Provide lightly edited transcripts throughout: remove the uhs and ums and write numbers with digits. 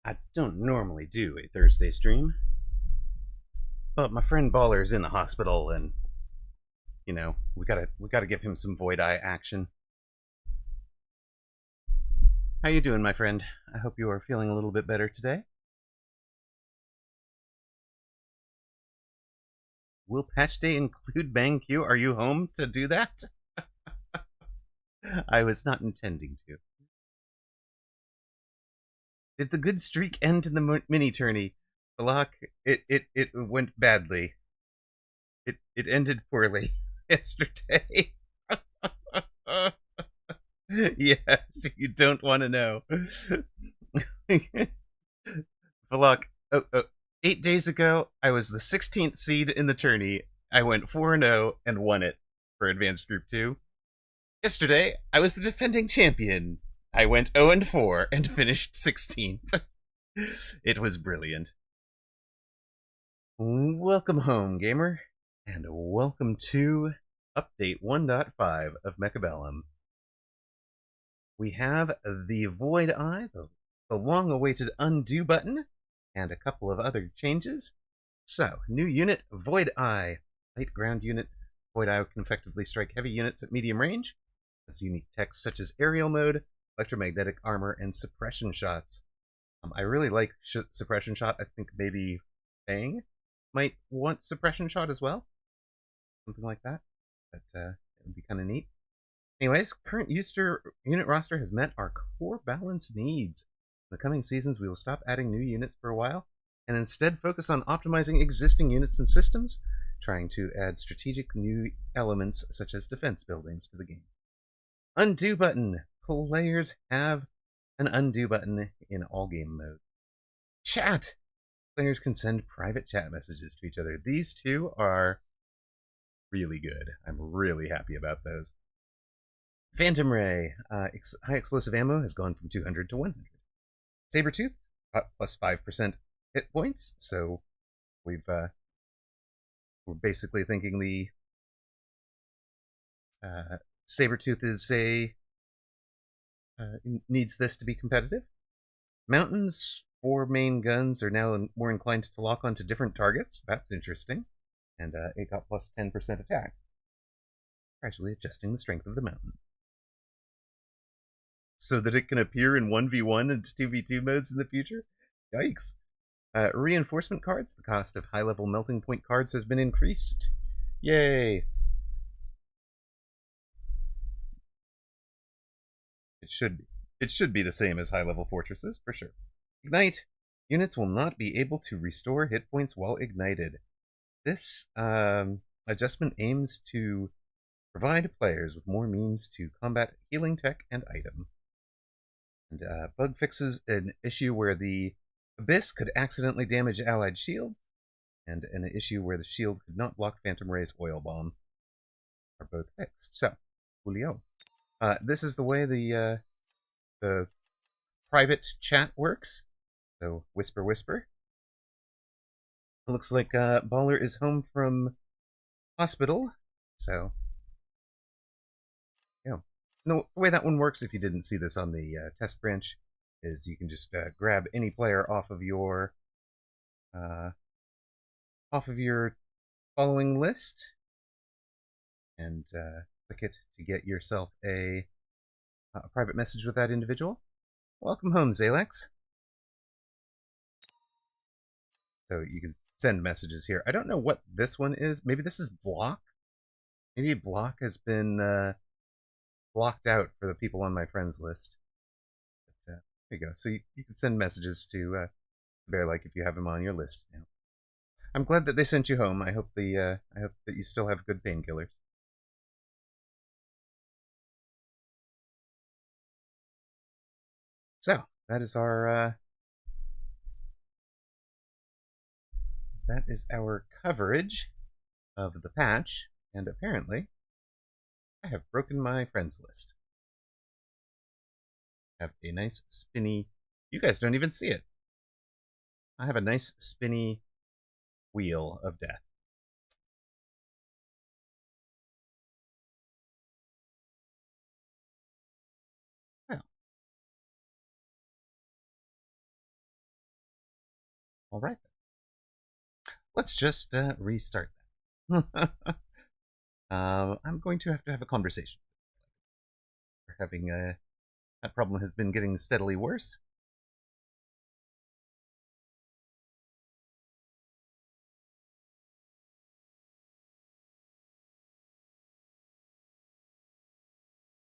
I don't normally do a Thursday stream, but my friend Baller's in the hospital, and we gotta give him some Void Eye action. How you doing, my friend? I hope you are feeling a little bit better today. Will patch day include Bang Q? Are you home to do that? I was not intending to. Did the good streak end in the mini tourney? Block. It went badly. It ended poorly yesterday. Yes, you don't want to know. Look, 8 days ago, I was the 16th seed in the tourney. I went 4-0 and won it for Advanced Group 2. Yesterday, I was the defending champion. I went 0-4 and finished 16th. It was brilliant. Welcome home, gamer, and welcome to Update 1.5 of Mechabellum. We have the Void Eye, the long-awaited undo button, and a couple of other changes. So, new unit, Void Eye. Light ground unit, Void Eye can effectively strike heavy units at medium range. Has unique techs such as aerial mode, electromagnetic armor, and suppression shots. I really like suppression shot. I think maybe Fang might want suppression shot as well. Something like that. But it would be kind of neat. Anyways, current unit roster has met our core balance needs. In the coming seasons, we will stop adding new units for a while, and instead focus on optimizing existing units and systems, trying to add strategic new elements such as defense buildings to the game. Undo button. Players have an undo button in all game mode. Chat. Players can send private chat messages to each other. These two are really good. I'm really happy about those. Phantom Ray. High explosive ammo has gone from 200 to 100. Sabretooth, plus 5% hit points. So we're basically thinking the Sabretooth is needs this to be competitive. Mountain's 4 main guns are now more inclined to lock onto different targets. That's interesting. And it got plus 10% attack. Gradually adjusting the strength of the mountain, so that it can appear in 1v1 and 2v2 modes in the future? Yikes. Reinforcement cards. The cost of high-level melting point cards has been increased. Yay. It should be the same as high-level fortresses, for sure. Ignite. Units will not be able to restore hit points while ignited. This adjustment aims to provide players with more means to combat healing tech and item. And bug fixes an issue where the Abyss could accidentally damage allied shields, and an issue where the shield could not block Phantom Ray's oil bomb are both fixed. So, Julio. This is the way the private chat works. So, whisper, whisper. It looks like Baller is home from hospital, so yeah. No, the way that one works, if you didn't see this on the test branch, is you can just grab any player off of your following list and click it to get yourself a private message with that individual. Welcome home, Zalex. So you can send messages here. I don't know what this one is. Maybe this is block. Maybe block has been blocked out for the people on my friends list. But, there you go. So you can send messages to Bear like if you have him on your list now. I'm glad that they sent you home. I hope that you still have good painkillers. So that is our coverage of the patch, and apparently I have broken my friends list. I have a nice spinny. You guys don't even see it. I have a nice spinny wheel of death. Well, All right. Let's just restart that. I'm going to have a conversation. We're having that problem has been getting steadily worse.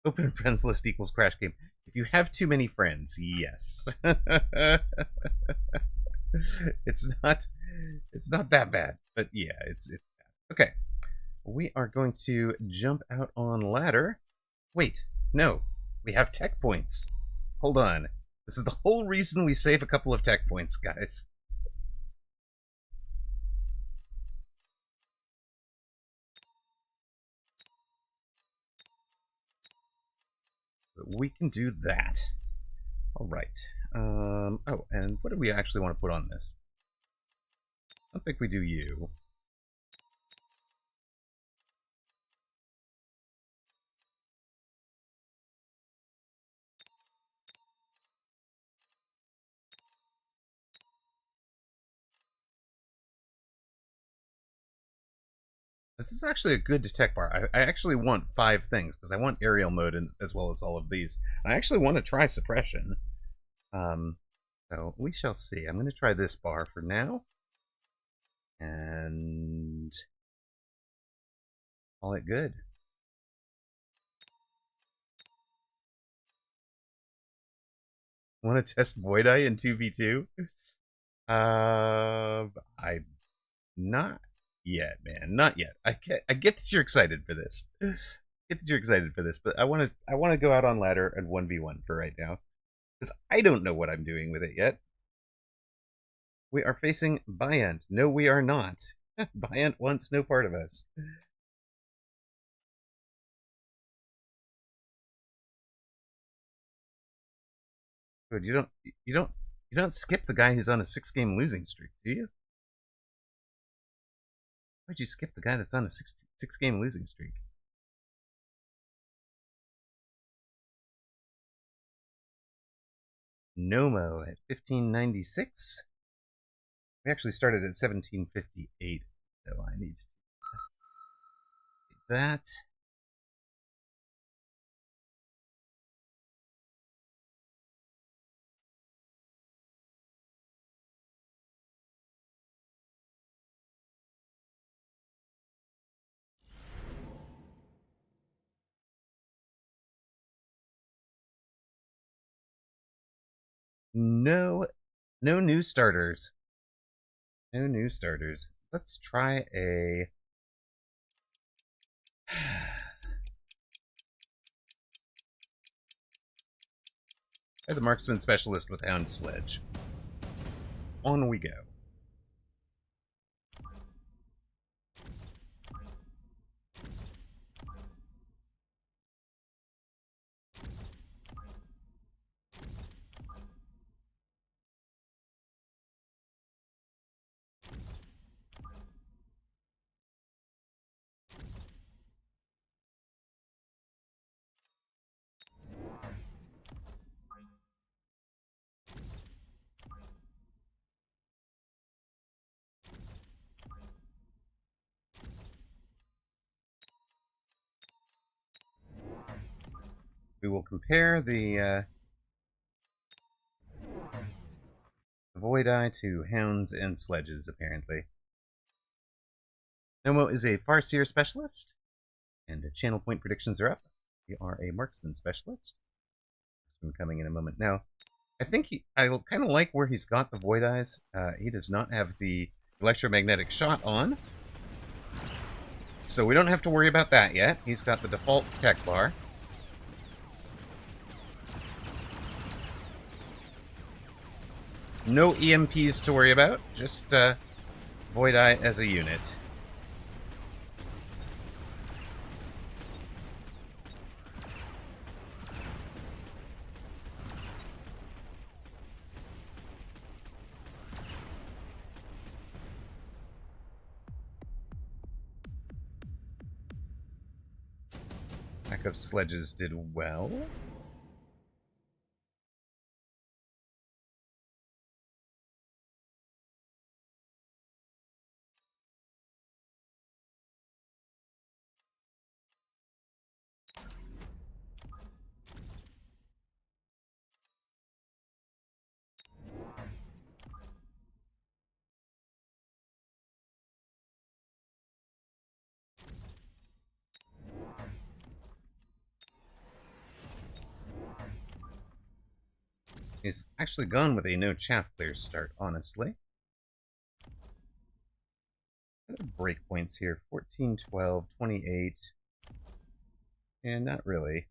Open friends list equals crash game. If you have too many friends, yes. it's not that bad, but yeah, it's bad. Okay. We are going to jump out on ladder. Wait, no. We have tech points. Hold on. This is the whole reason we save a couple of tech points, guys. We can do that. All right. Oh, and what do we actually want to put on this? I don't think we do you. This is actually a good detect bar. I actually want 5 things, because I want aerial mode as well as all of these. I actually want to try suppression. So we shall see. I'm going to try this bar for now. And call it good. Want to test Void Eye in 2v2? I'm not yet, man. Not yet. I get that you're excited for this. But I want to go out on ladder and 1v1 for right now, because I don't know what I'm doing with it yet. We are facing Byant. No, we are not. Byant wants no part of us. Good, you don't skip the guy who's on a 6-game losing streak, do you? Why'd you skip the guy that's on a six-game losing streak? Nomo at 1596. We actually started at 1758, so I need to do that. No new starters. No new starters. Let's try a... As a marksman specialist with Hound Sledge. On we go. We will compare the Void Eye to Hounds and Sledges, apparently. Nomo is a Farseer specialist, and channel point predictions are up. We are a marksman specialist. Marksman coming in a moment. Now, I think I kind of like where he's got the Void Eyes. He does not have the electromagnetic shot on, so we don't have to worry about that yet. He's got the default tech bar. No EMPs to worry about, just Void Eye as a unit. Pack of Sledges did well. He's actually gone with a no chaff clear start, honestly. Breakpoints here 14, 12, 28. And not really.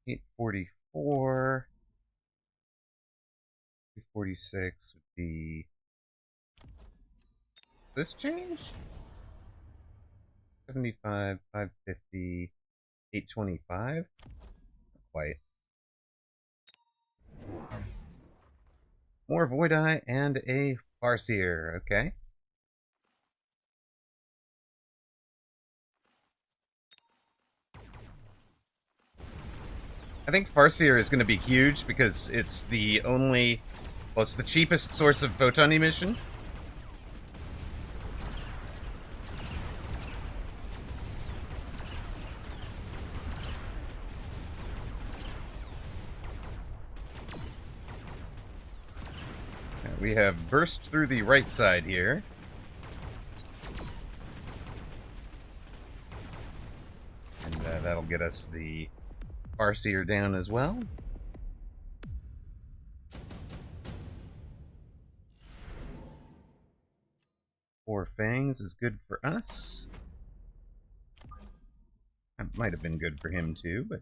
$844. 246 would be this change? 75, 550, 825? Not quite. More Void Eye and a Farseer, okay. I think Farseer is going to be huge because it's the only, well, it's the cheapest source of photon emission. We have burst through the right side here. And that'll get us the Farseer down as well. Four Fangs is good for us. That might have been good for him too, but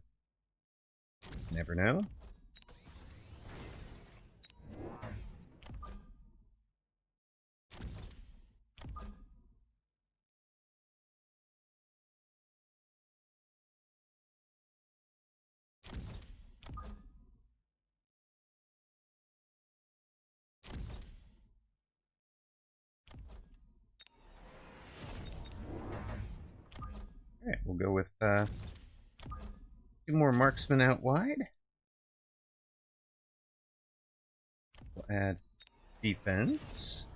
never know. Alright, we'll go with 2 more marksmen out wide. We'll add defense.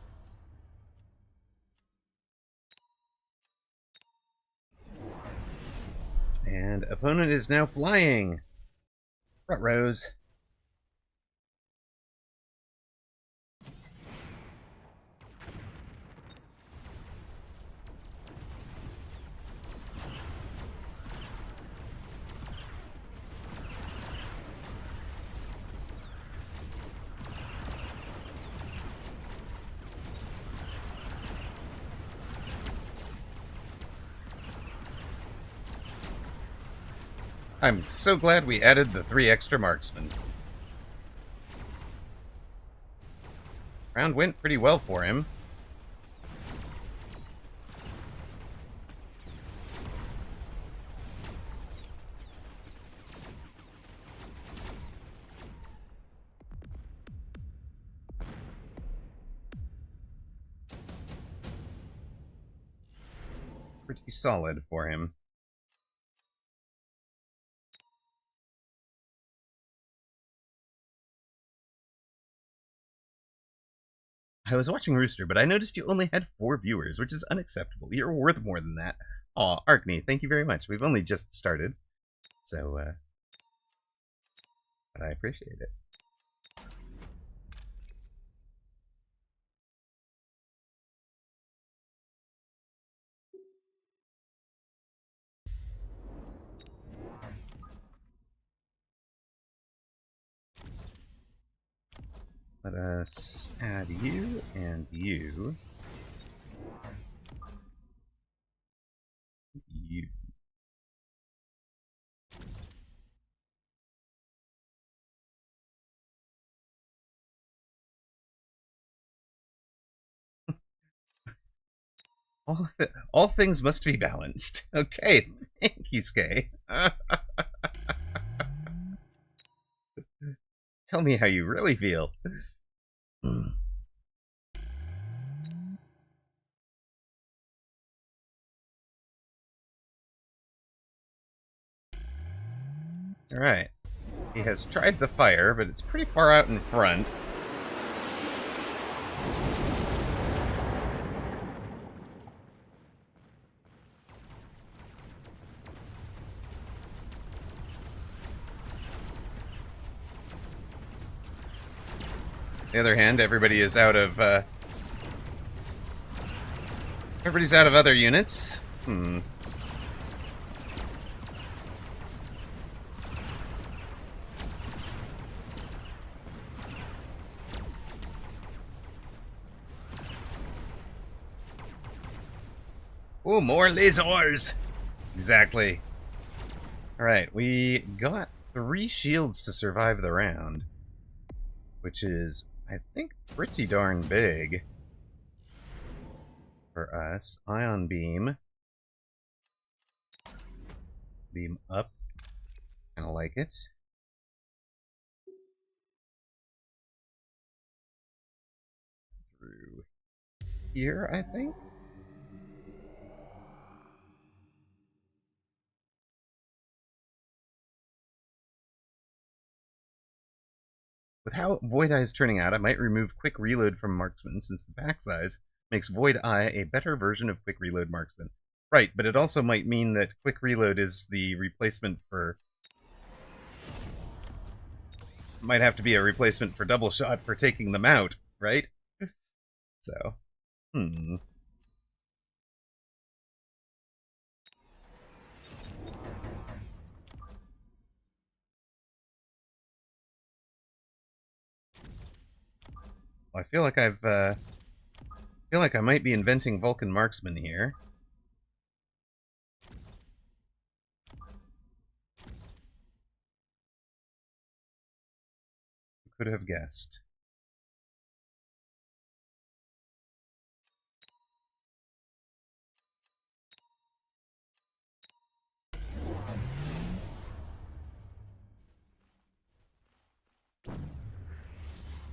And opponent is now flying. Front rows. I'm so glad we added the 3 extra marksmen. Round went pretty well for him. Pretty solid for him. I was watching Rooster, but I noticed you only had 4 viewers, which is unacceptable. You're worth more than that. Aw, Arkney, thank you very much. We've only just started. So, but I appreciate it. Let us add you and you. You. All things must be balanced. Okay, thank you, Skay. Tell me how you really feel. Alright. He has tried the fire, but it's pretty far out in front. On the other hand, everybody is out of Everybody's out of other units. Oh, more lasers! Exactly. Alright, we got 3 shields to survive the round. Which is, I think, pretty darn big for us. Ion beam. Beam up. Kinda like it. Through here, I think? With how Void Eye is turning out, I might remove Quick Reload from Marksman, since the pack size makes Void Eye a better version of Quick Reload Marksman. Right, but it also might mean that Quick Reload is the replacement for... Might have to be a replacement for Double Shot for taking them out, right? So, Well, I feel like I might be inventing Vulcan Marksman here. Who could have guessed?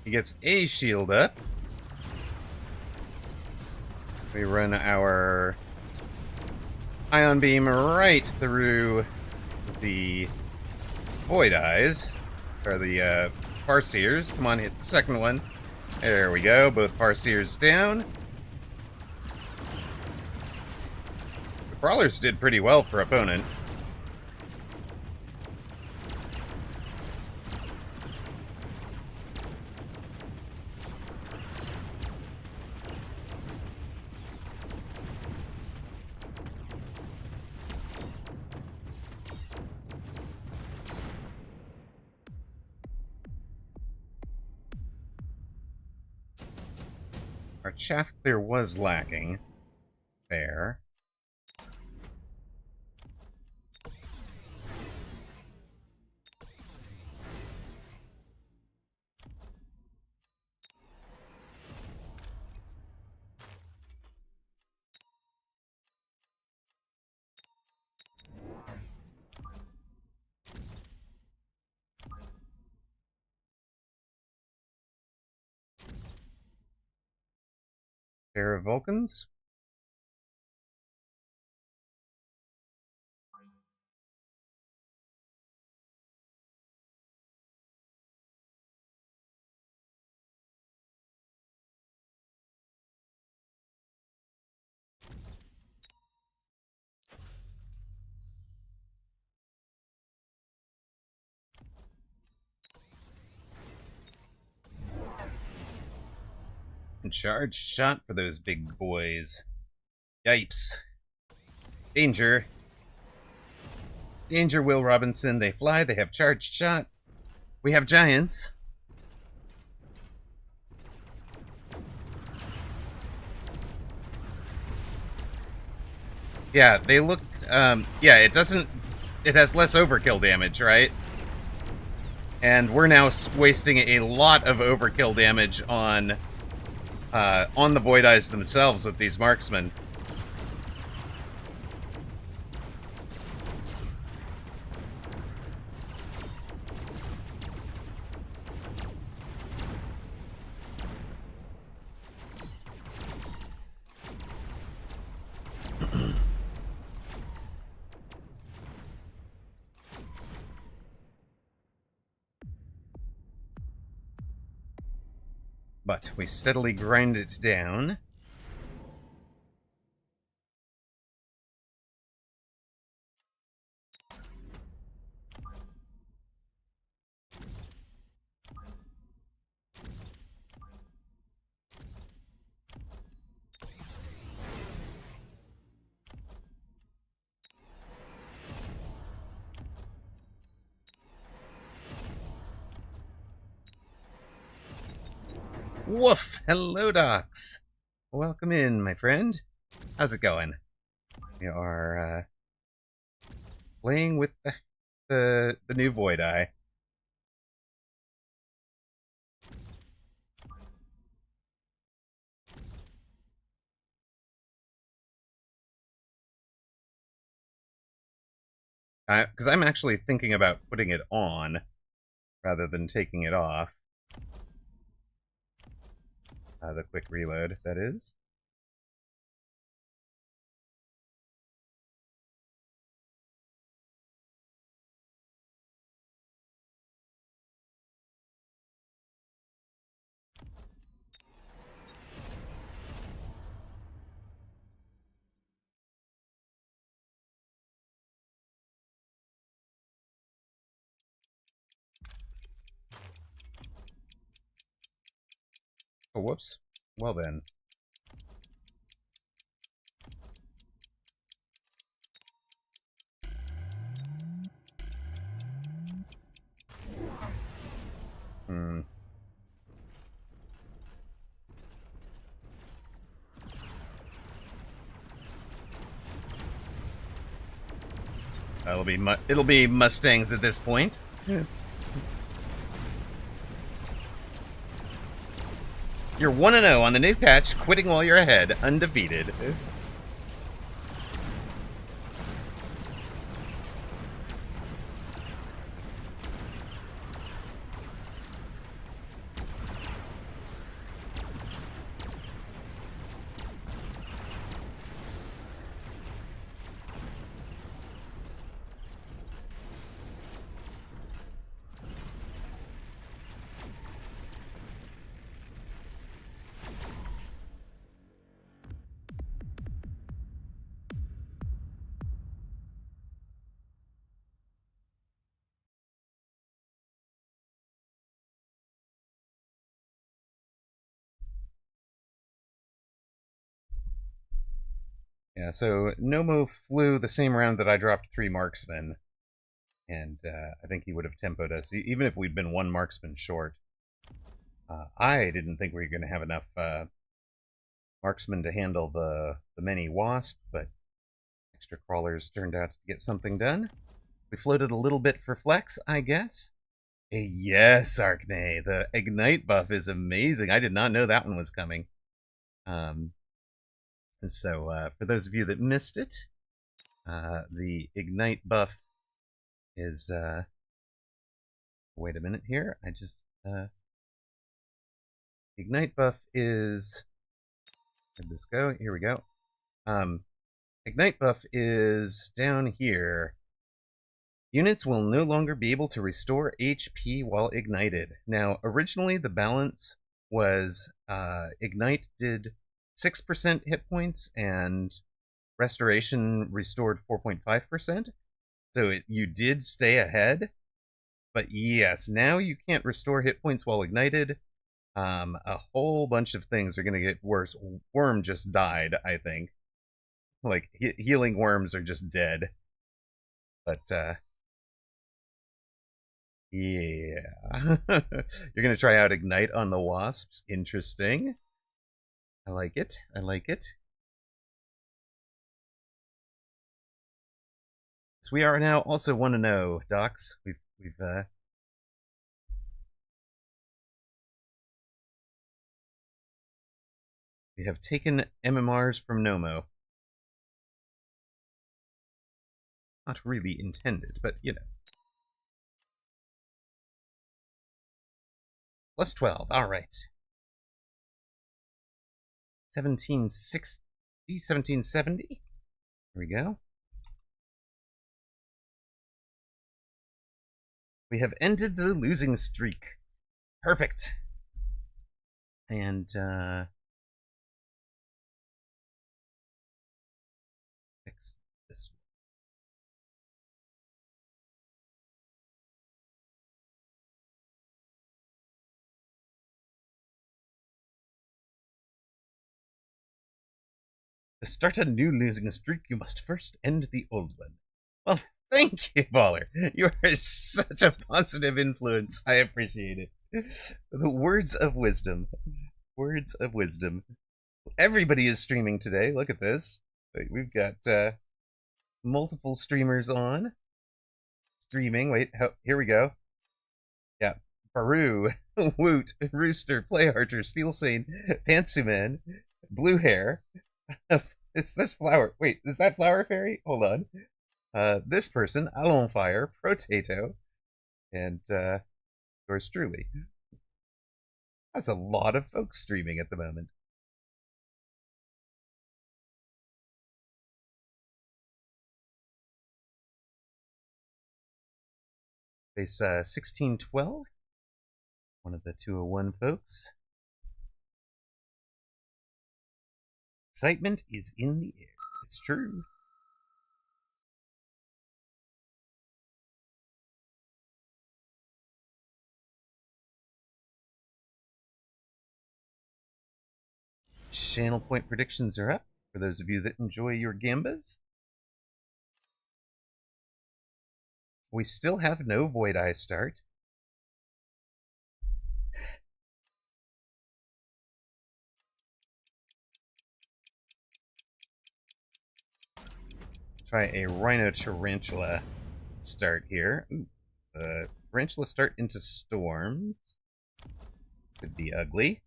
He gets a shield up. We run our Ion Beam right through the Void Eyes. Or the Farseers. Come on, hit the second one. There we go, both Farseers down. The Brawlers did pretty well for opponent. Our chaff clear was lacking. There. Pair of Vulcans. And charged shot for those big boys. Yipes. Danger. Danger, Will Robinson. They fly, they have charged shot. We have giants. Yeah, they look... yeah, it doesn't... It has less overkill damage, right? And we're now wasting a lot of overkill damage on the Void Eyes themselves with these marksmen. But we steadily grind it down. Woof! Hello, Docs! Welcome in, my friend. How's it going? We are playing with the new Void Eye. Because I'm actually thinking about putting it on rather than taking it off. The quick reload, that is. Oh, whoops. Well then. Hmm. It'll be Mustangs at this point. Yeah. You're 1-0 on the new patch, quitting while you're ahead, undefeated. Yeah, so Nomo flew the same round that I dropped 3 marksmen, and I think he would have tempoed us, even if we'd been 1 marksman short. I didn't think we were going to have enough marksmen to handle the many wasp, but extra crawlers turned out to get something done. We floated a little bit for flex, I guess. Yes, Arkney, the Ignite buff is amazing. I did not know that one was coming. So, for those of you that missed it, the Ignite buff is, wait a minute here, Ignite buff is, where'd this go? Here we go. Ignite buff is down here. Units will no longer be able to restore HP while ignited. Now, originally the balance was, Ignite did 6% hit points, and Restoration restored 4.5%. So you did stay ahead. But yes, now you can't restore hit points while ignited. A whole bunch of things are going to get worse. Worm just died, I think. Like, healing worms are just dead. But, yeah. You're going to try out Ignite on the wasps. Interesting. I like it. I like it. So we are now also 1-0, Docs. We have taken MMRs from Nomo. Not really intended, but you know. Plus 12, alright. 1760, 1770. Here we go. We have ended the losing streak. Perfect. And, fix this. To start a new losing streak, you must first end the old one. Well, thank you, Baller. You are such a positive influence. I appreciate it. The words of wisdom. Words of wisdom. Everybody is streaming today. Look at this. We've got multiple streamers on. Streaming. Wait, here we go. Yeah. Baru, Woot, Rooster, Playarcher, Steel Sane, Pantsuman, Blue Hair. Is this Flower? Wait, is that Flower Fairy? Hold on. This person, Alonfire, Protato, and yours truly. That's a lot of folks streaming at the moment. Base 1612. One of the 201 folks. Excitement is in the air. It's true. Channel point predictions are up for those of you that enjoy your gambas. We still have no Void Eye start. Try a Rhino Tarantula start here. Ooh, Tarantula start into Storms. Could be ugly.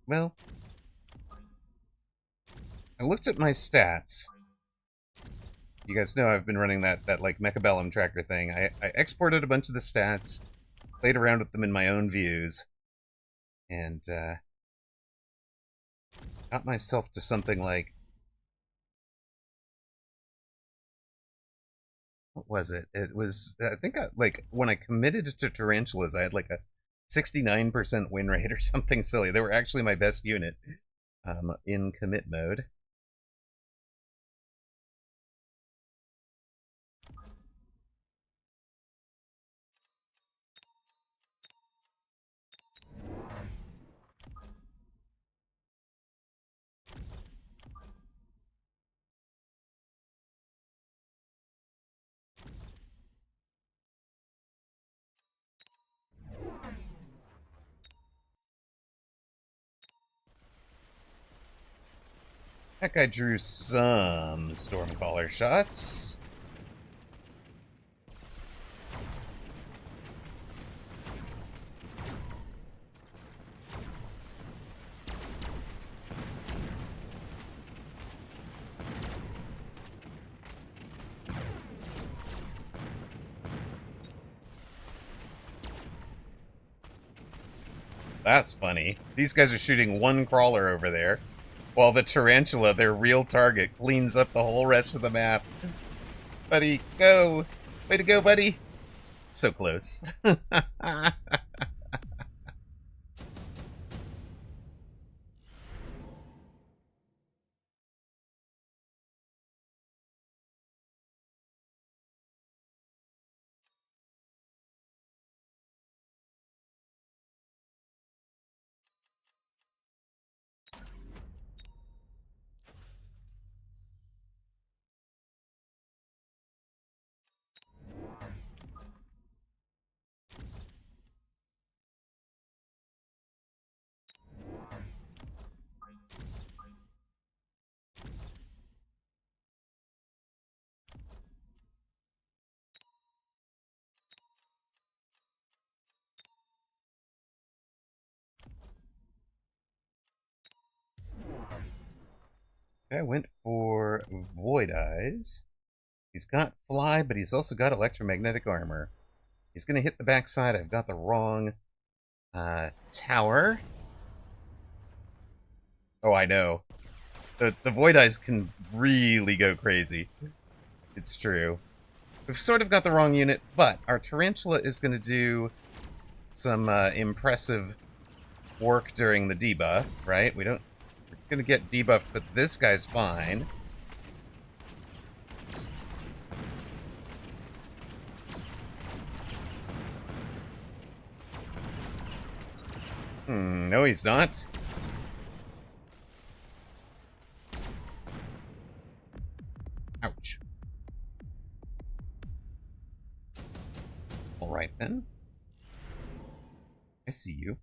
Well, I looked at my stats. You guys know I've been running that like Mechabellum tracker thing. I exported a bunch of the stats, played around with them in my own views, and got myself to something like, what was it? It was, I think, like, when I committed to Tarantulas, I had like a 69% win rate or something silly. They were actually my best unit in commit mode. That guy drew some Stormcaller shots. That's funny. These guys are shooting one crawler over there, while the Tarantula, their real target, cleans up the whole rest of the map. Buddy, go! Way to go, buddy! So close. I went for Void Eyes. He's got Fly, but he's also got Electromagnetic Armor. He's going to hit the backside. I've got the wrong tower. Oh, I know. The Void Eyes can really go crazy. It's true. We've sort of got the wrong unit, but our Tarantula is going to do some impressive work during the debuff, right? We're going to get debuffed, but this guy's fine. No, he's not. Ouch. All right, then. I see you.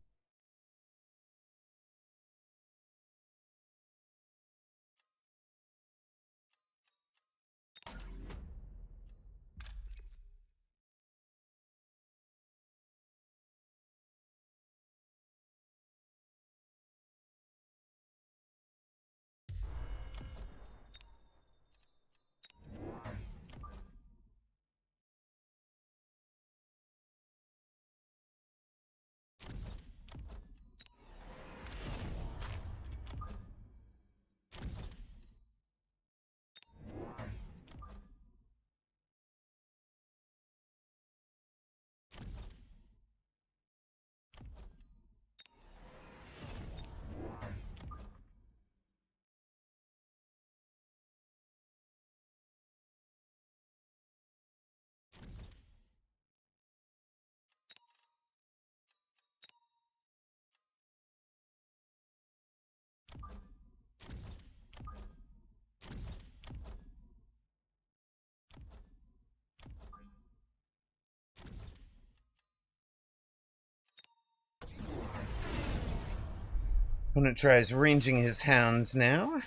Opponent tries ranging his hounds now.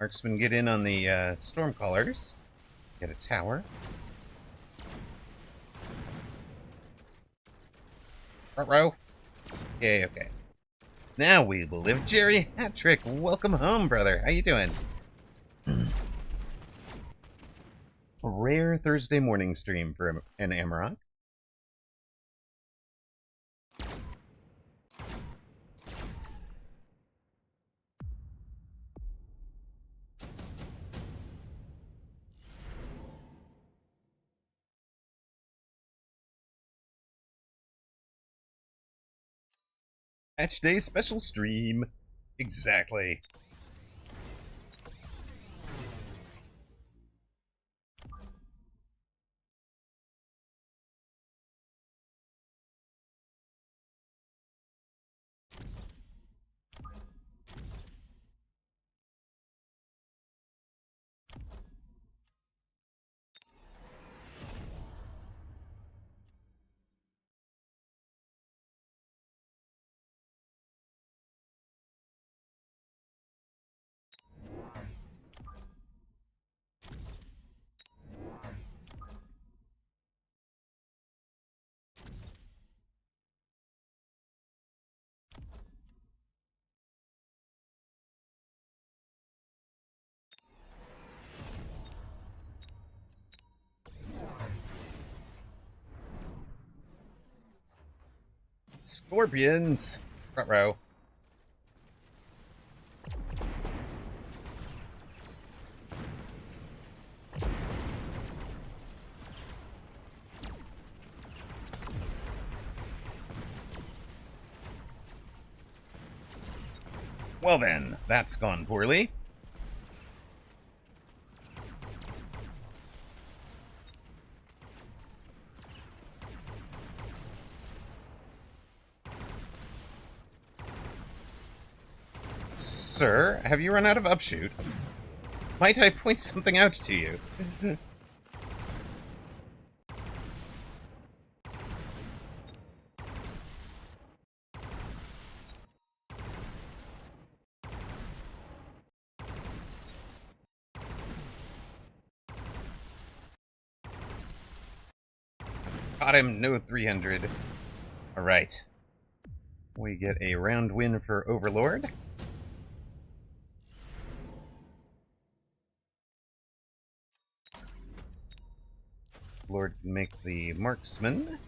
Marksman get in on the Stormcallers. Get a tower. Front row. Okay. Now we will live. Jerry Hattrick, welcome home, brother. How you doing? A rare Thursday morning stream for an Amarok. Patch Day special stream. Exactly. Scorpions. Front row. Well then, that's gone poorly. Sir, have you run out of upshoot? Might I point something out to you? Got him, no 300. Alright. We get a round win for Overlord. Lord can make the marksman.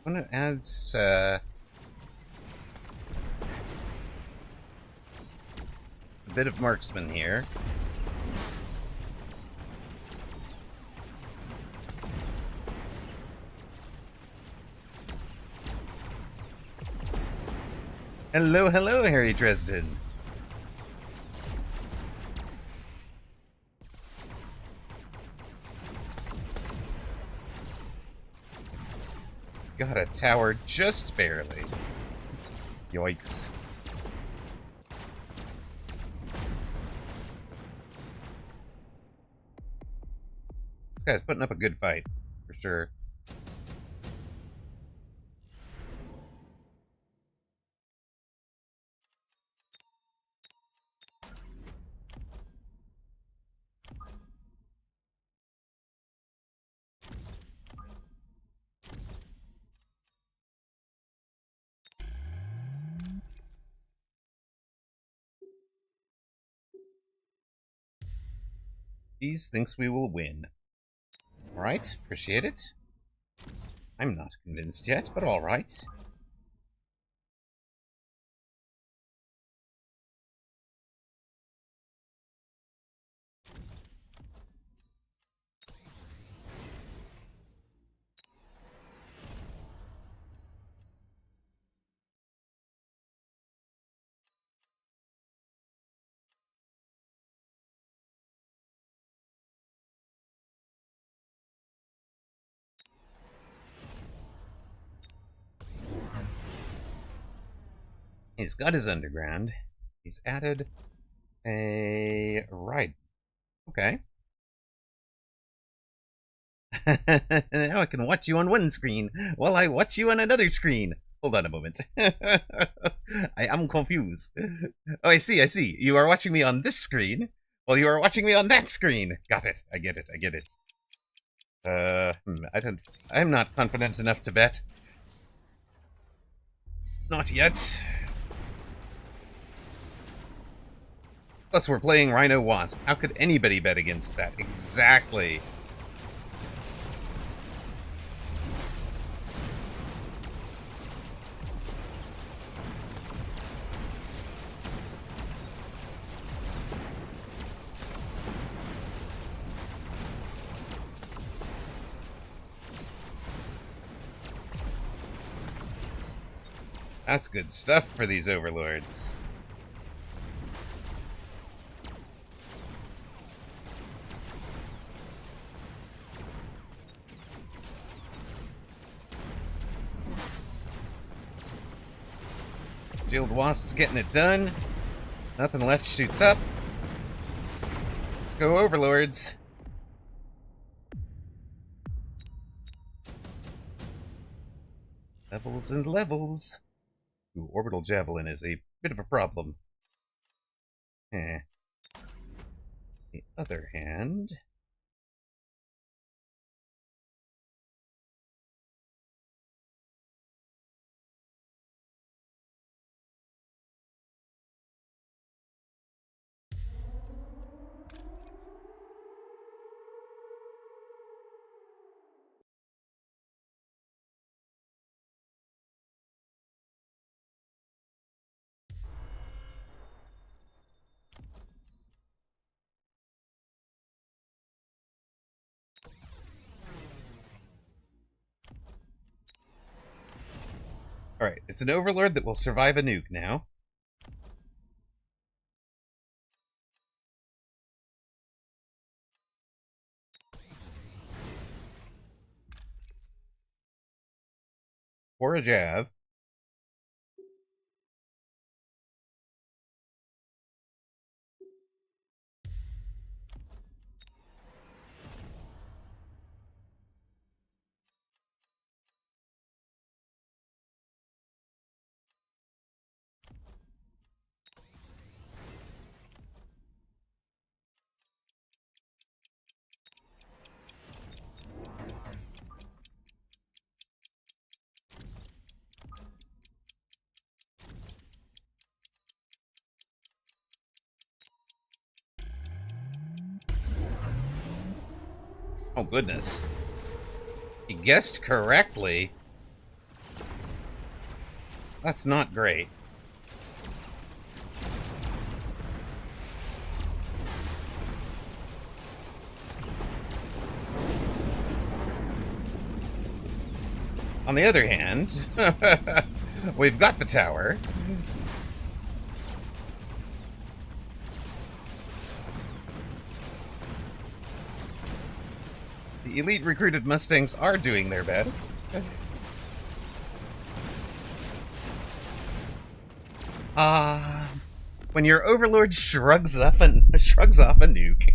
Opponent adds a bit of marksman here. Hello, hello, Harry Dresden. Got a tower just barely. Yikes. This guy's putting up a good fight, for sure. Cheese thinks we will win. Alright, appreciate it. I'm not convinced yet, but alright. He's got his underground. He's added a ride. Okay. Now I can watch you on one screen while I watch you on another screen. Hold on a moment. I am confused. Oh, I see, I see. You are watching me on this screen while you are watching me on that screen. Got it. I get it. I get it. I'm not confident enough to bet. Not yet. Plus, we're playing Rhino Wasp. How could anybody bet against that? Exactly. That's good stuff for these overlords. Shield Wasp's getting it done. Nothing left shoots up. Let's go, overlords. Levels and levels. Ooh, orbital javelin is a bit of a problem. On the other hand... Alright, it's an overlord that will survive a nuke now. For a jab. Oh, goodness. He guessed correctly. That's not great. On the other hand, we've got the tower. The elite recruited Mustangs are doing their best. When your overlord shrugs off a nuke.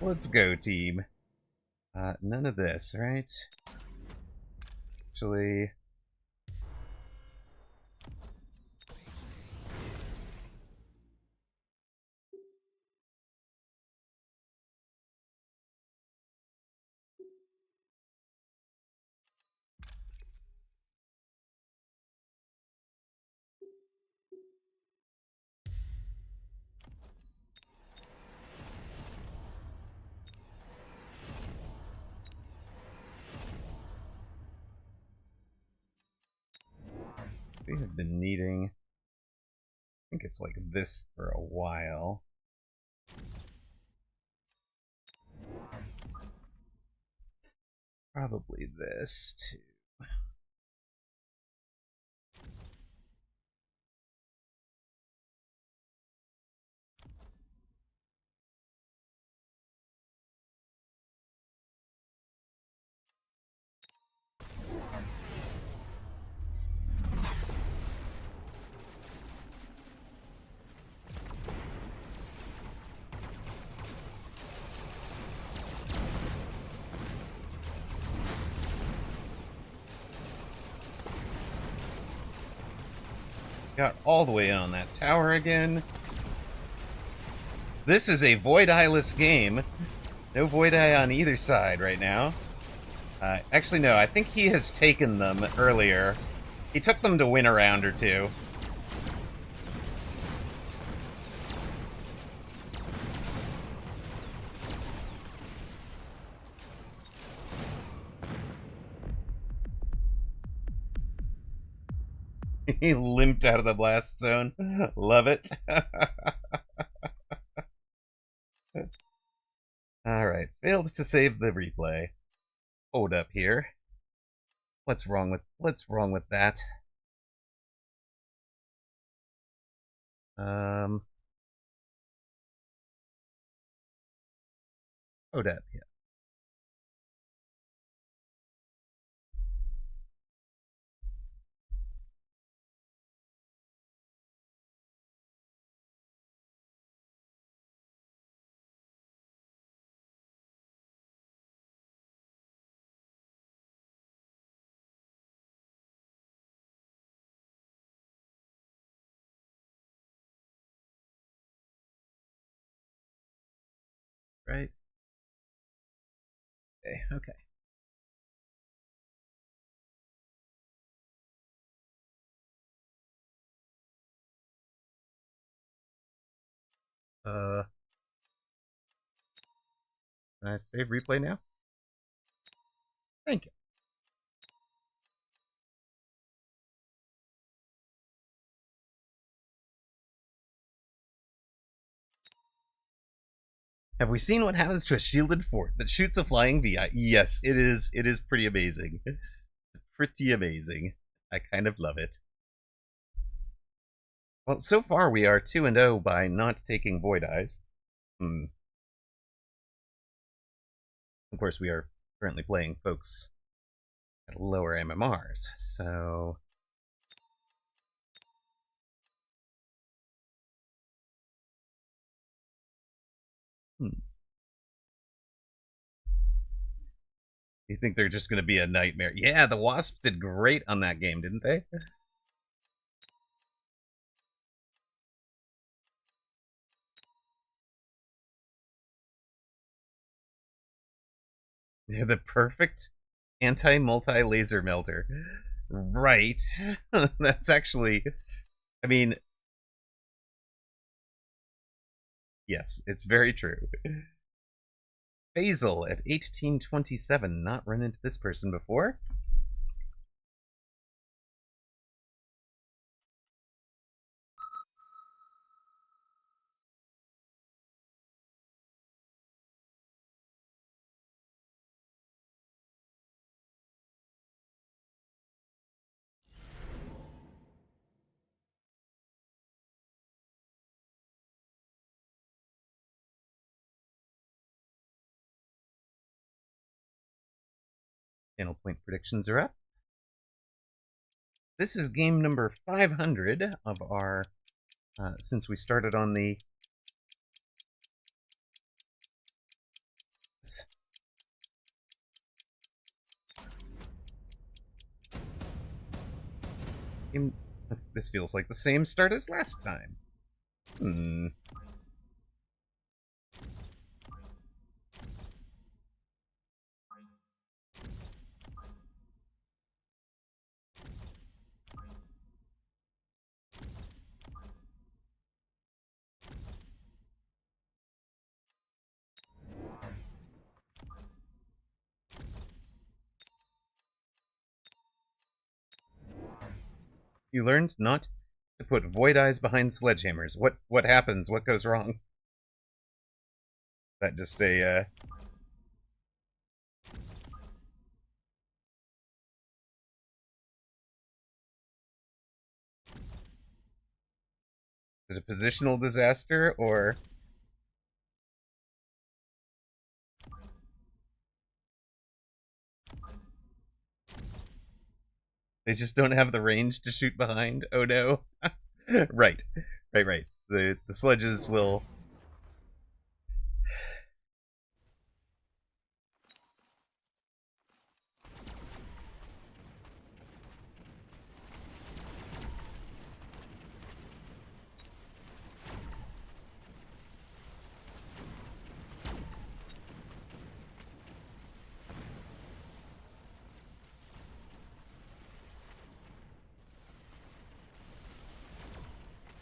Let's go, team. None of this, right? Actually... we have been needing... I think it's like this for a while. Probably this, too. Got all the way in on that tower again. This is a Void Eye-less game. No Void Eye on either side right now. Actually, no, I think he has taken them earlier. He took them to win a round or two. He limped out of the blast zone. Love it. Alright, failed to save the replay. Hold up here. What's wrong with that? Hold up here. Right? Okay. Can I save replay now? Thank you. Have we seen what happens to a shielded fort that shoots a flying VI? Yes, it is. It is pretty amazing. Pretty amazing. I kind of love it. Well, so far we are 2-0 by not taking Void Eyes. Of course, we are currently playing folks at lower MMRs, so... You think they're just going to be a nightmare? Yeah, the Wasps did great on that game, didn't they? They're the perfect anti-multi-laser melter. Right. That's actually... I mean... Yes, it's very true. Basil at 1827. Not run into this person before. Channel point predictions are up. This is game number 500 of our, since we started on the game. This feels like the same start as last time. You learned not to put void eyes behind sledgehammers. What happens? What goes wrong? That just a is it a positional disaster or they just don't have the range to shoot behind? Oh no. Right. The sledges will.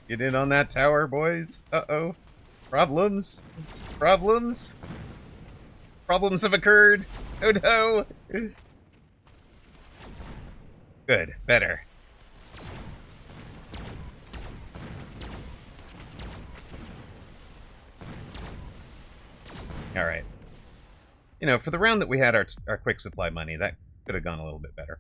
Get in on that tower, boys. Uh-oh. Problems? Problems? Problems have occurred. Oh no. Good. Better. Alright. You know, for the round that we had our quick supply money, that could have gone a little bit better.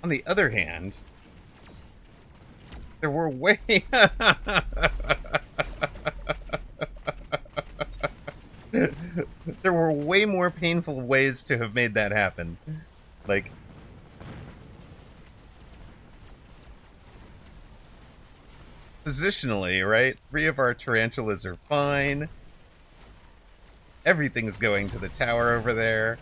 On the other hand, there were way there were way more painful ways to have made that happen. Like, positionally, right? 3 of our tarantulas are fine. Everything's going to the tower over there.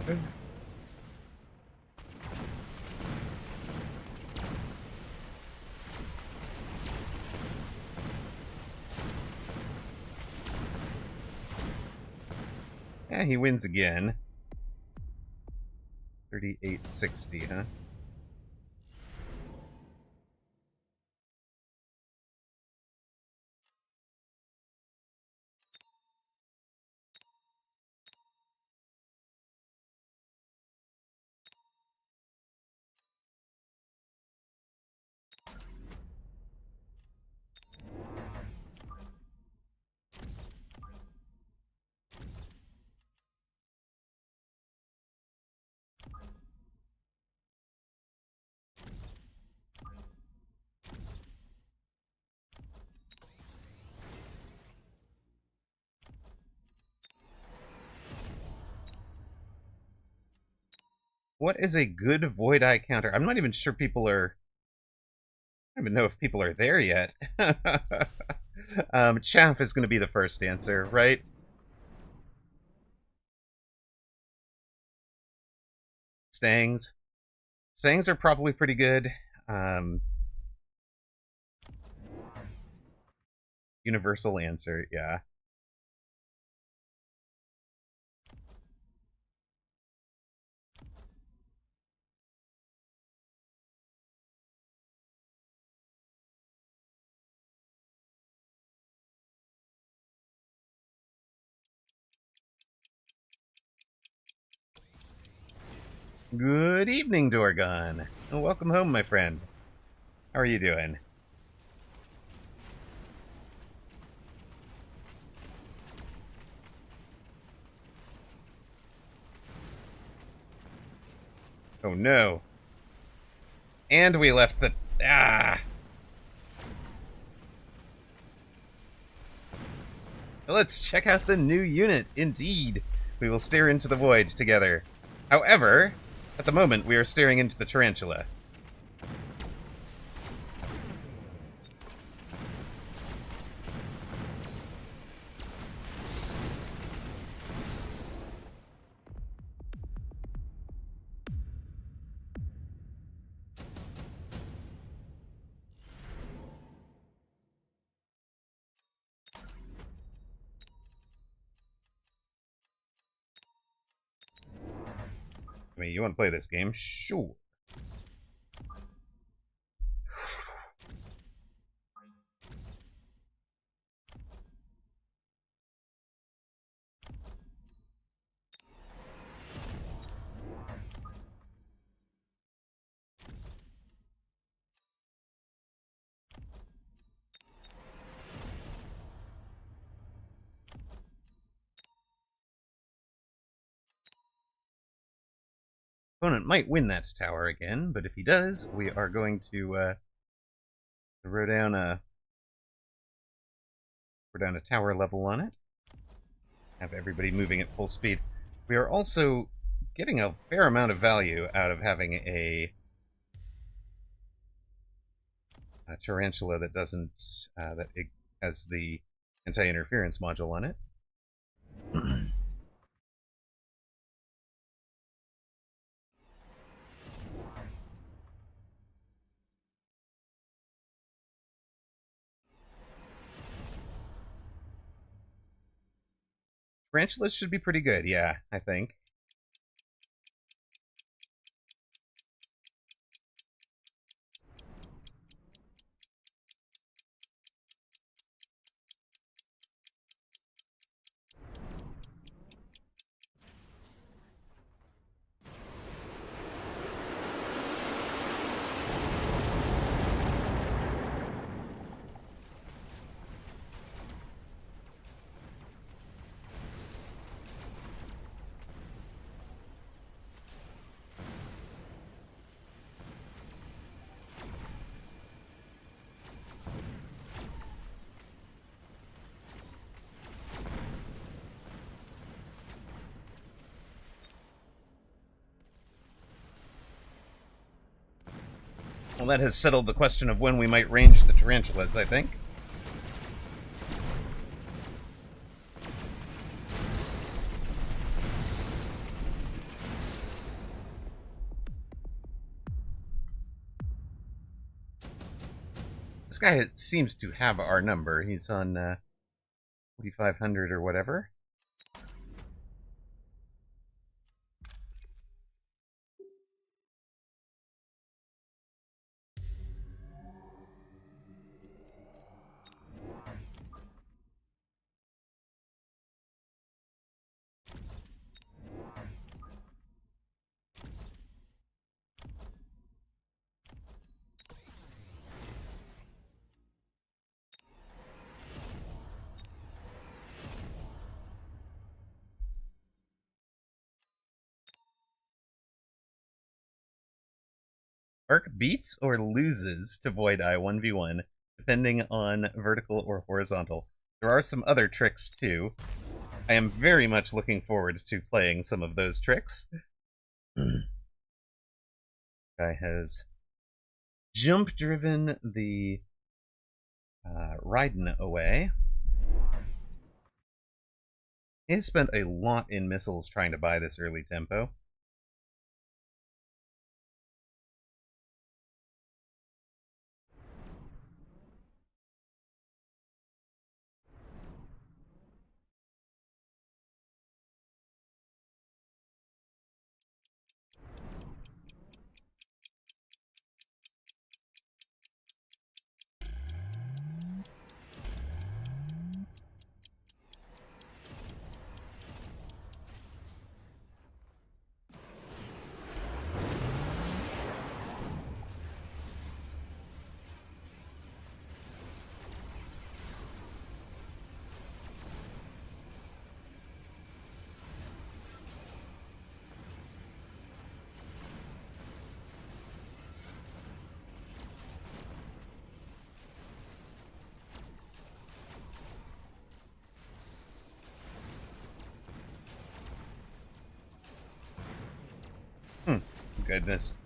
Yeah, he wins again. 3860, huh? What is a good Void Eye counter? I'm not even sure people are... I don't even know if people are there yet. Chaff is going to be the first answer, right? Stangs. Stangs are probably pretty good. Universal answer, yeah. Good evening, Dorgon. Welcome home, my friend. How are you doing? Oh no. And we left the... Ah! Let's check out the new unit. Indeed. We will stare into the void together. However, at the moment, we are staring into the tarantula. I mean, you want to play this game? Sure. Opponent might win that tower again, but if he does, we are going to throw down a tower level on it. Have everybody moving at full speed. We are also getting a fair amount of value out of having a tarantula that doesn't that it has the anti-interference module on it. Tarantulas should be pretty good, yeah, I think. Well, that has settled the question of when we might range the tarantulas, I think. This guy seems to have our number. He's on 4,500 or whatever. Arc beats or loses to Void Eye 1v1, depending on vertical or horizontal. There are some other tricks too. I am very much looking forward to playing some of those tricks. guy has jump-driven the Raiden away. He spent a lot in missiles trying to buy this early tempo. Goodness.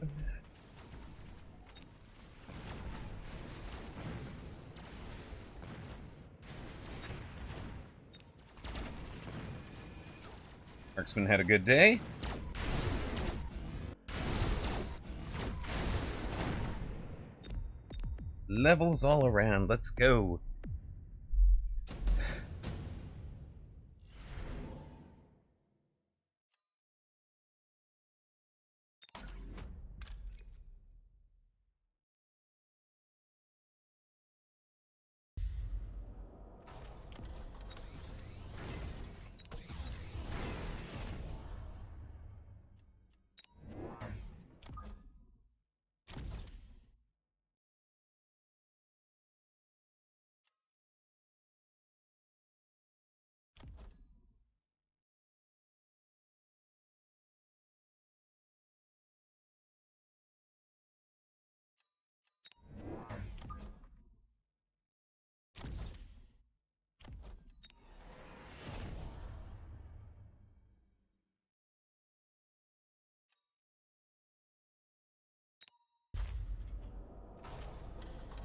Marksman had a good day. Levels all around. Let's go.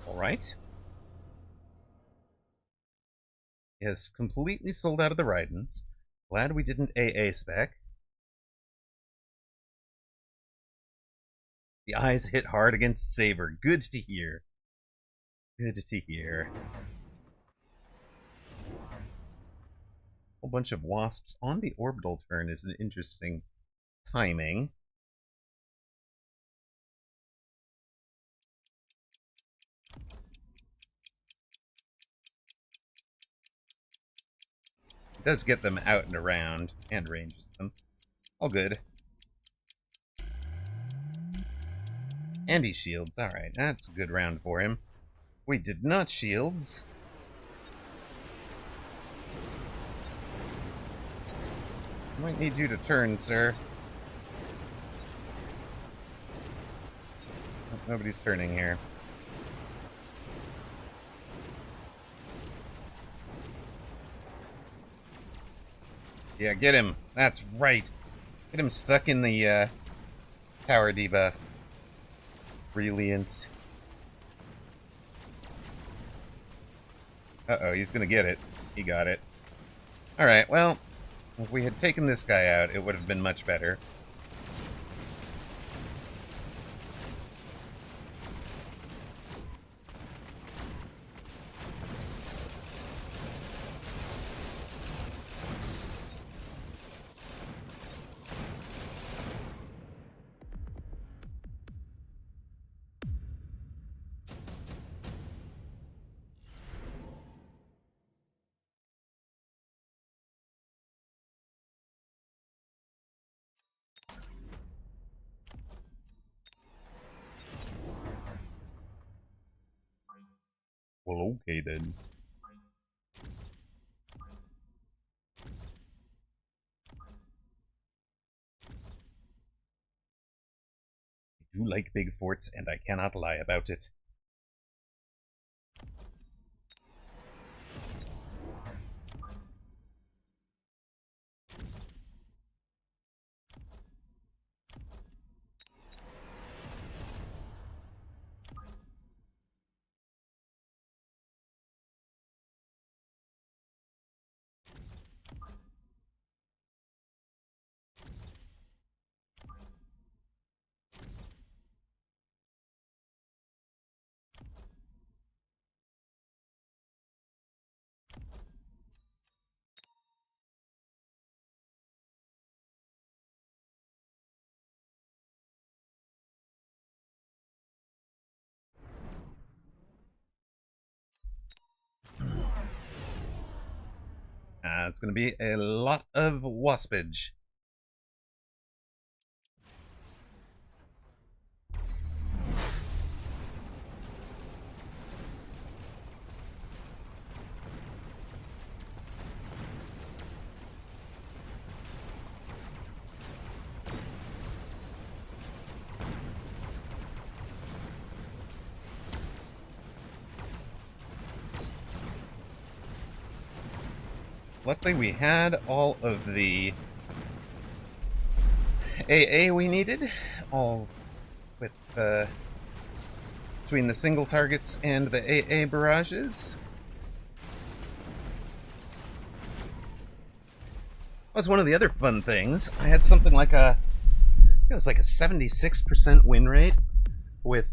Alright. He has completely sold out of the Raidens. Glad we didn't AA spec. The eyes hit hard against Saber. Good to hear. Good to hear. A whole bunch of wasps on the orbital turn is an interesting timing. It does get them out and around, and ranges them. All good. And he shields. Alright, that's a good round for him. We did not shields. Might need you to turn, sir. Nobody's turning here. Yeah, get him. That's right. Get him stuck in the tower debuff. Brilliant. Uh-oh, he's gonna get it. He got it. Alright, well, if we had taken this guy out, it would have been much better. Well, okay then. I do like big forts, and I cannot lie about it. Yeah, it's going to be a lot of waspage. Luckily, we had all of the AA we needed, all with between the single targets and the AA barrages. Was one of the other fun things. I had something like it was like a 76% win rate with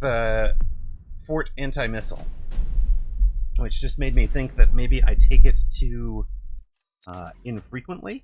Fort Anti-Missile, which just made me think that maybe I take it too infrequently.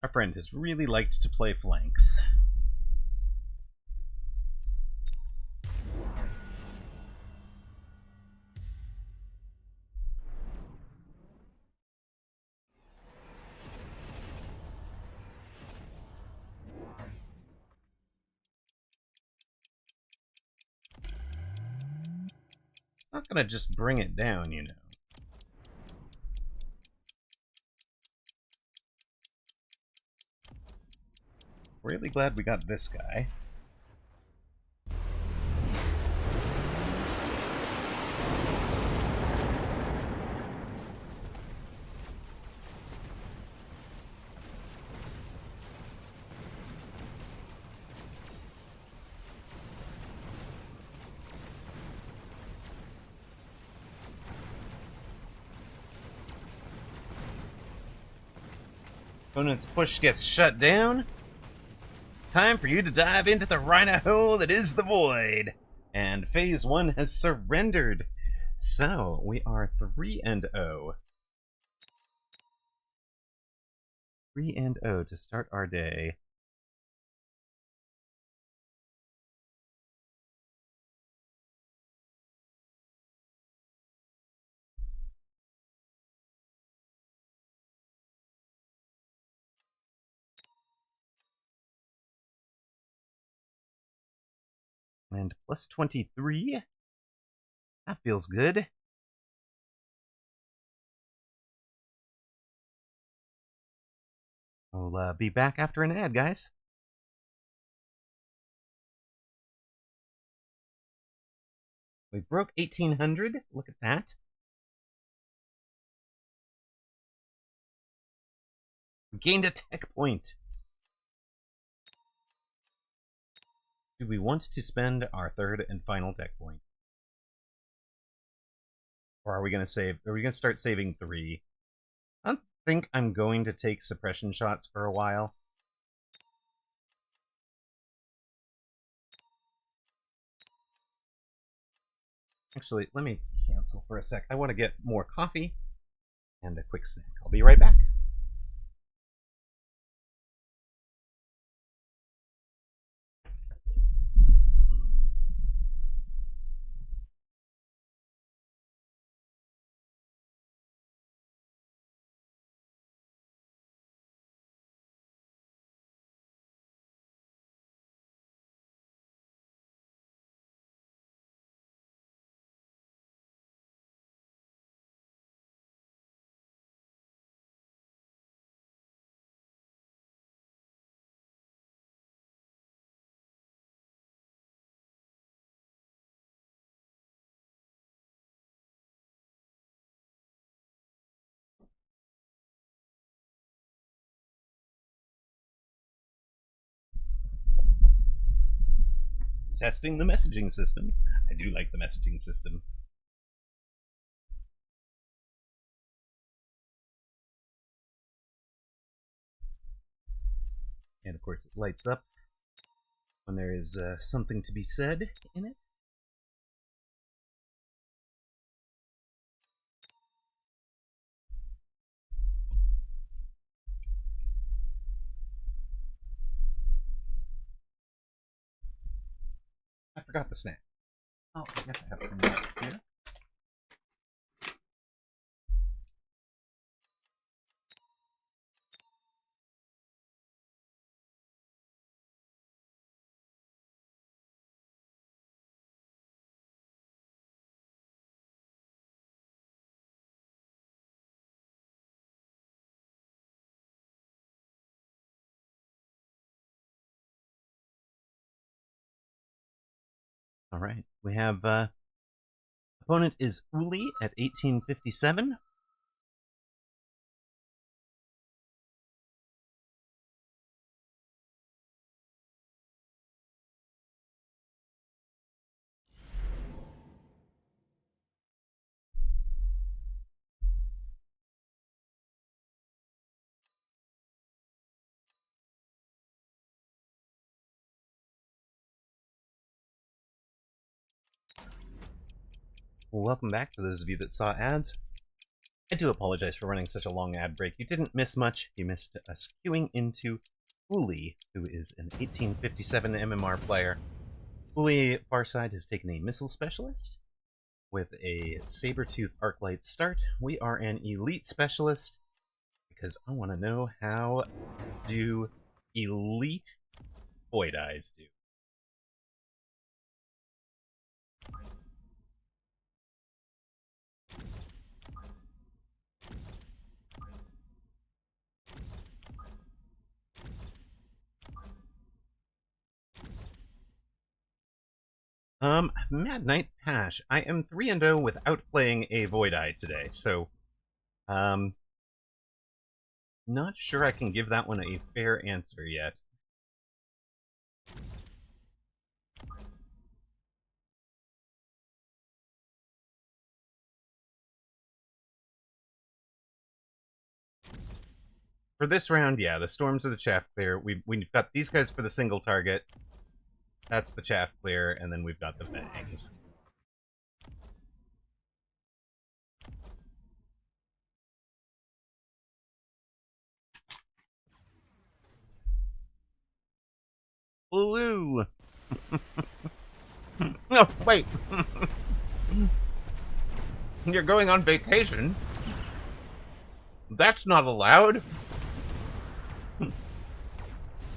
Our friend has really liked to play flanks. It's not gonna just bring it down, you know. Really glad we got this guy. Opponent's push gets shut down. Time for you to dive into the rhino hole that is the void. And phase 1 has surrendered. So we are 3-0. 3-0 to start our day. And plus 23. That feels good. We'll be back after an ad, guys. We broke 1800. Look at that. We gained a tech point. Do we want to spend our third and final tech point? Or are we going to save? Are we going to start saving 3? I don't think I'm going to take suppression shots for a while. Actually, let me cancel for a sec. I want to get more coffee and a quick snack. I'll be right back. testing the messaging system. I do like the messaging system. And of course, it lights up when there is something to be said in it. I forgot the snack. Oh, I guess I have some nuts here. All right, we have opponent is Uli at 1857. Welcome back to those of you that saw ads. I do apologize for running such a long ad break. You didn't miss much. You missed us queuing into Uli, who is an 1857 MMR player. Uli Farside has taken a missile specialist with a Sabertooth Arclight start. We are an elite specialist because I want to know how do elite Void Eyes do. Mad Knight Pash. I am 3-0 without playing a Void Eye today, so, not sure I can give that one a fair answer yet. For this round, yeah, the Storms are the chaff clear. We've got these guys for the single target. That's the chaff clear, and then we've got the Fangs. Blue! No, wait! You're going on vacation? That's not allowed!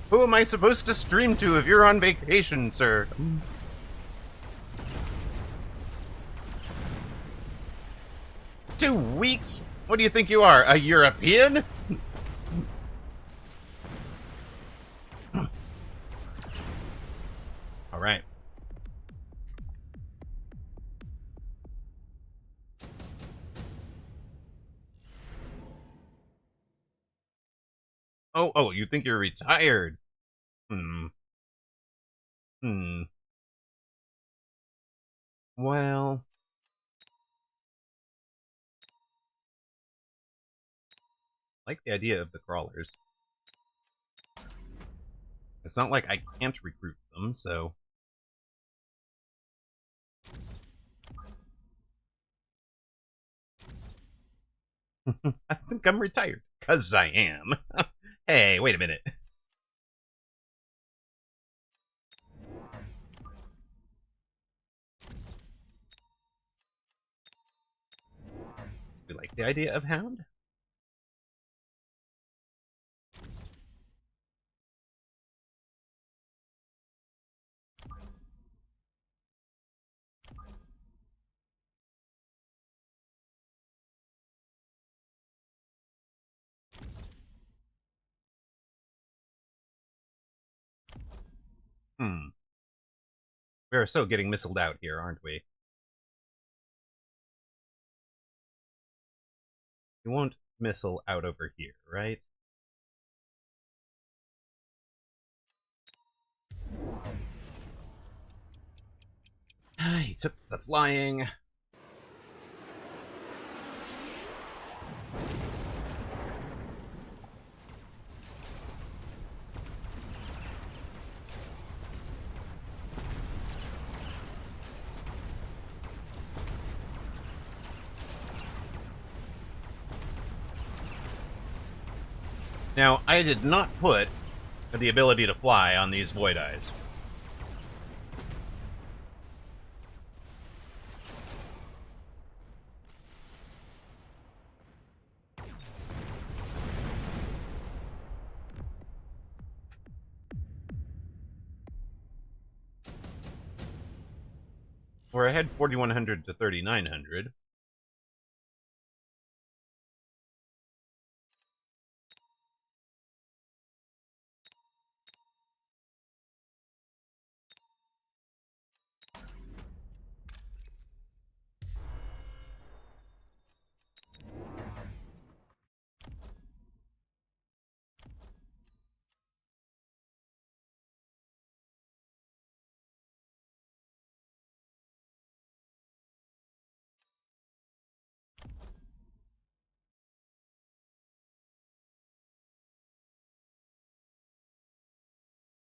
Who am I supposed to stream to if you're on vacation, sir? 2 weeks? What do you think you are, a European? All right. Oh, you think you're retired? Well... I like the idea of the crawlers. It's not like I can't recruit them, so... I think I'm retired. 'Cause I am. Hey, wait a minute. You like the idea of Hound? We are so getting missiled out here, aren't we? You won't missile out over here, right? took the flying. Now, I did not put the ability to fly on these Void Eyes. We're ahead 4,100 to 3,900.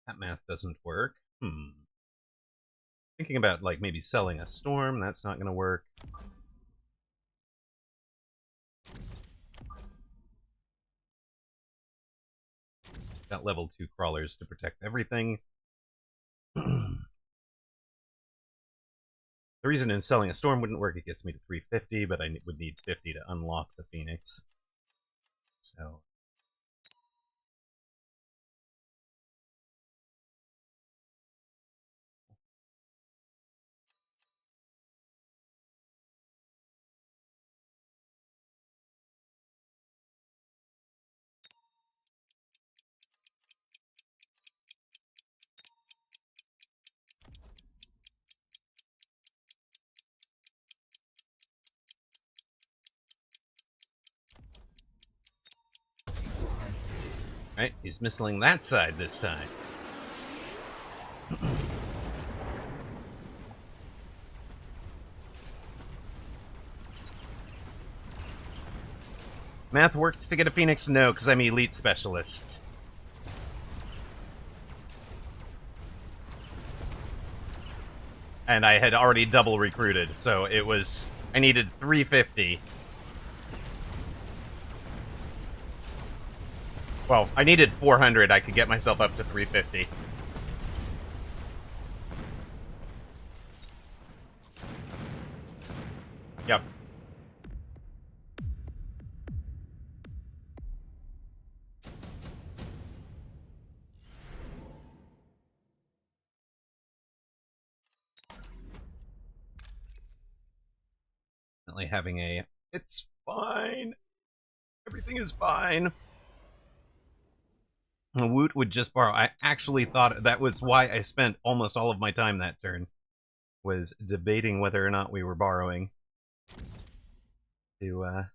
That math doesn't work. Thinking about, like, maybe selling a storm. That's not going to work. Got level 2 crawlers to protect everything. The reason in selling a storm wouldn't work, it gets me to 350, but I would need 50 to unlock the Phoenix. So... Right, he's missing that side this time. Math works to get a Phoenix? No, because I'm elite specialist. And I had already double recruited, so it was... I needed 350. Well, I needed 400. I could get myself up to 350. Yep. Definitely having a... It's fine. Everything is fine. Woot would just borrow. I actually thought that was why I spent almost all of my time that turn. Was debating whether or not we were borrowing. To,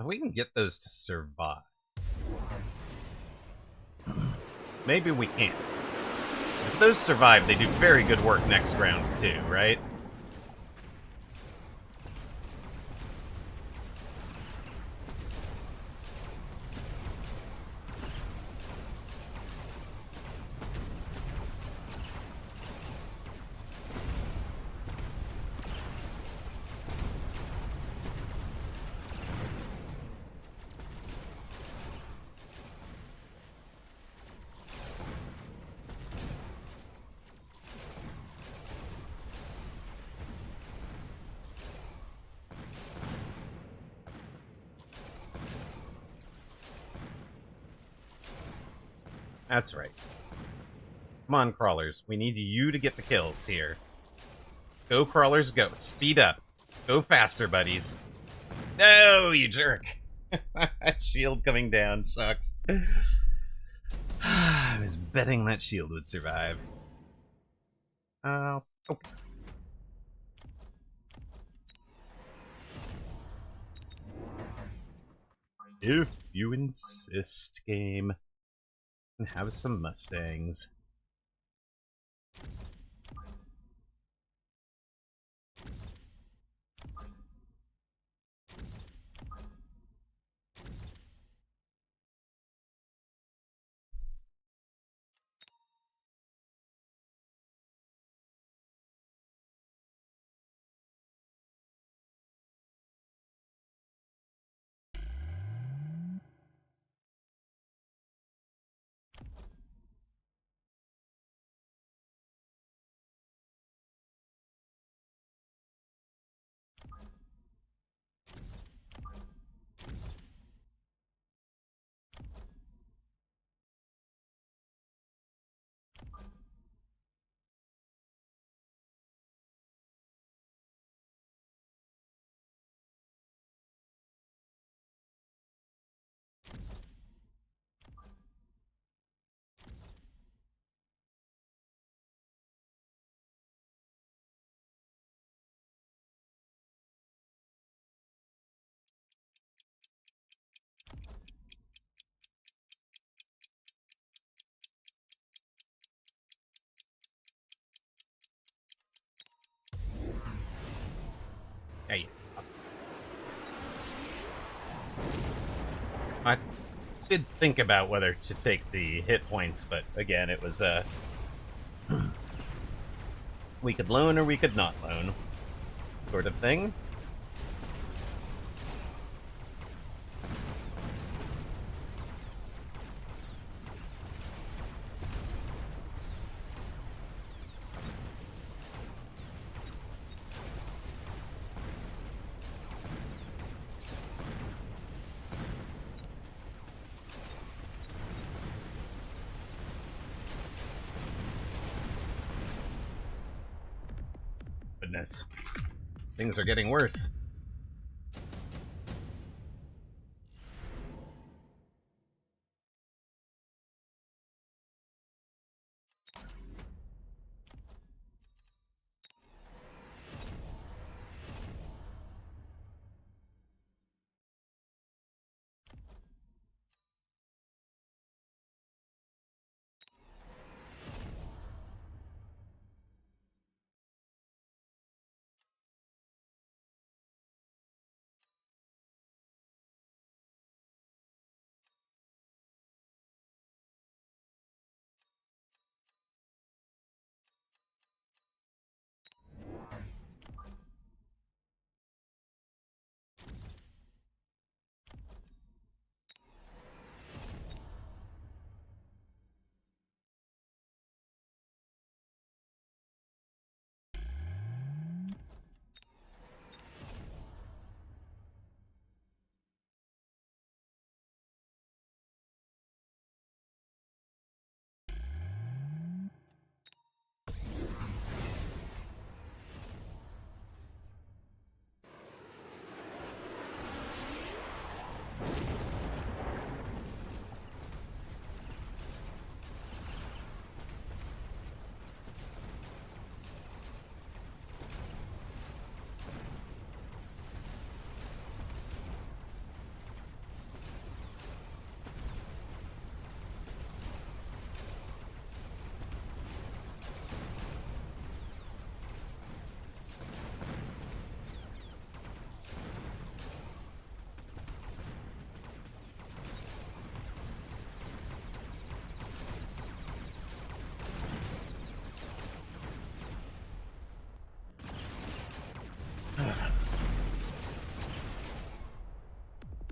If we can get those to survive. Maybe we can't. If those survive, they do very good work next round, too, right? That's right. Come on, crawlers. We need you to get the kills here. Go, crawlers, go. Speed up. Go faster, buddies. No, you jerk. Shield coming down sucks. I was betting that shield would survive. Oh. If you insist, game. And have some Mustangs. Hey. I did think about whether to take the hit points, but again, it was we could loan or we could not loan, sort of thing. Goodness. Things are getting worse.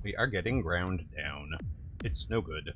We are getting ground down. It's no good.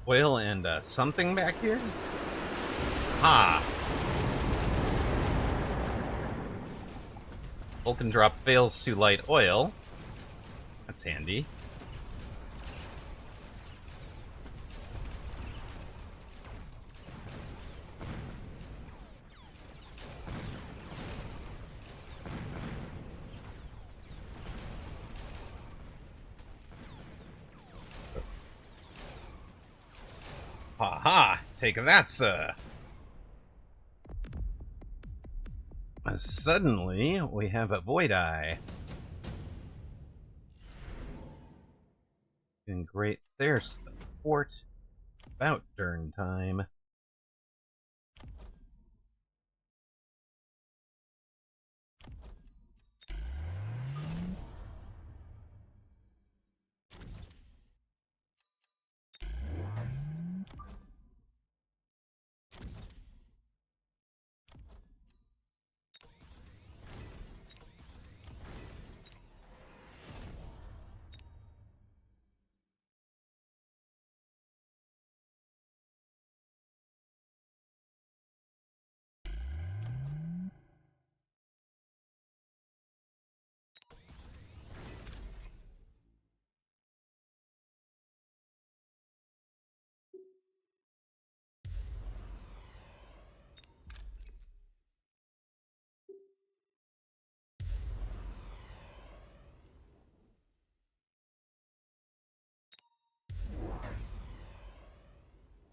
Oil and something back here? Ha! Vulcan drop fails to light oil. That's handy. Ha ha! Take that, sir! Suddenly, we have a Void Eye. In Great There's the fort. About turn time.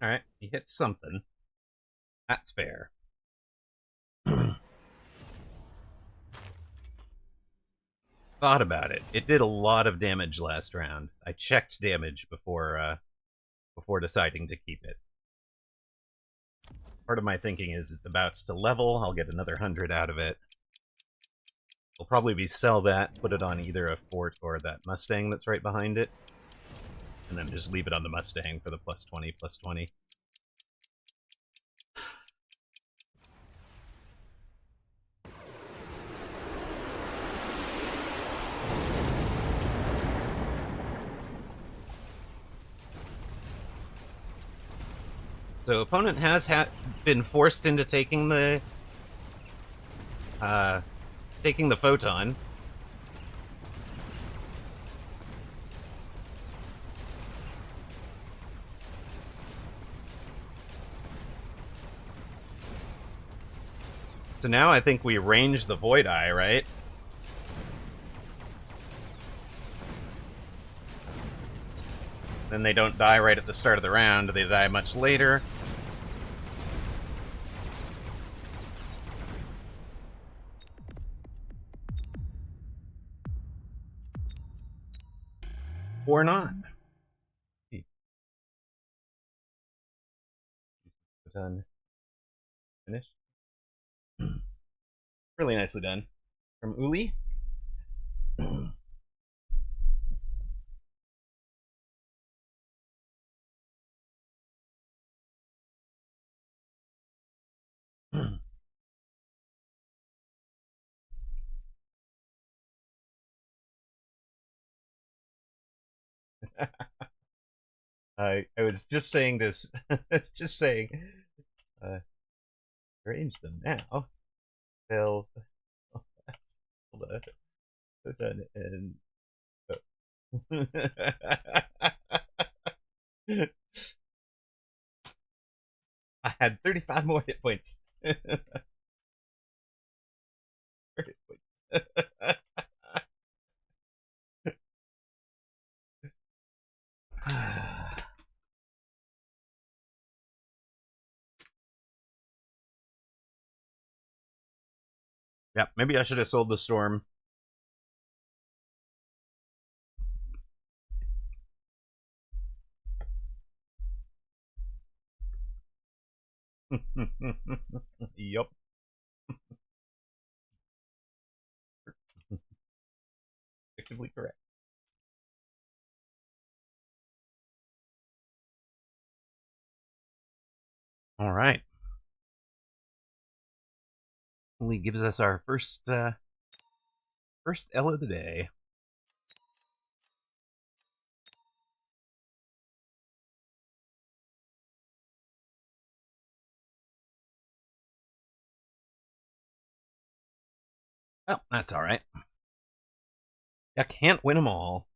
Alright, he hit something. That's fair. Thought about it. It did a lot of damage last round. I checked damage before deciding to keep it. Part of my thinking is it's about to level. I'll get another 100 out of it. I'll probably sell that, put it on either a fort or that Mustang that's right behind it, and then just leave it on the Mustang for the plus 20, plus 20. So opponent has been forced into taking the photon. So now I think we range the Void Eye, right? Then they don't die right at the start of the round, they die much later. Or not. Done. Finish. Really nicely done. From Uli. I was just saying this. I was just saying. Arrange them now. They'll. Hold on. And. I had 35 more hit points. Yeah, maybe I should have sold the storm. Yup. Effectively correct. All right. Only gives us our first L of the day. Oh, that's alright. You can't win them all.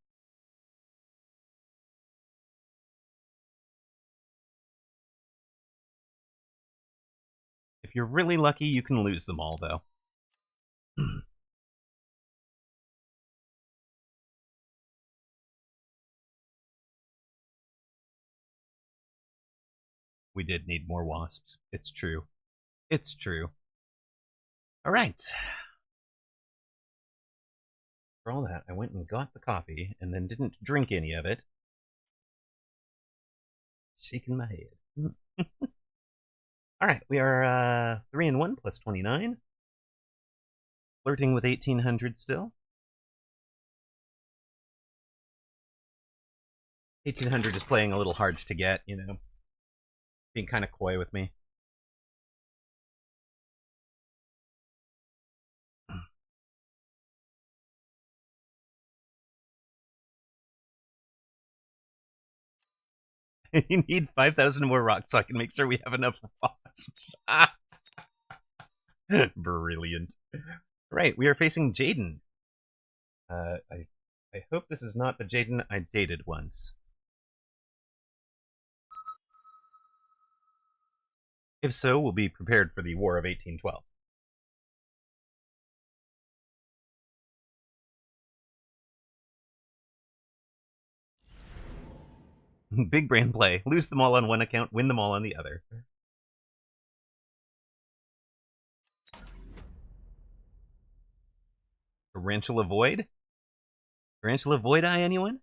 If you're really lucky, you can lose them all, though. We did need more wasps. It's true. It's true. Alright. For all that, I went and got the coffee and then didn't drink any of it. Shaking my head. Alright, we are 3 and 1 plus 29. Flirting with 1800 still. 1800 is playing a little hard to get, you know. Being kind of coy with me. You need 5,000 more rocks so I can make sure we have enough wasps. Brilliant. Right, we are facing Jaden. I hope this is not the Jaden I dated once. If so, we'll be prepared for the War of 1812. Big brain play. Lose them all on one account, win them all on the other. Tarantula Void? Tarantula Void Eye, anyone?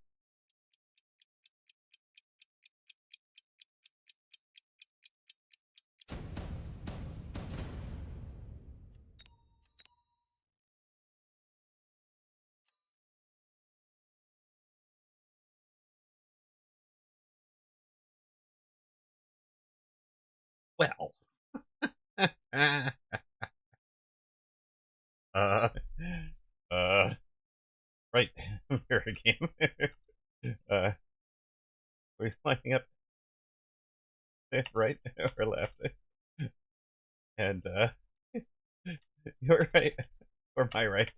Well. uh, right. Mirror game. We're lining up right or left. And, you're right. Or my right.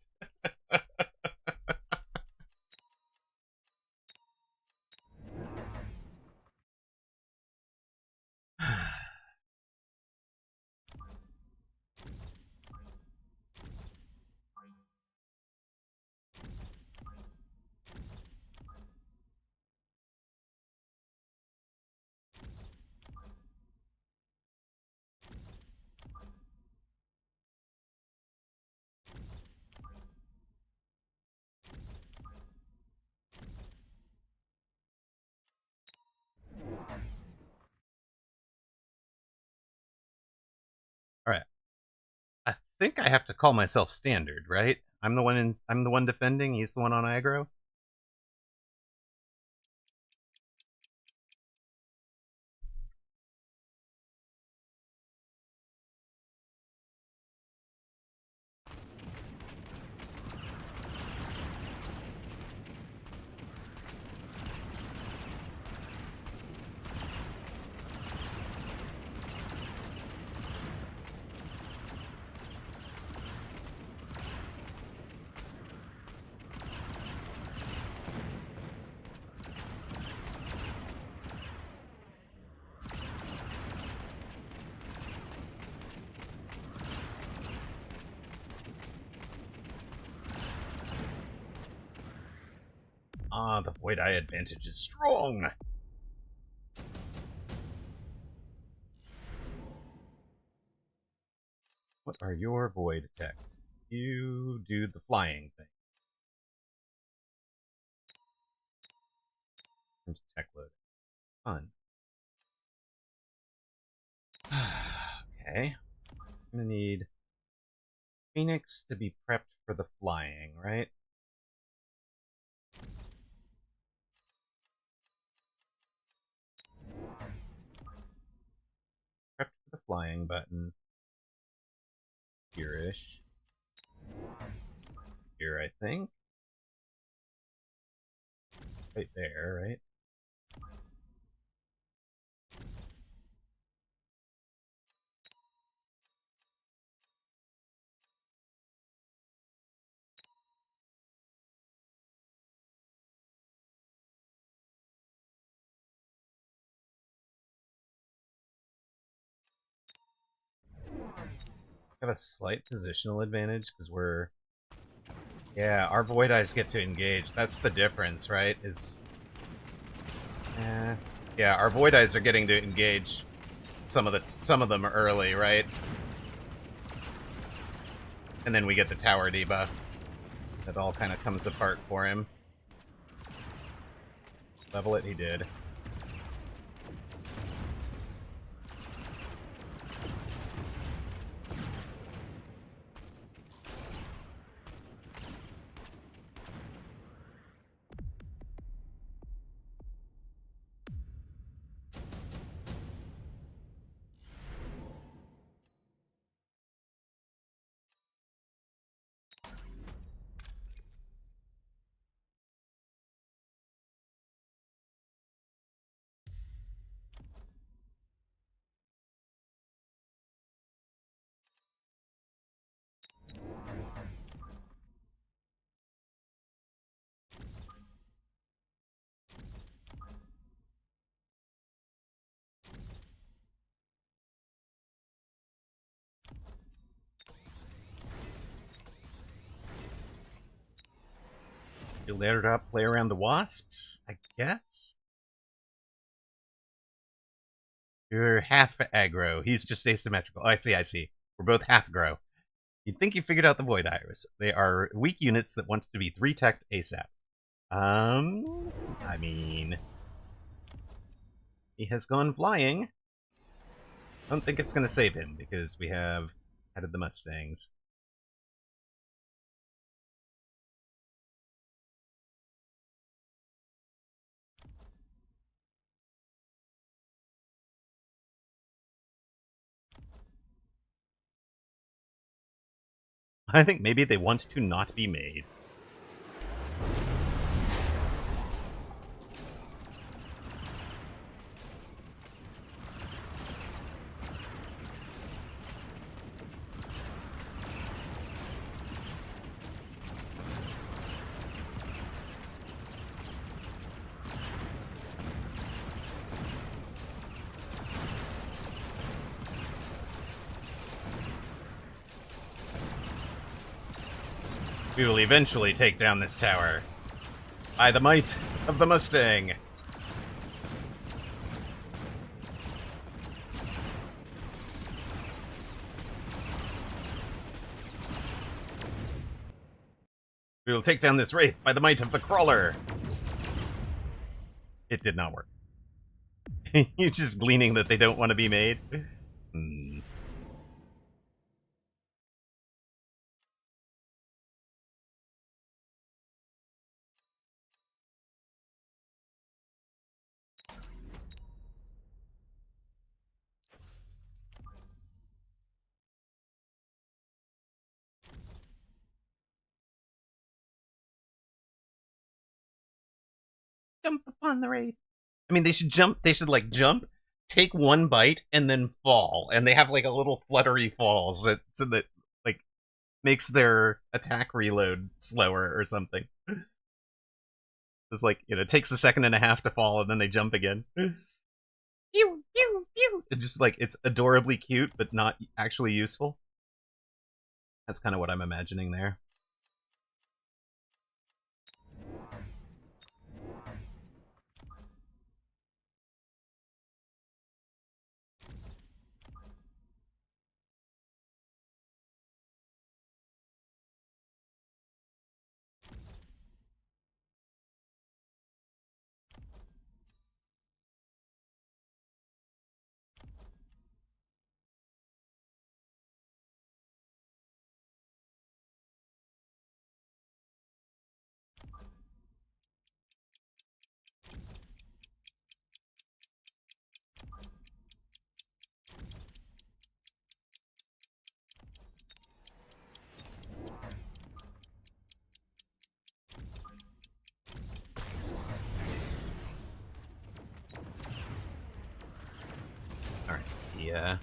Alright. I think I have to call myself standard, right? I'm the one defending, he's the one on aggro. Ah, the Void Eye advantage is strong. What are your void attacks? You do the flying thing. Into tech load. Fun. Okay. I'm gonna need Phoenix to be prepped for the flying, right? Prepped for the flying button. Here-ish. Here, I think. Right there, right? Have a slight positional advantage because we're... Yeah, our Void Eyes get to engage. That's the difference, right? Yeah, our Void Eyes are getting to engage some of them early, right? And then we get the tower debuff. That all kind of comes apart for him. Level it, he did. You layered up, play around the wasps, I guess? You're half aggro. He's just asymmetrical. Oh, I see. We're both half grow. You'd think you figured out the Void Iris. They are weak units that want to be 3-teched ASAP. I mean... He has gone flying. I don't think it's going to save him, because we have added the Mustangs. I think maybe they want to not be made. We will eventually take down this tower. By the might of the Mustang. We will take down this wraith by the might of the crawler. It did not work. You're just gleaning that they don't want to be made. Jump upon the wraith. I mean, they should jump, take one bite, and then fall. And they have, like, a little fluttery falls that like, makes their attack reload slower or something. It's like, it takes a second and a half to fall, and then they jump again. Pew, pew, pew. It's just, like, it's adorably cute, but not actually useful. That's kind of what I'm imagining there. Yeah.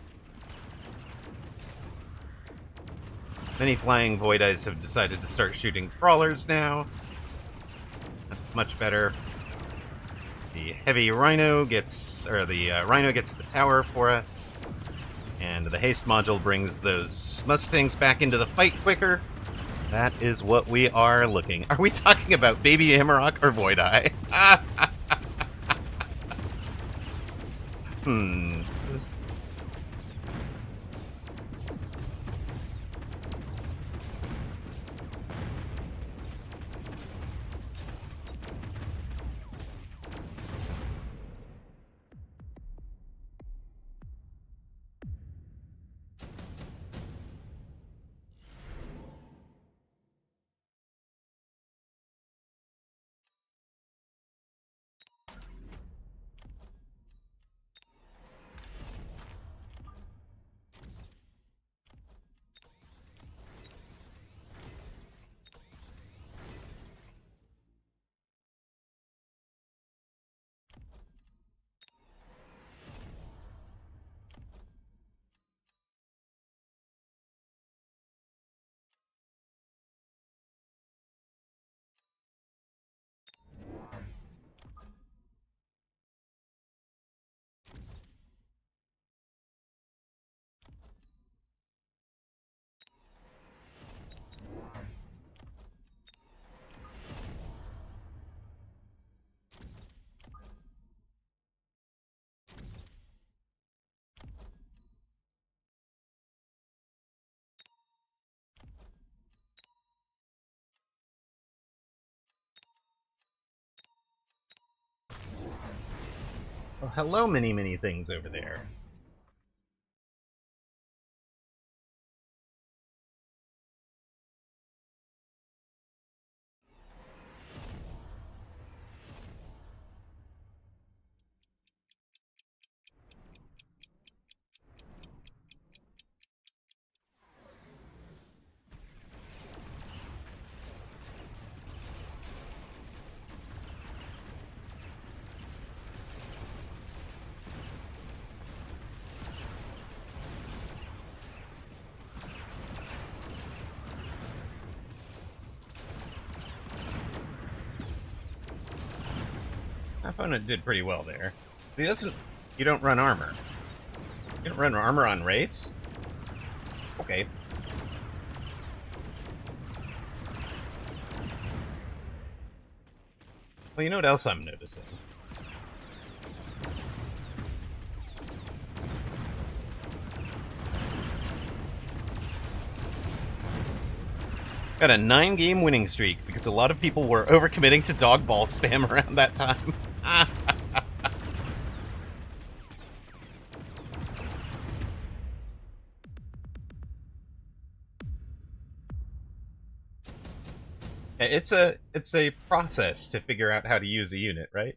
Many flying Void Eyes have decided to start shooting crawlers now. That's much better. The heavy Rhino gets, or the Rhino gets the tower for us. And the haste module brings those Mustangs back into the fight quicker. That is what we are looking. Are we talking about Baby Amarok or Void Eye? Hmm. Well, hello, many things over there. My opponent did pretty well there. He doesn't. You don't run armor. You don't run armor on raids? Okay. Well, you know what else I'm noticing? Got a 9-game winning streak because a lot of people were overcommitting to dog ball spam around that time. It's a process to figure out how to use a unit, right?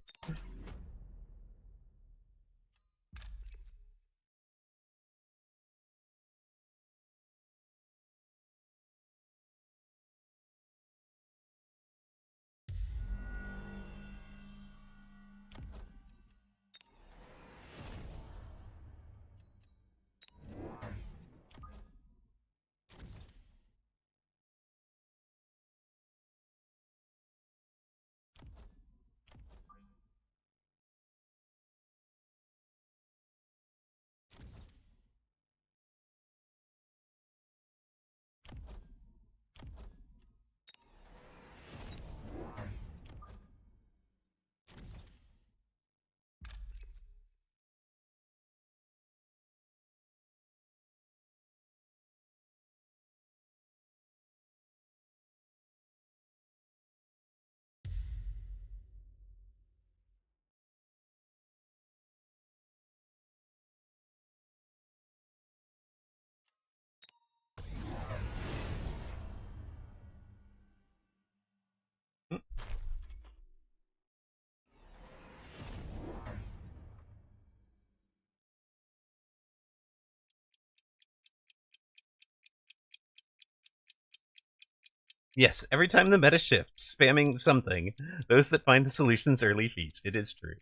Yes, every time the meta shifts, spamming something, those that find the solutions early feast. It is true.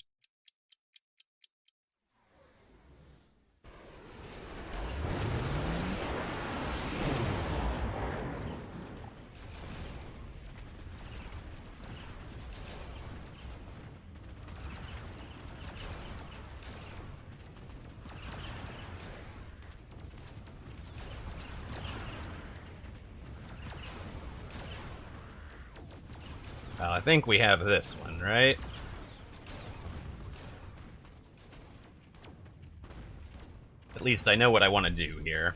Well, I think we have this one, right? At least I know what I want to do here.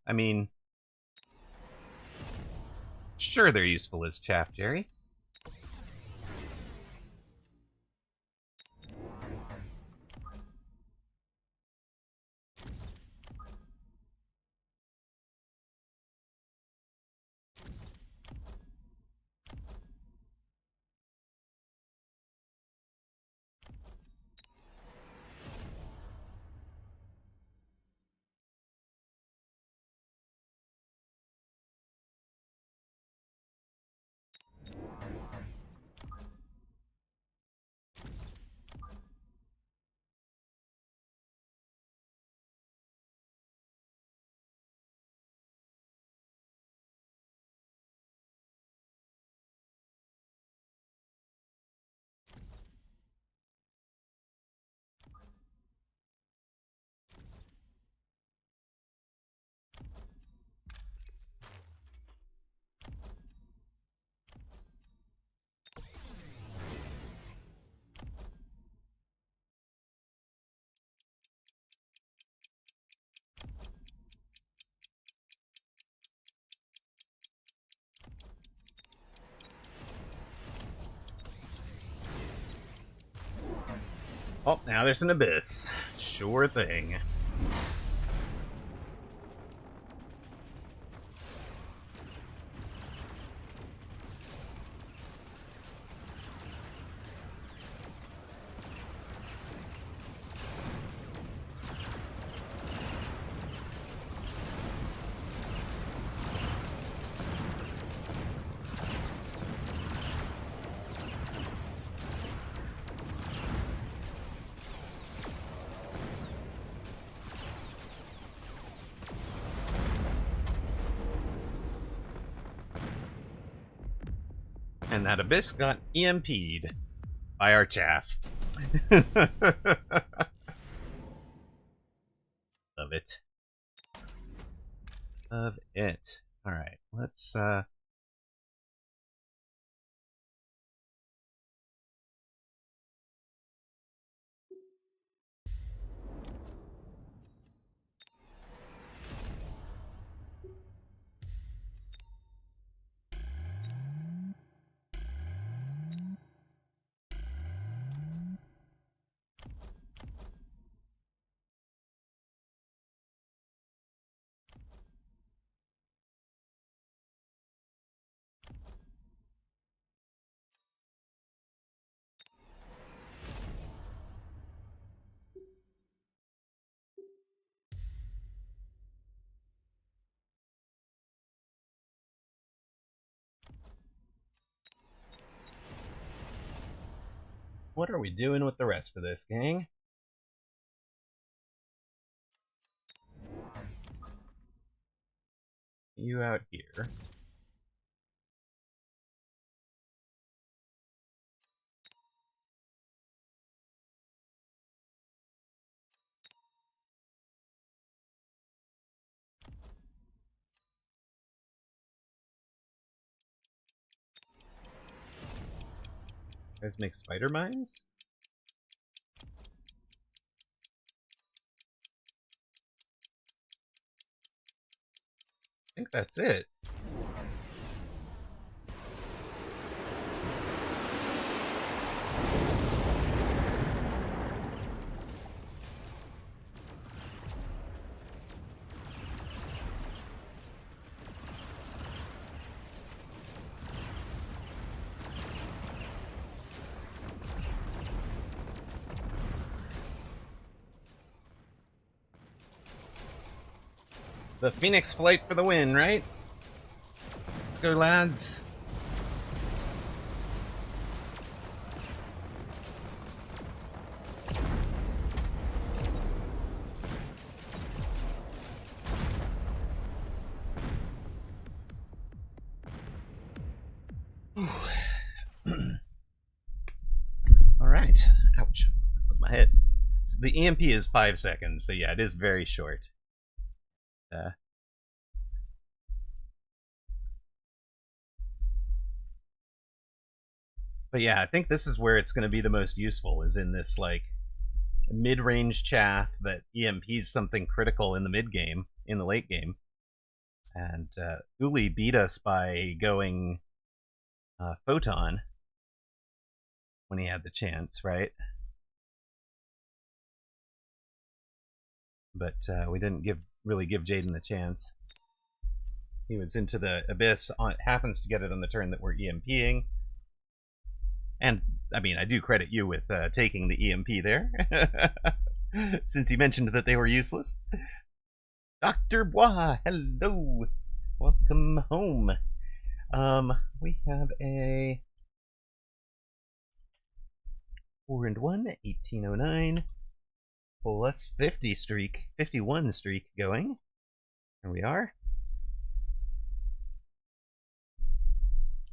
I mean, sure they're useful as chaff, Jerry. Oh, now there's an abyss. Sure thing. And that abyss got EMP'd by our chaff. Love it. Love it. Alright, let's what are we doing with the rest of this, gang? You out here. You guys make spider mines? I think that's it. The Phoenix Flight for the win, right? Let's go, lads. Alright. Ouch. That was my head. So the EMP is 5 seconds, so yeah, it is very short. But yeah, I think this is where it's going to be the most useful, is in this, like, mid-range chaff that EMPs something critical in the mid-game, in the late game. And Uli beat us by going Photon when he had the chance, right? But we didn't really give Jaden the chance. He was into the Abyss, happens to get it on the turn that we're EMPing. And, I mean, I do credit you with taking the EMP there, since you mentioned that they were useless. Dr. Bois, hello! Welcome home. We have a 4-1, 1809, plus 50 streak, 51 streak going. Here we are.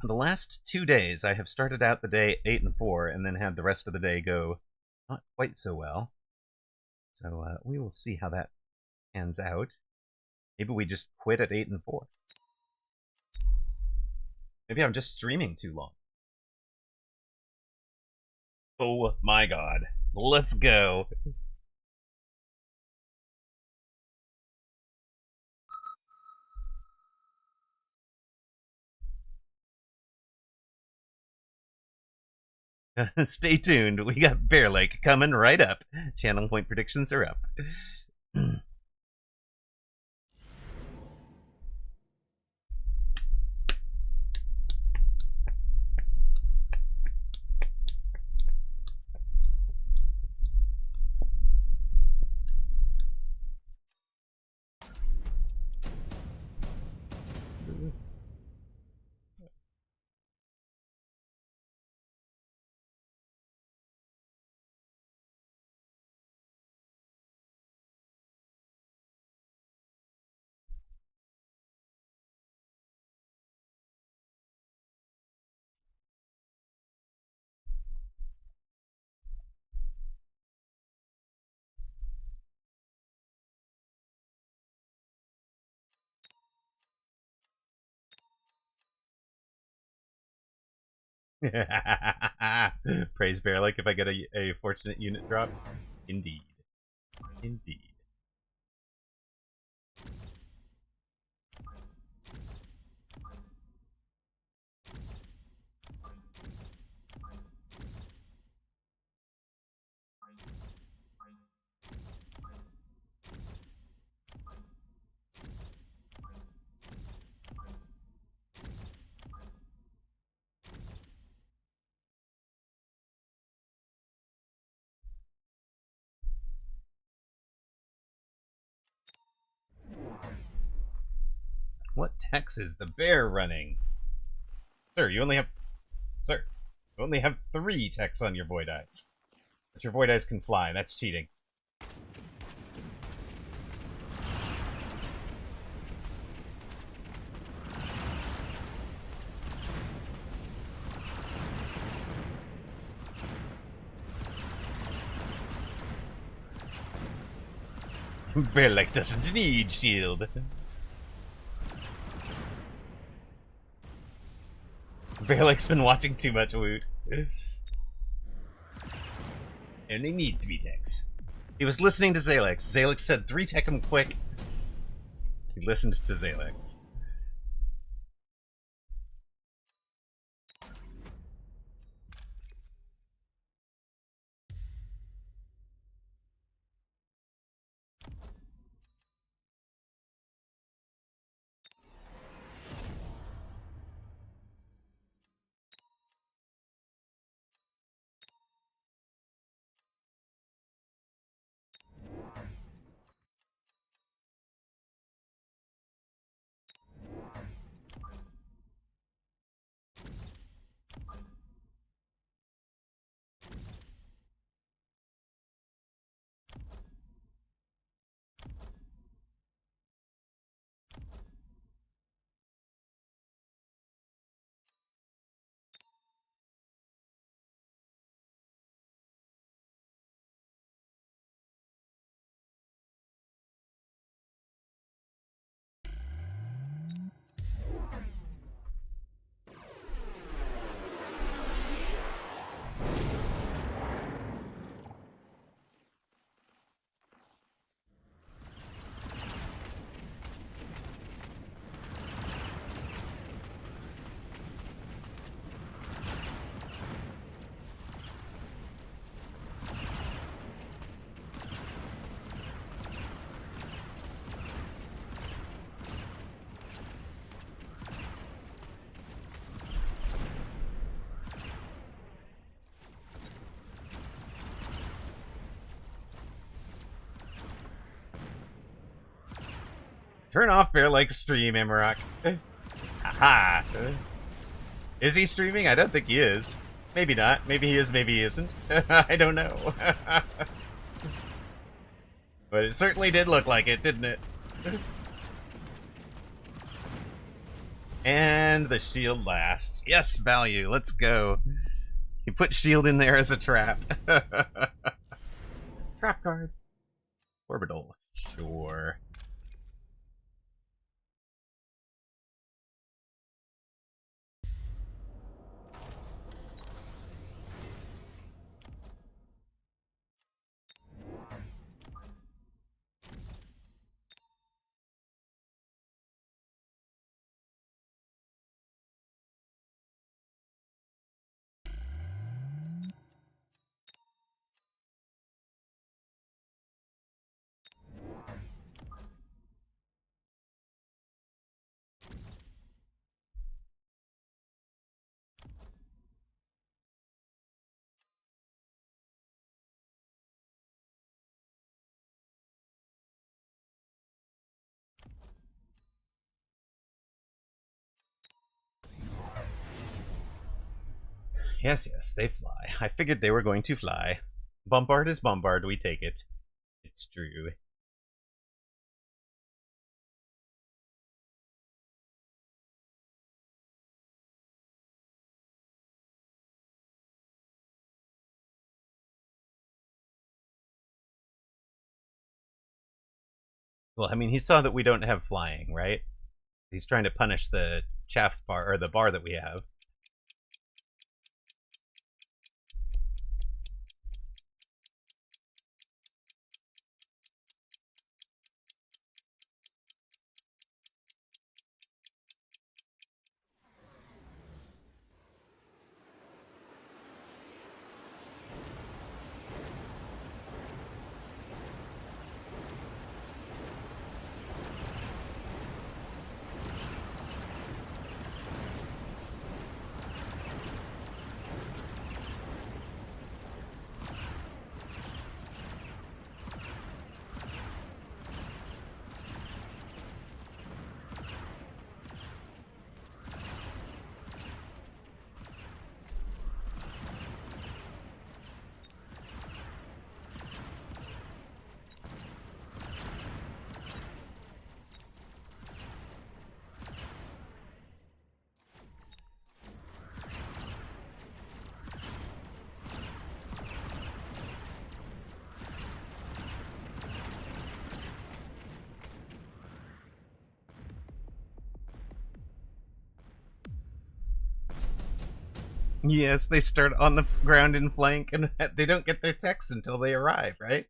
The last 2 days, I have started out the day 8-4, and then had the rest of the day go not quite so well. So we will see how that pans out. Maybe we just quit at 8-4. Maybe I'm just streaming too long. Oh my god. Let's go. Stay tuned. We got Bear Lake coming right up. Channel point predictions are up. Praise Bear Lake if I get a fortunate unit drop. Indeed. Indeed. What techs is the bear running? Sir, you only have 3 techs on your Void Eyes. But your Void Eyes can fly. That's cheating. Bear Lake doesn't need shield. Bear Lake's been watching too much Woot. And they need to be techs. He was listening to Zalex. Zalex said 3 tech him quick. He listened to Zalex. Turn off Bear Lake stream, Amarok. Haha. Is he streaming? I don't think he is. Maybe not. Maybe he is, maybe he isn't. I don't know. But it certainly did look like it, didn't it? And the shield lasts. Yes, value. Let's go. You put shield in there as a trap. Trap card. Orbital. Sure. Yes, yes, they fly. I figured they were going to fly. Bombard is bombard, we take it. It's true. Well, I mean, he saw that we don't have flying, right? He's trying to punish the chaff bar, or the bar that we have. Yes, they start on the ground in flank, and they don't get their techs until they arrive, right?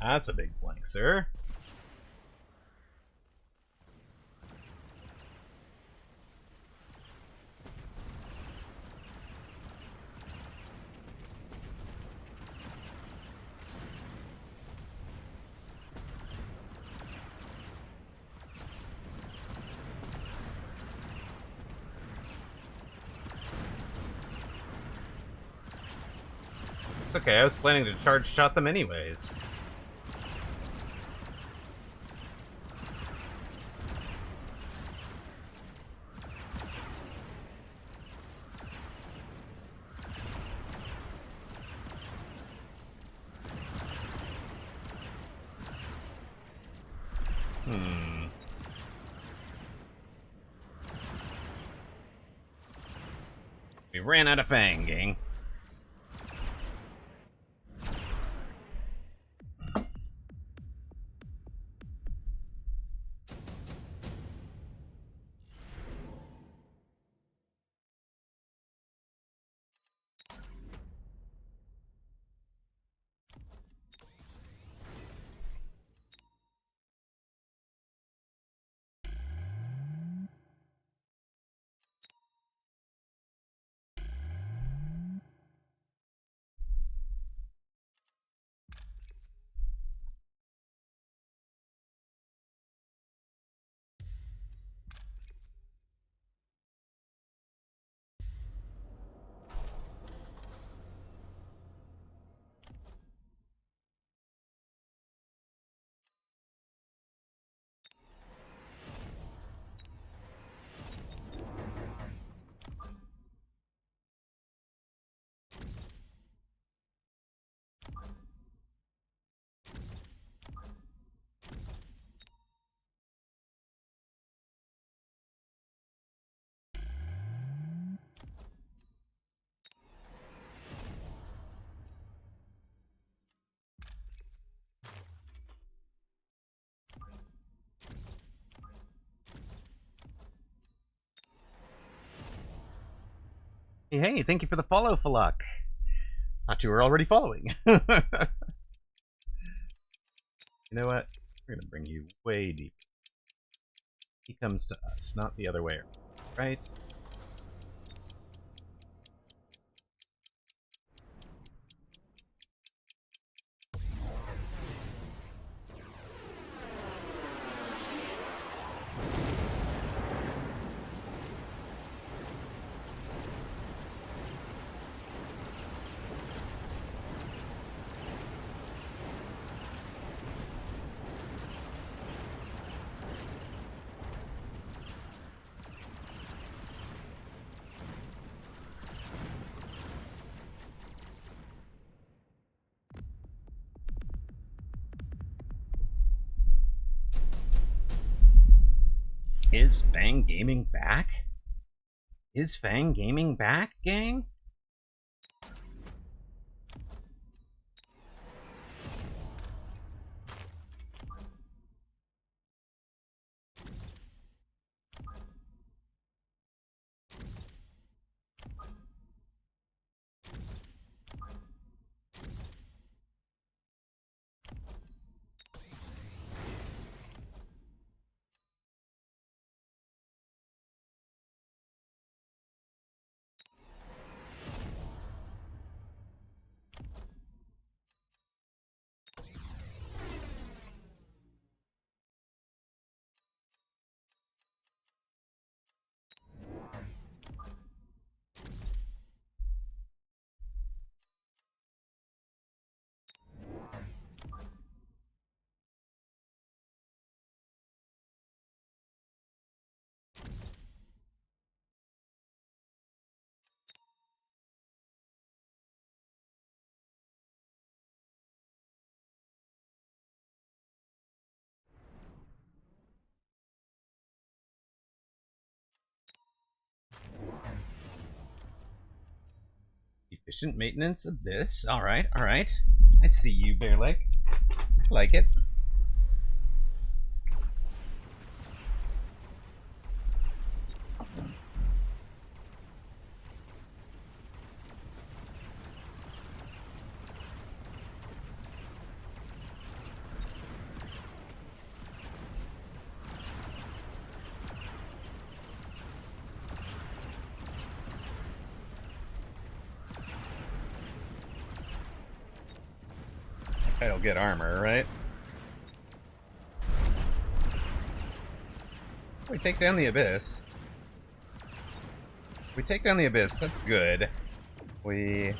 That's a big flank, sir. okay. I was planning to charge shot them anyways. We ran out of Fang, gang. Hey, thank you for the follow, Falak. Thought you were already following. You know what? We're gonna bring you way deep. He comes to us, not the other way, right? Is Fang Gaming back? Is Fang Gaming back, gang? Efficient maintenance of this. Alright, alright. I see you, Bear Leg. Like it. I'll get armor, right? We take down the Abyss. We take down the Abyss, that's good. We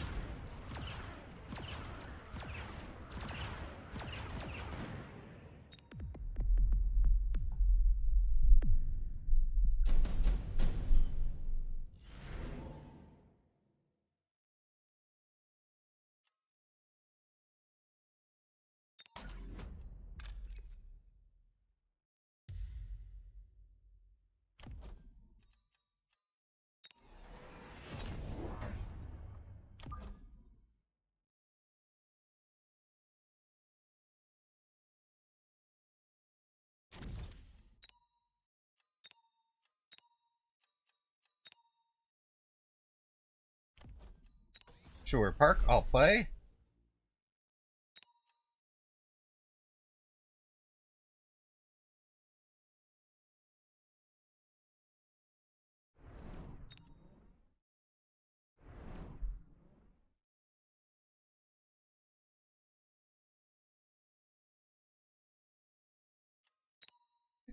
Sure, Park, I'll play.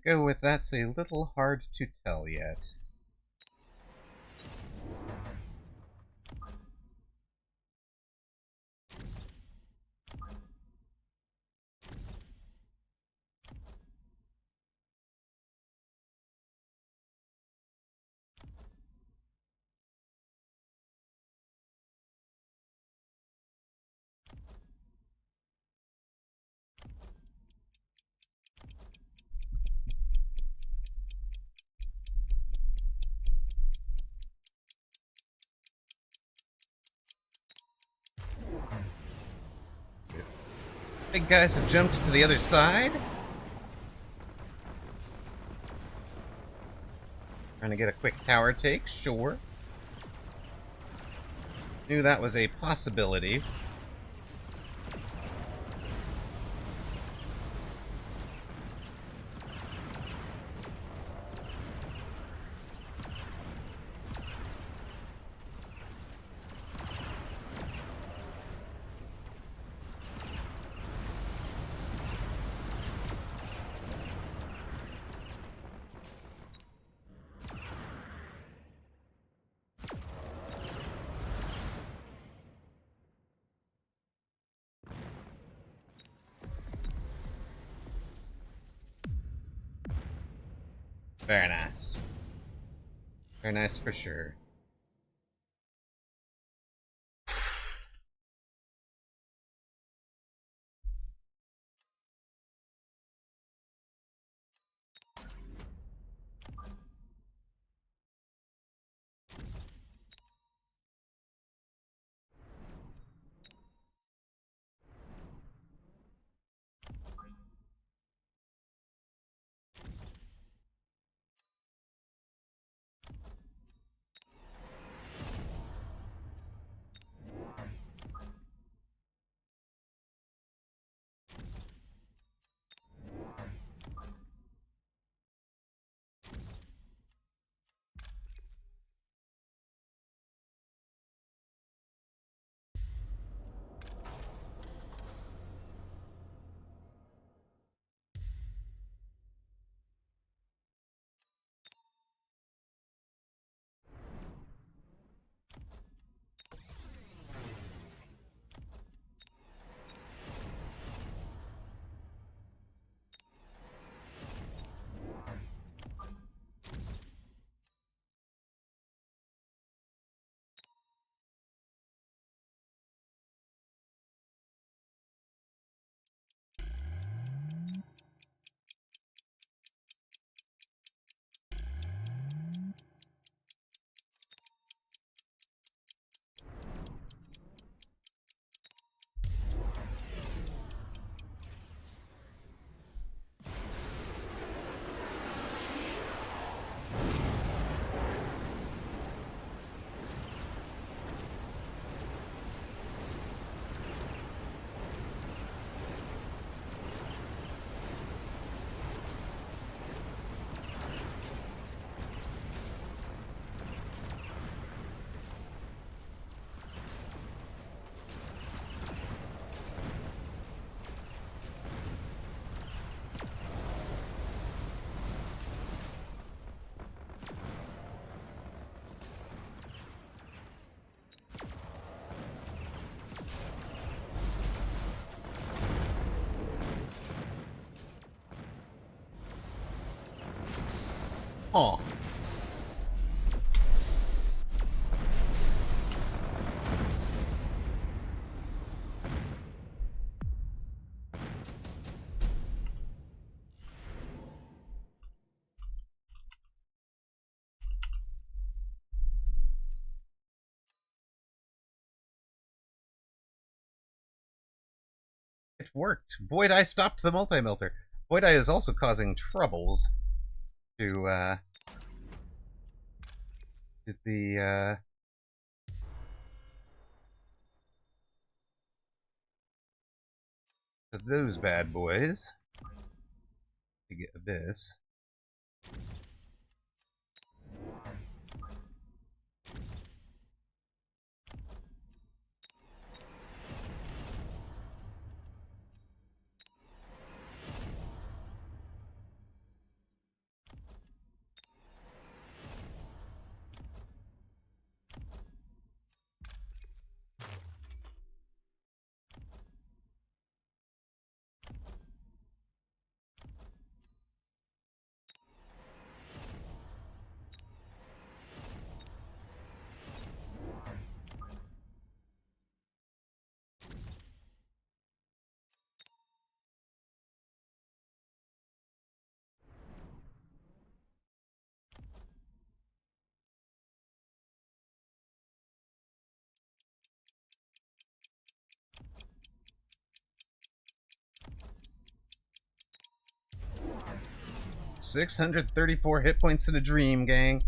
Go with that's a little hard to tell yet. Big guys have jumped to the other side. Trying to get a quick tower take, sure. Knew that was a possibility. Very nice. Very nice for sure. Aw. It worked. Void Eye stopped the multi-melter. Void Eye is also causing troubles to the those bad boys to get Abyss. $634 hit points in a dream, gang.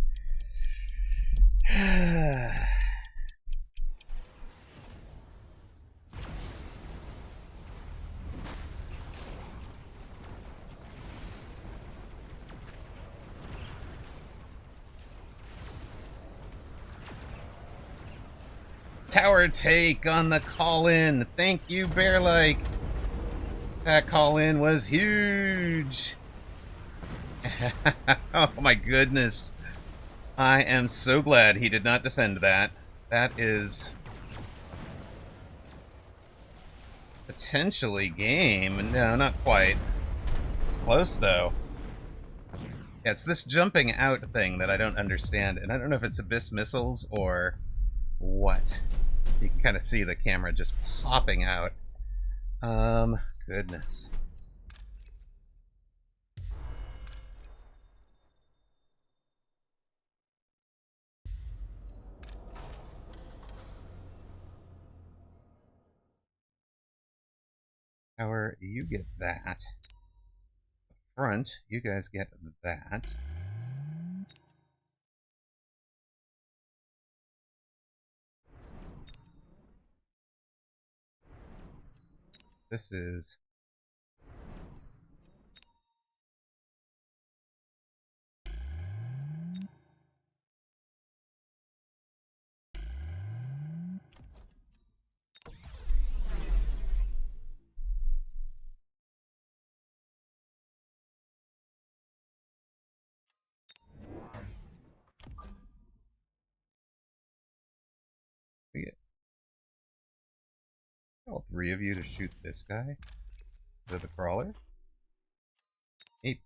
Tower take on the call-in. Thank you, Bearlike. That call-in was huge. Oh my goodness. I am so glad he did not defend that. That is potentially game. No, not quite. It's close though. Yeah, it's this jumping out thing that I don't understand, and I don't know if it's Abyss missiles or what. You can kind of see the camera just popping out. Goodness. Tower, you get that. Front, you guys get that. This is... we get all three of you to shoot this guy. The crawler. 8.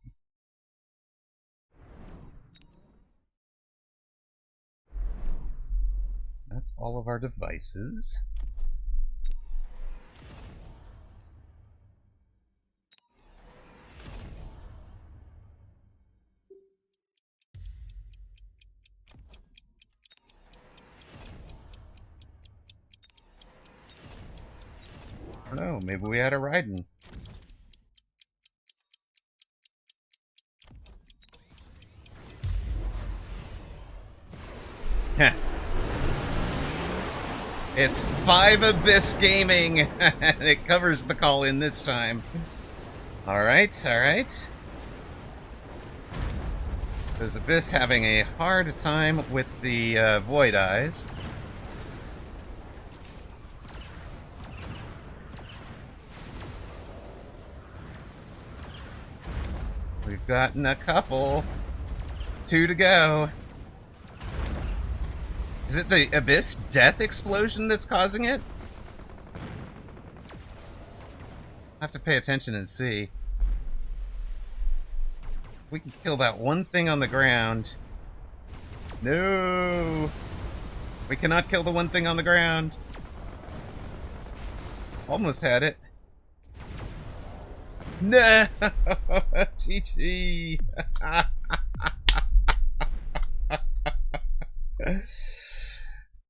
That's all of our devices. I don't know, maybe we had a Raiden. Heh. It's 5 Abyss Gaming, and it covers the call-in this time. Alright, alright. There's Abyss having a hard time with the Void Eyes. We've gotten a couple. 2 to go. Is it the Abyss death explosion that's causing it? I have to pay attention and see. We can kill that one thing on the ground. No! We cannot kill the one thing on the ground. Almost had it. No! GG!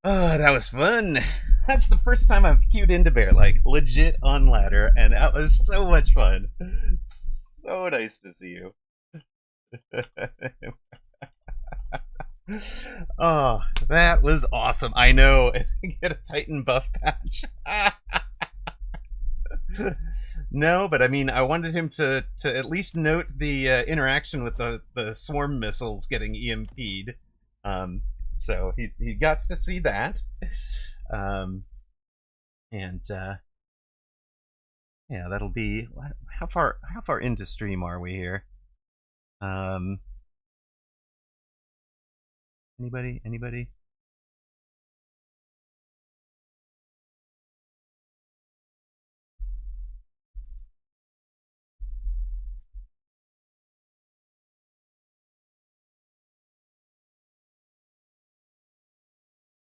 Oh, that was fun. That's the first time I've queued into Bear, like, legit on ladder, and that was so much fun. So nice to see you. Oh, that was awesome. I know. Get a Titan buff patch. No, but I mean, I wanted him to at least note the interaction with the swarm missiles getting EMP'd. So he got to see that. And yeah, that'll be how far into stream are we here? Anybody?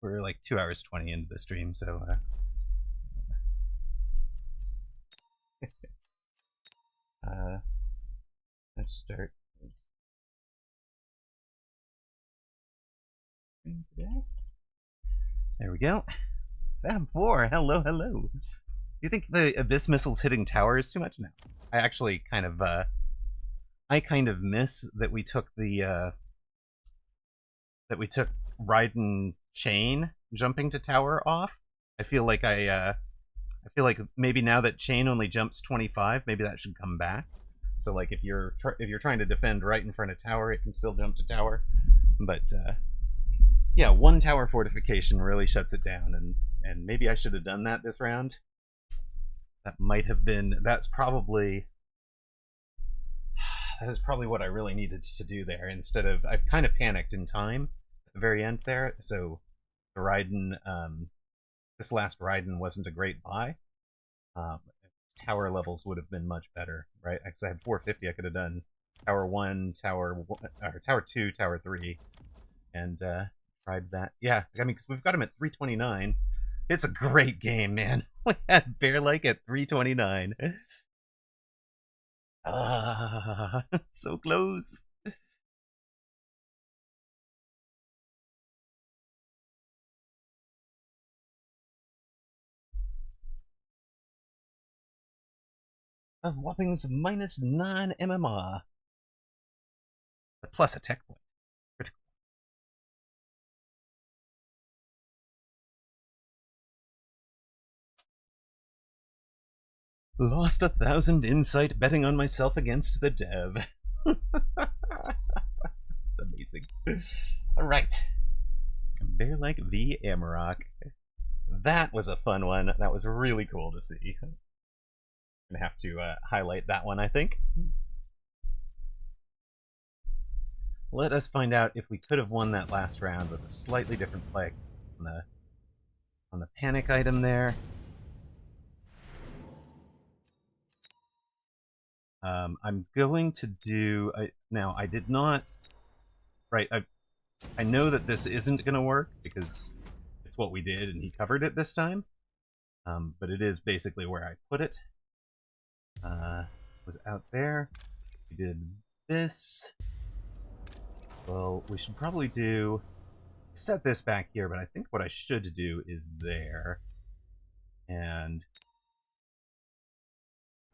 We're like 2 hours 20 into the stream, so let's start today. There we go. Fab 4, hello. Do you think the Abyss missiles hitting tower is too much? No. I actually kind of miss that we took the Raiden Chain jumping to tower off. I feel like maybe now that Chain only jumps 25, maybe that should come back. So like if you're trying to defend right in front of tower, it can still jump to tower. But yeah, one tower fortification really shuts it down, and maybe I should have done that this round. That's probably what I really needed to do there. Instead of, I've kind of panicked in time at the very end there, so the Raiden, this last Raiden wasn't a great buy. Tower levels would have been much better, right? Because I had 450, I could have done Tower 1, Tower 2, Tower 3, and tried that. Yeah, I mean, because we've got him at 329. It's a great game, man. We had Bear-like at 329. So close. Of whoppings minus 9 MMR. Plus a tech point. Critical. Lost 1,000 insight betting on myself against the dev. It's amazing. Alright. Bear-like v Amarok. That was a fun one. That was really cool to see. I'm gonna have to highlight that one, I think. Let us find out if we could have won that last round with a slightly different play on the panic item there. I'm going to do... now, I did not... Right, I know that this isn't going to work because it's what we did and he covered it this time. But it is basically where I put it. Was out there. We did this. Well, we should probably set this back here, but I think what I should do is there. And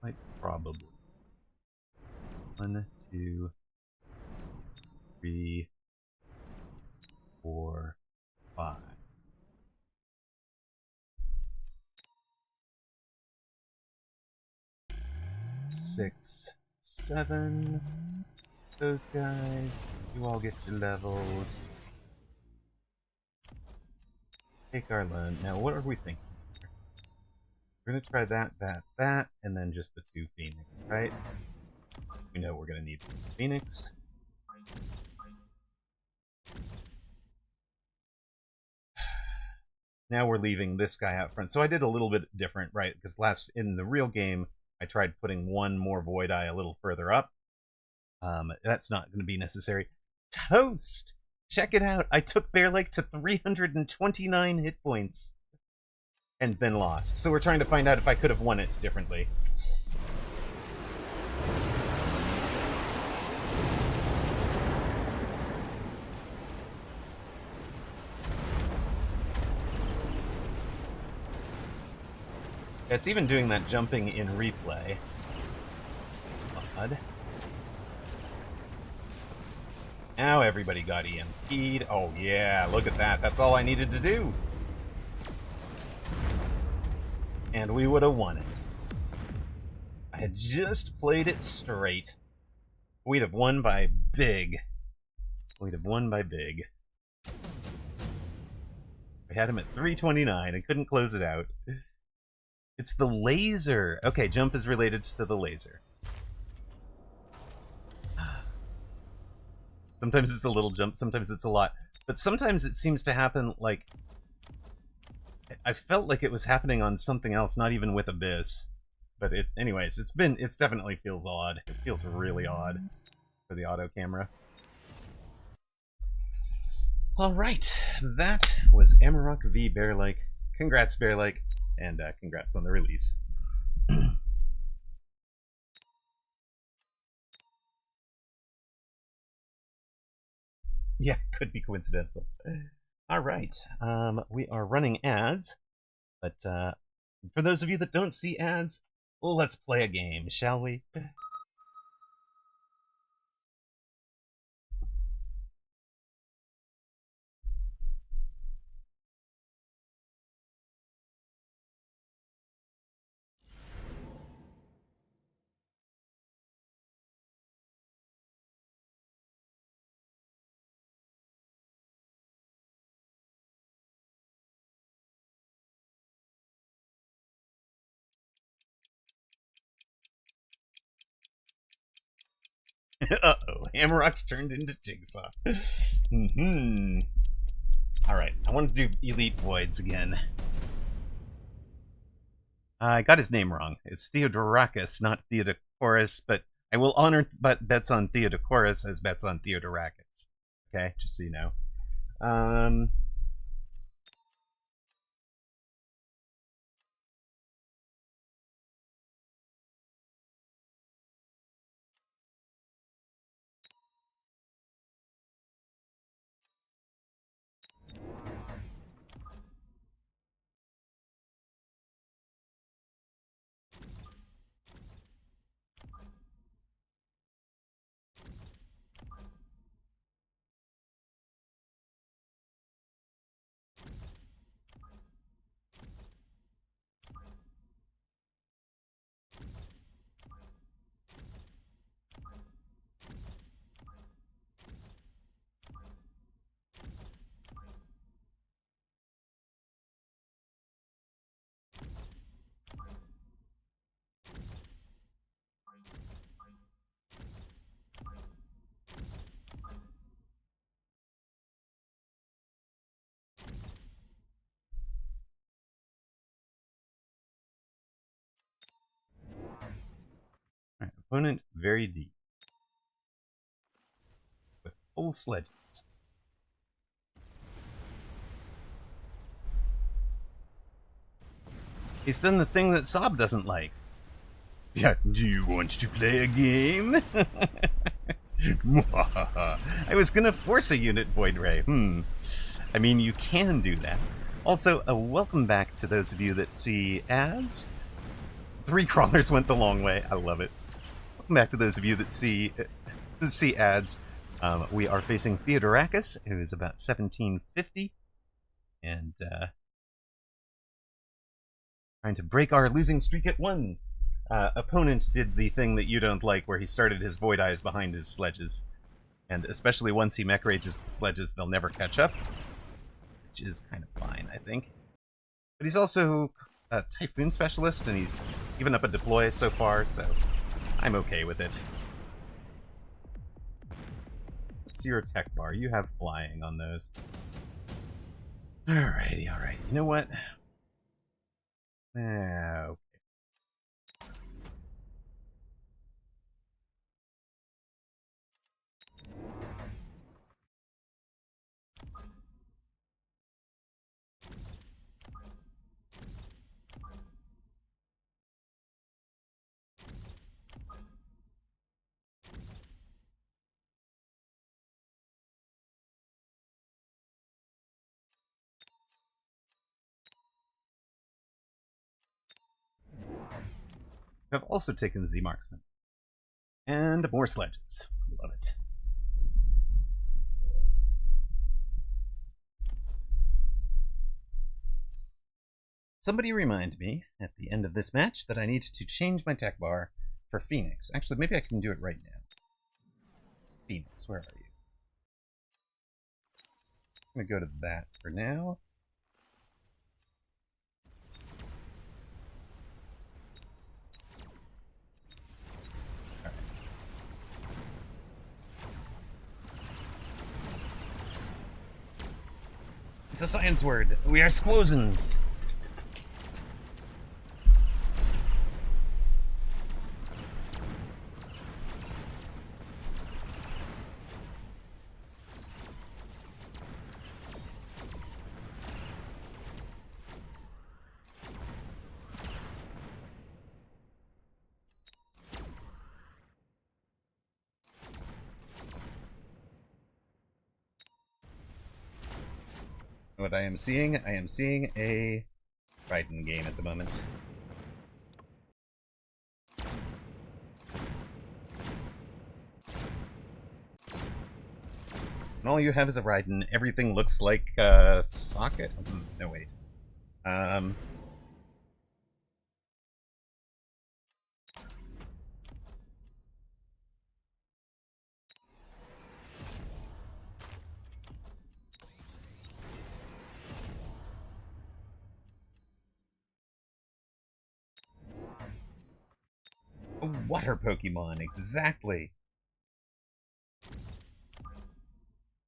quite probably 1, 2, 3, 4, 5. Six, 7. Those guys. You all get your levels. Take our loan. Now, what are we thinking? We're gonna try that, and then just the 2 Phoenix, right? We know we're gonna need Phoenix. Now we're leaving this guy out front. So I did a little bit different, right? Because in the real game, I tried putting one more Void Eye a little further up. That's not going to be necessary. Toast! Check it out. I took Bear-like to 329 hit points. And then lost. So we're trying to find out if I could have won it differently. It's even doing that jumping in replay. Odd. Now everybody got EMP'd. Oh yeah, look at that. That's all I needed to do. And we would have won it. had just played it straight, we'd have won by big. We'd have won by big. I had him at 329. I couldn't close it out. It's the laser. Okay, jump is related to the laser. Sometimes it's a little jump, sometimes it's a lot. But sometimes it seems to happen, like... I felt like it was happening on something else, not even with Abyss. But anyways, it's definitely feels odd. It feels really odd for the auto camera. Alright, that was Amarok v Bearlike. Congrats, Bearlike, and congrats on the release. Yeah, could be coincidental. Alright, we are running ads, but for those of you that don't see ads, well, let's play a game, shall we? Uh-oh, Amarok's turned into Jigsaw. Alright, I want to do Elite Voids again. I got his name wrong. It's Theodorakis, not Theodocorus, but I will honor bets on Theodocorus as bets on Theodorakis. Okay, just so you know. Alright, opponent very deep. With full sledges. He's done the thing that Sob doesn't like. Yeah, do you want to play a game? I was gonna force a unit Void Ray. I mean, you can do that. Also, welcome back to those of you that see ads. 3 crawlers went the long way. I love it. Welcome back to those of you that see ads. We are facing Theodorakis, who is about 1750, and trying to break our losing streak at 1. Opponent did the thing that you don't like, where he started his Void Eyes behind his sledges. And especially once he mech rages the sledges, they'll never catch up. Which is kind of fine, I think. But he's also a Typhoon Specialist, and he's given up a deploy so far, so I'm okay with it. What's your tech bar? You have flying on those. Alrighty, alright. You know what? Okay. I've also taken Z Marksman. And more sledges. Love it. Somebody remind me at the end of this match that I need to change my tech bar for Phoenix. Actually, maybe I can do it right now. Phoenix, where are you? I'm gonna go to that for now. Alright. It's a science word. We are Squozen. What I am seeing a Raiden game at the moment. And all you have is a Raiden. Everything looks like a socket. No, wait. A water Pokemon, exactly.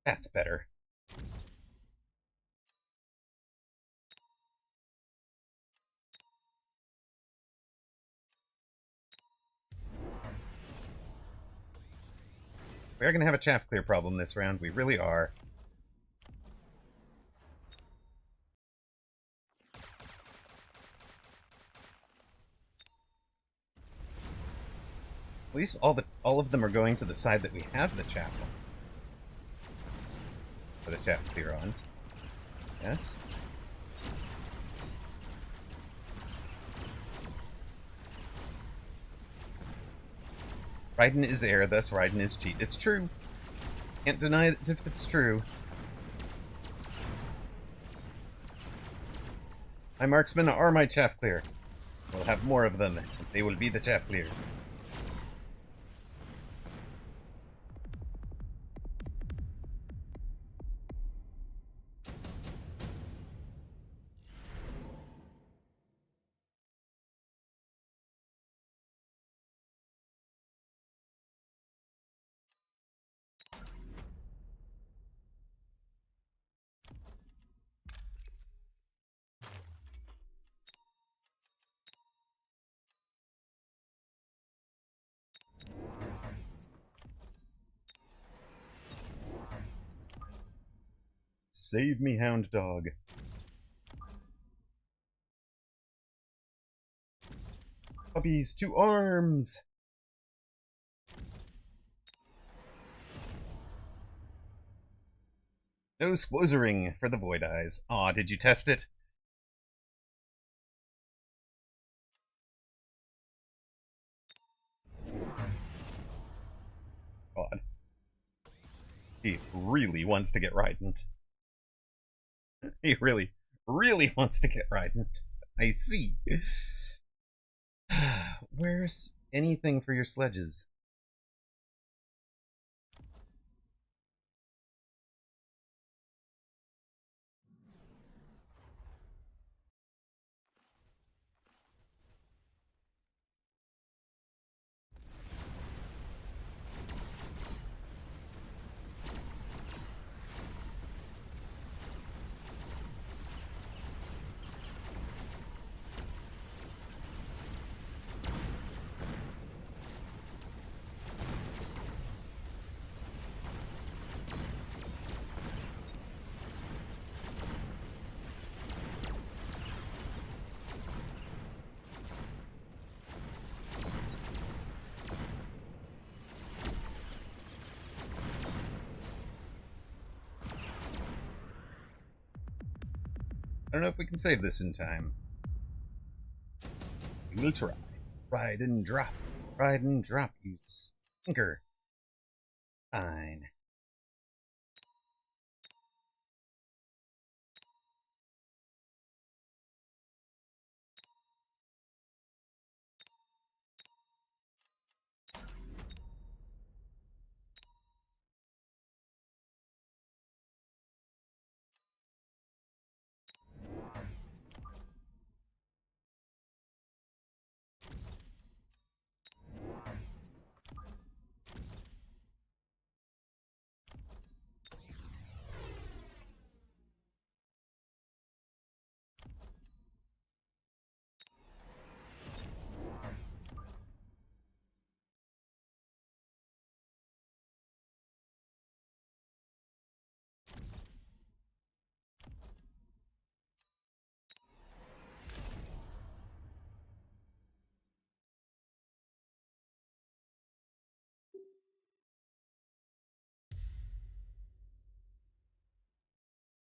That's better. We are going to have a chaff clear problem this round. We really are. At least all of them are going to the side that we have the chaff on. Put a chaff clear on. Yes. Raiden is air, thus Raiden is cheat. It's true. Can't deny it if it's true. My marksmen are my chaff clear. We'll have more of them. They will be the chaff clear. Save me, hound dog. Puppies to arms! No Squozering for the Void Eyes. Aw, did you test it? God. He really wants to get Raident. He really, really wants to get Raident. I see. Where's anything for your sledges? I don't know if we can save this in time. We will try. Ride and drop. Ride and drop, you stinker. Fine.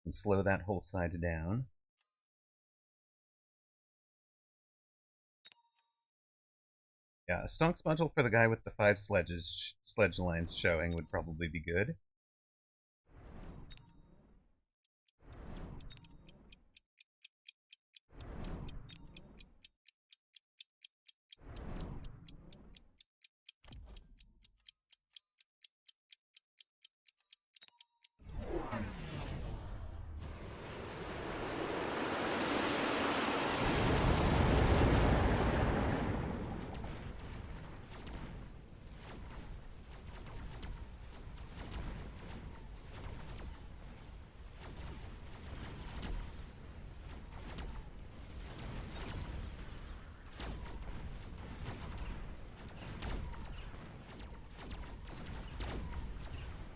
And slow that whole side down. Yeah, a stonks module for the guy with the 5 sledge lines showing would probably be good.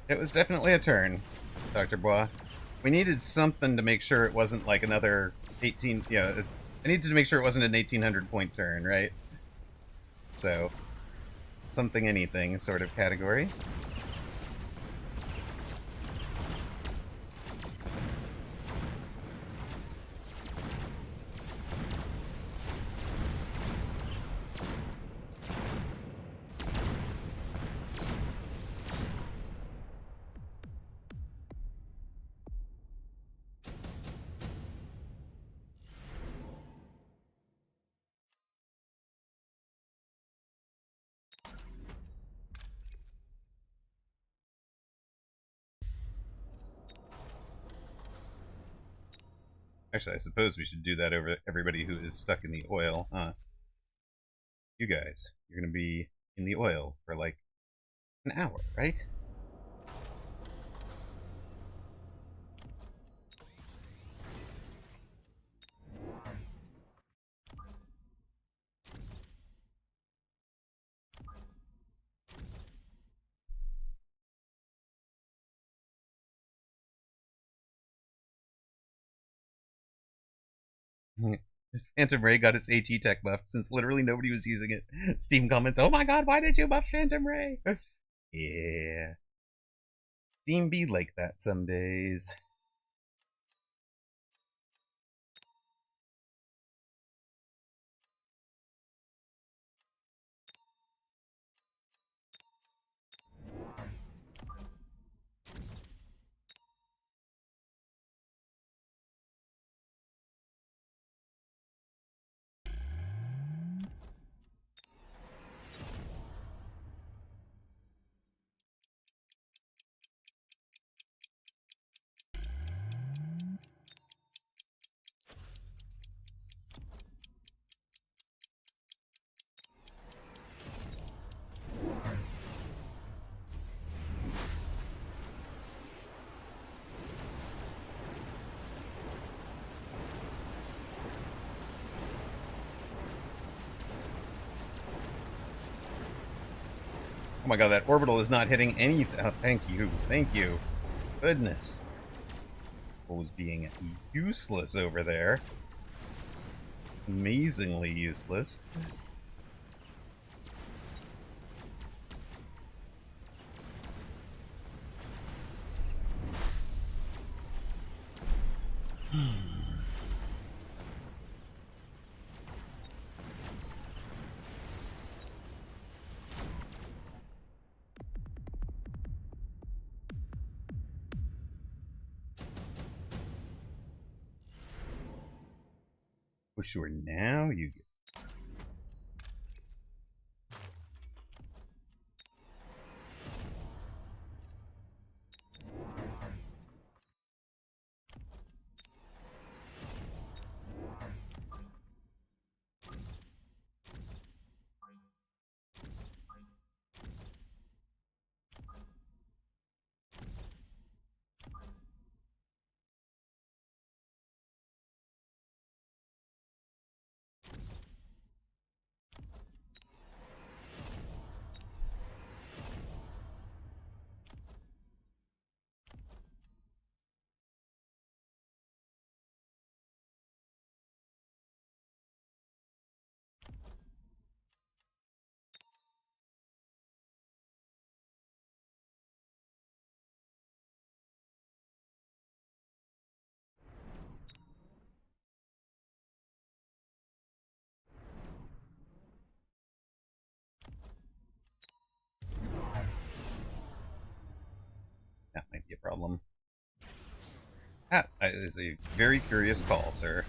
It was definitely a turn, Dr. Bois. We needed something to make sure it wasn't like another 18... Yeah, I needed to make sure it wasn't an 1800 point turn, right? So, something anything sort of category. Actually, I suppose we should do that over everybody who is stuck in the oil, huh? You guys, you're gonna be in the oil for like an hour, right? Phantom Ray got its AT tech buffed since literally nobody was using it. Steam comments, "Oh my god, why did you buff Phantom Ray?" Yeah. Steam be like that some days. Oh my god, that orbital is not hitting anything. Oh, thank you. Thank you. Goodness. What was being useless over there. Amazingly useless. For sure, now you get. problem. That is a very curious call, sir.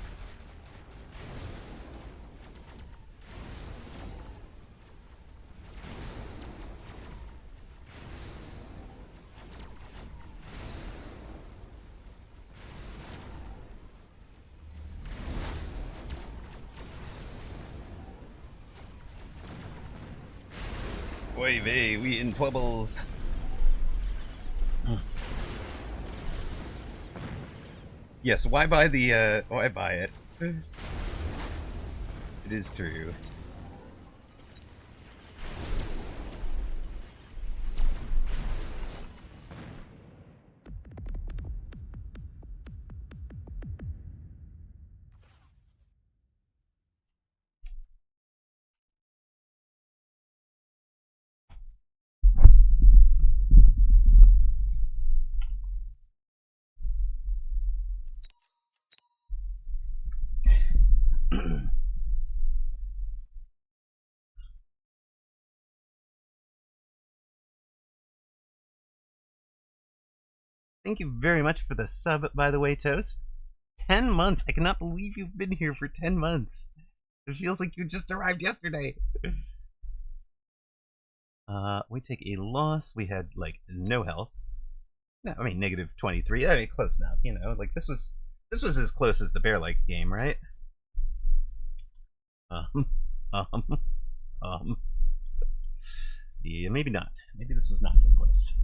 Oy vey, we in troubles. Yes, why buy the, why buy it? It is true. Thank you very much for the sub, by the way, Toast. 10 months. I cannot believe you've been here for 10 months. It feels like you just arrived yesterday. We take a loss. We had, like, no health. No, I mean, negative 23. I mean, close enough, you know? Like, this was as close as the Bear-like game, right? Yeah, maybe not. Maybe this was not so close.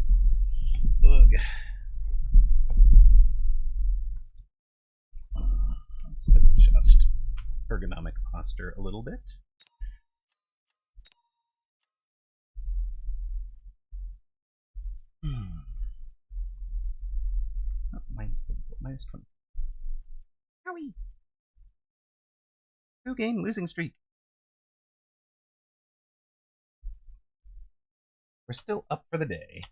Ugh. Let's adjust ergonomic posture a little bit. Oh, minus 34, minus 20. Howie! 2-game losing streak. We're still up for the day.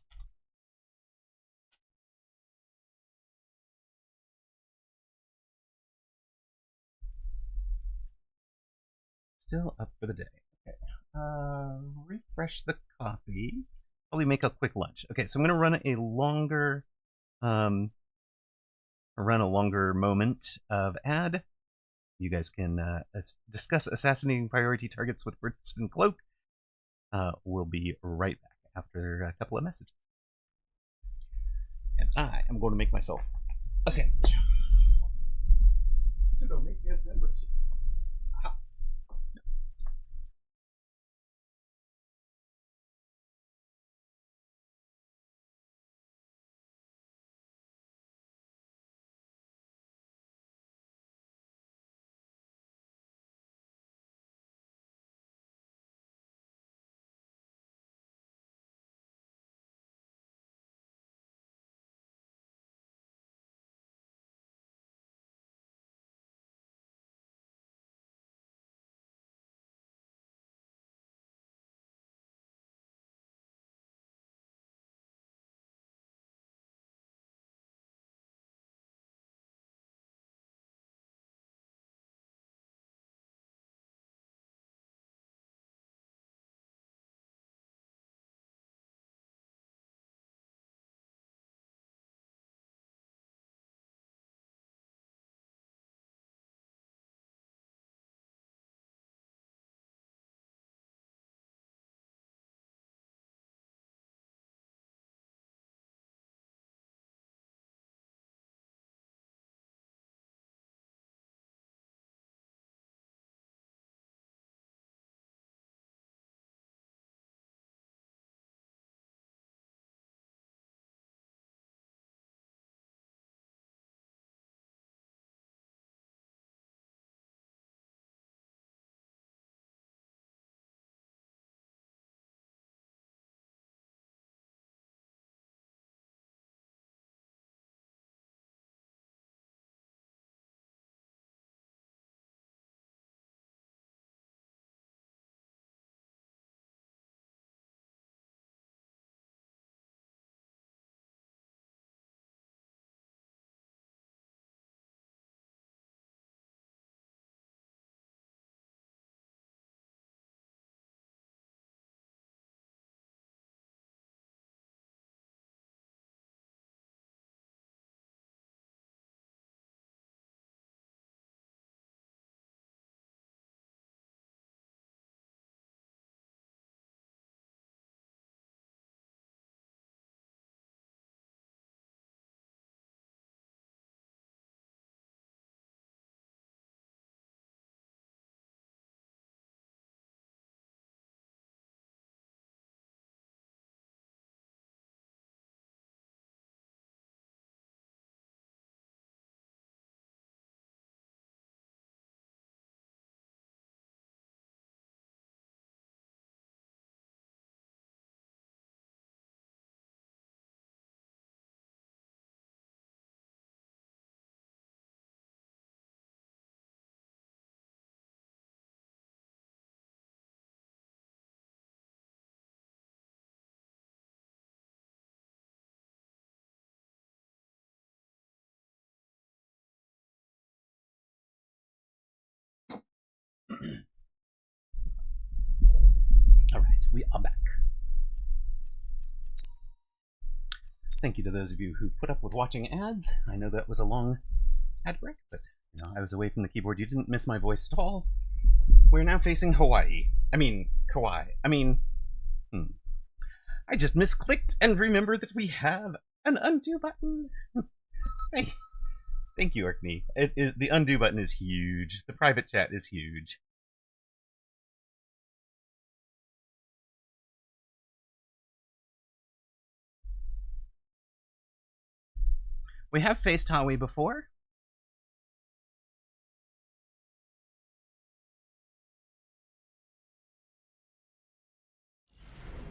Still up for the day. Okay. Refresh the copy. Probably make a quick lunch. Okay, so I'm gonna run a longer moment of ad. You guys can discuss assassinating priority targets with Brixton Cloak. We'll be right back after a couple of messages. And I am going to make myself a sandwich. So don't make me a sandwich. thank you to those of you who put up with watching ads. I know that was a long ad break, but I was away from the keyboard. You didn't miss my voice at all. We're now facing Hawaii. I mean, Kauai. I just misclicked and remembered that we have an undo button. Thank you, Arkney. The undo button is huge. The private chat is huge. We have faced Hawaii before.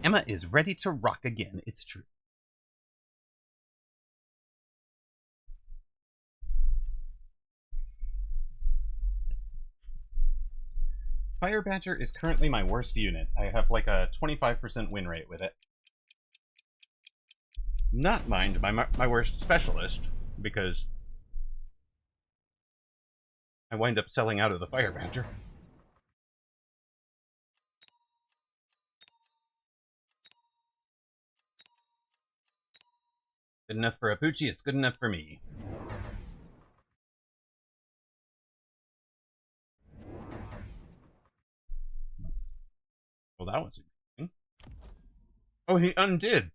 Emma is ready to rock again, it's true. Fire Badger is currently my worst unit. I have like a 25% win rate with it. Not mind my worst specialist, because I wind up selling out of the Fire Badger. Good enough for Apuchi, it's good enough for me. Well, that was interesting. Oh, he undid.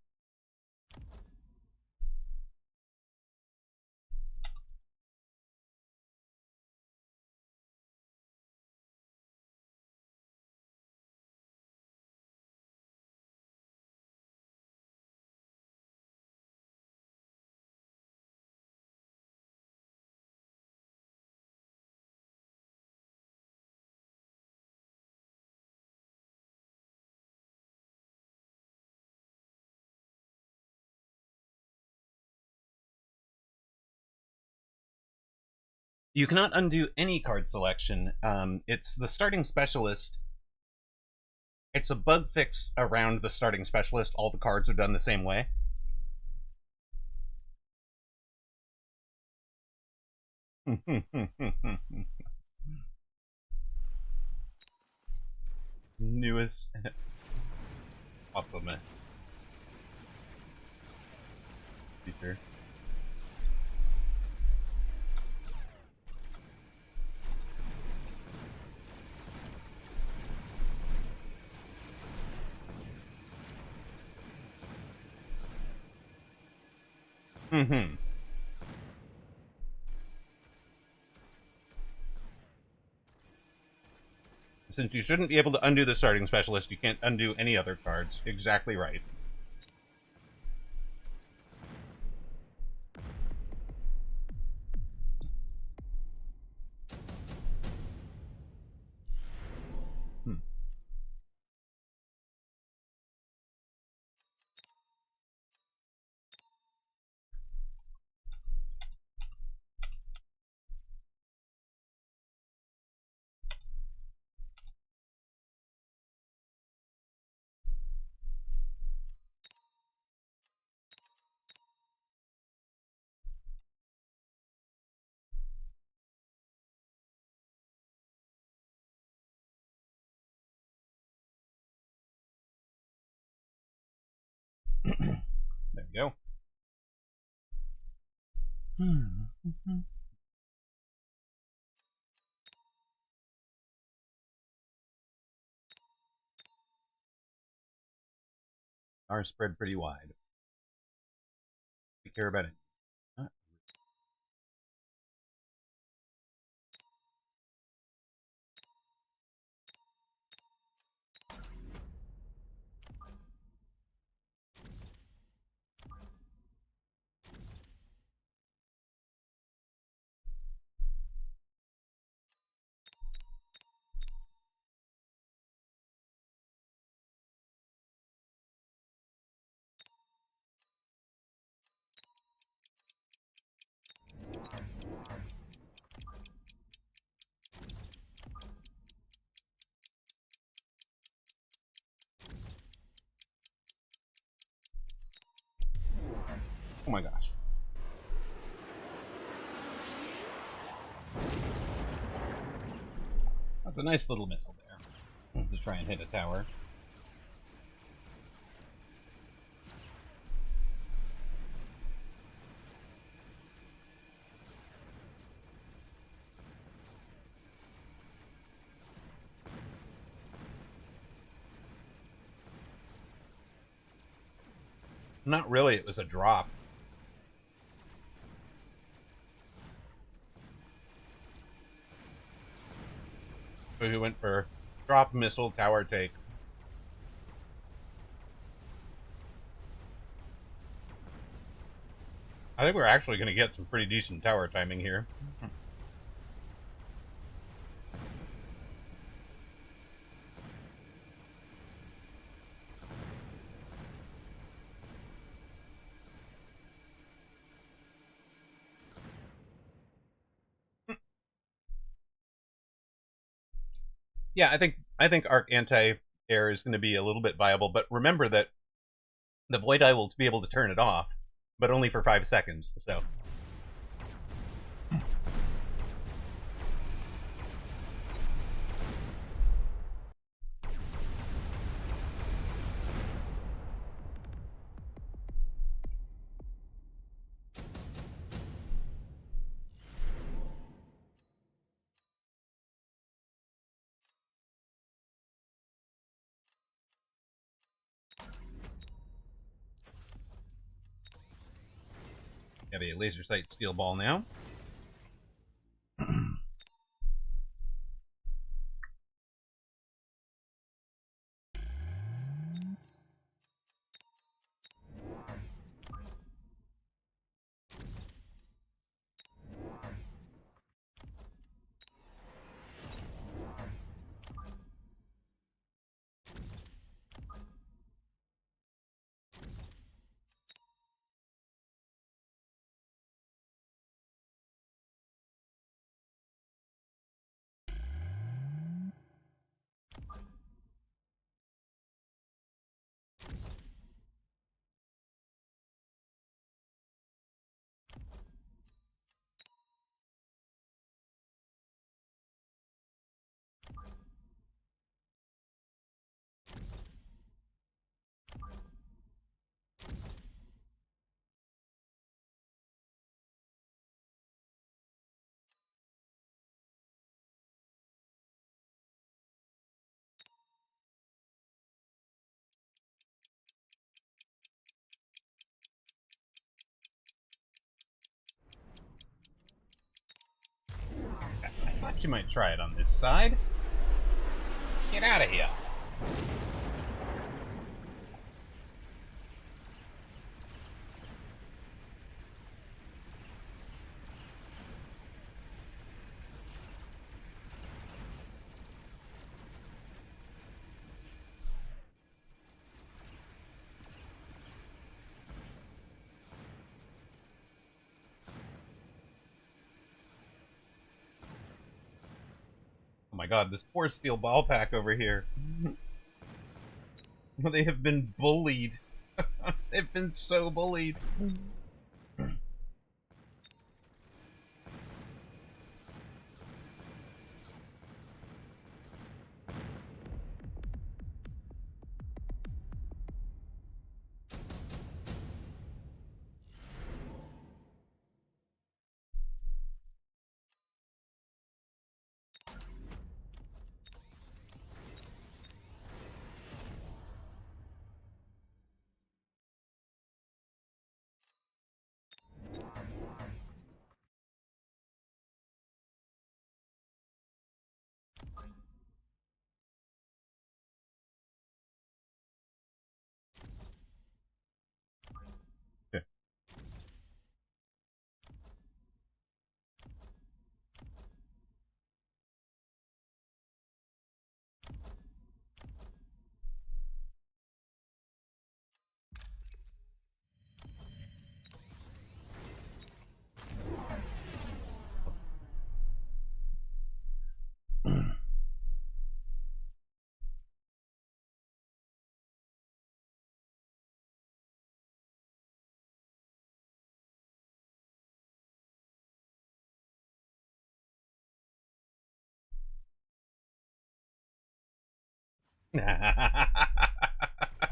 You cannot undo any card selection. It's the starting specialist. It's a bug fix around the starting specialist. All the cards are done the same way. Newest. Awesome. Feature. Since you shouldn't be able to undo the starting specialist, you can't undo any other cards. Exactly right. There we go. Are spread pretty wide. We care about it. Oh my gosh. That's a nice little missile there to try and hit a tower. Not really, it was a drop. So he went for drop, missile, tower take. I think we're actually going to get some pretty decent tower timing here. Yeah, I think Arc Anti-Air is going to be a little bit viable, but remember that the Void Eye will be able to turn it off, but only for 5 seconds, so... Got a laser sight steel ball now. I thought you might try it on this side. Get out of here. Oh my god, this poor steel ball pack over here. They have been bullied. They've been so bullied.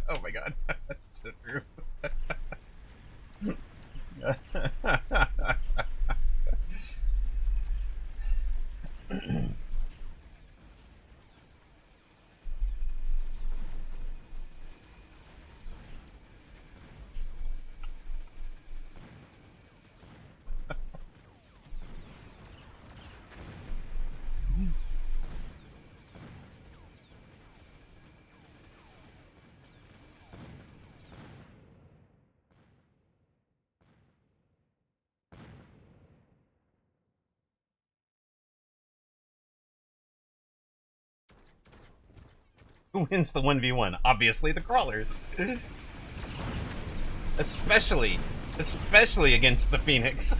Oh my god, that's so true. Who wins the 1v1? Obviously the crawlers. Especially against the Phoenix.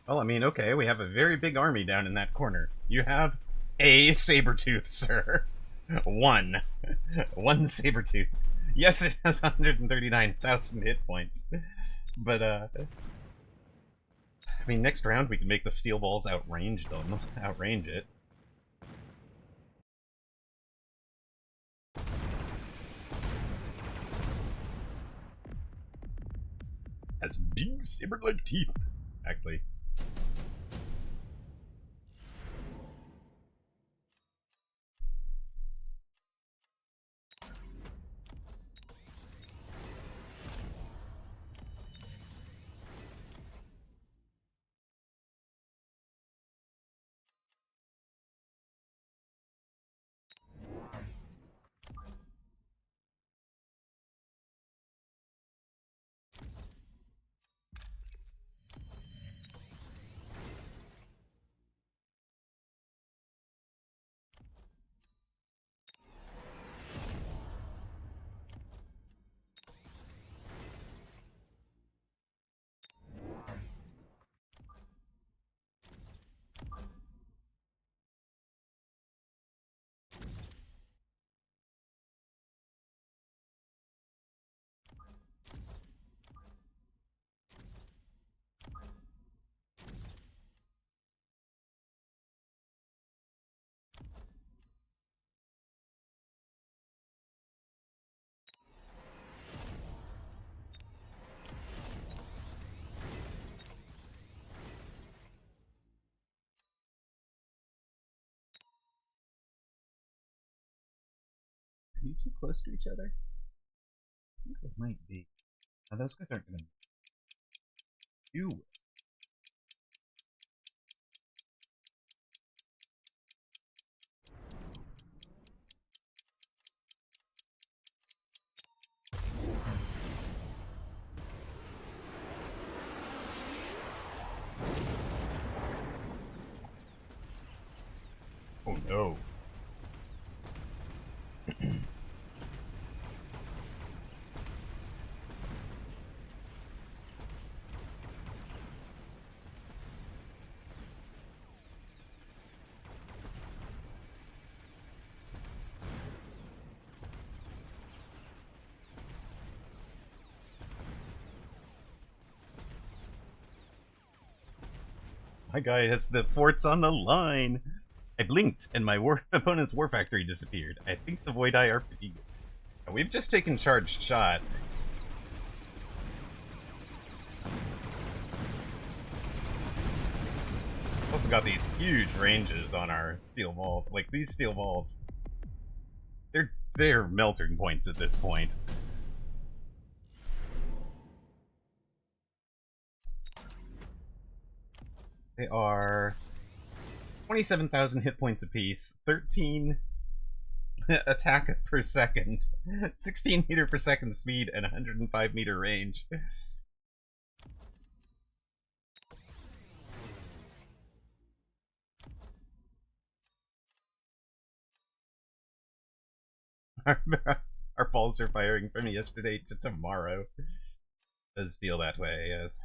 Well, I mean, okay, we have a very big army down in that corner. You have a Sabretooth, sir. One. One Sabretooth. Yes, it has 139,000 hit points. But, I mean, next round we can make the steel balls outrange them. Outrange it. Has big saber-like teeth. Exactly. Are you too close to each other? I think they might be. Now, those guys aren't gonna... You... Oh no. My guy has the forts on the line. I blinked, and my opponent's war factory disappeared. I think the Void Eye are pretty good. We've just taken charged shot. Also got these huge ranges on our steel walls. Like, these steel walls, they're melting points at this point. They are 27,000 hit points apiece, 13 attack per second, 16 meter per second speed, and 105 meter range. Our balls are firing from yesterday to tomorrow. Does feel that way, yes.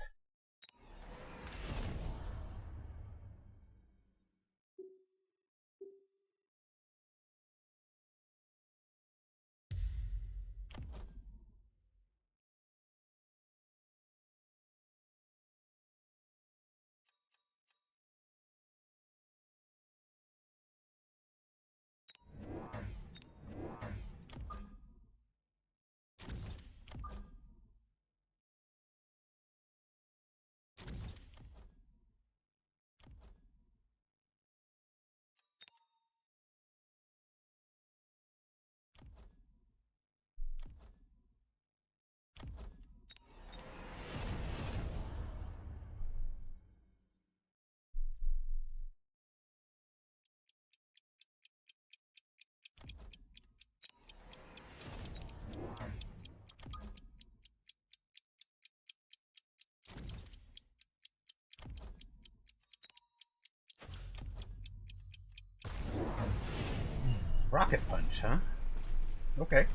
Rocket punch, huh? Okay.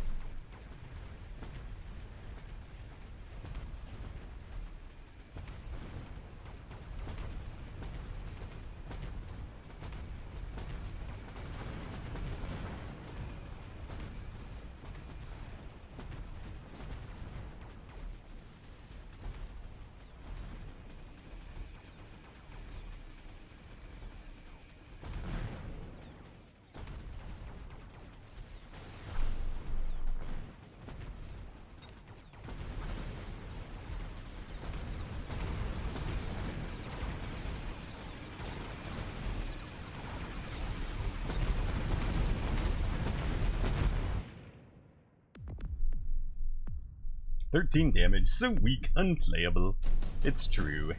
"13 damage, so weak, unplayable." It's true.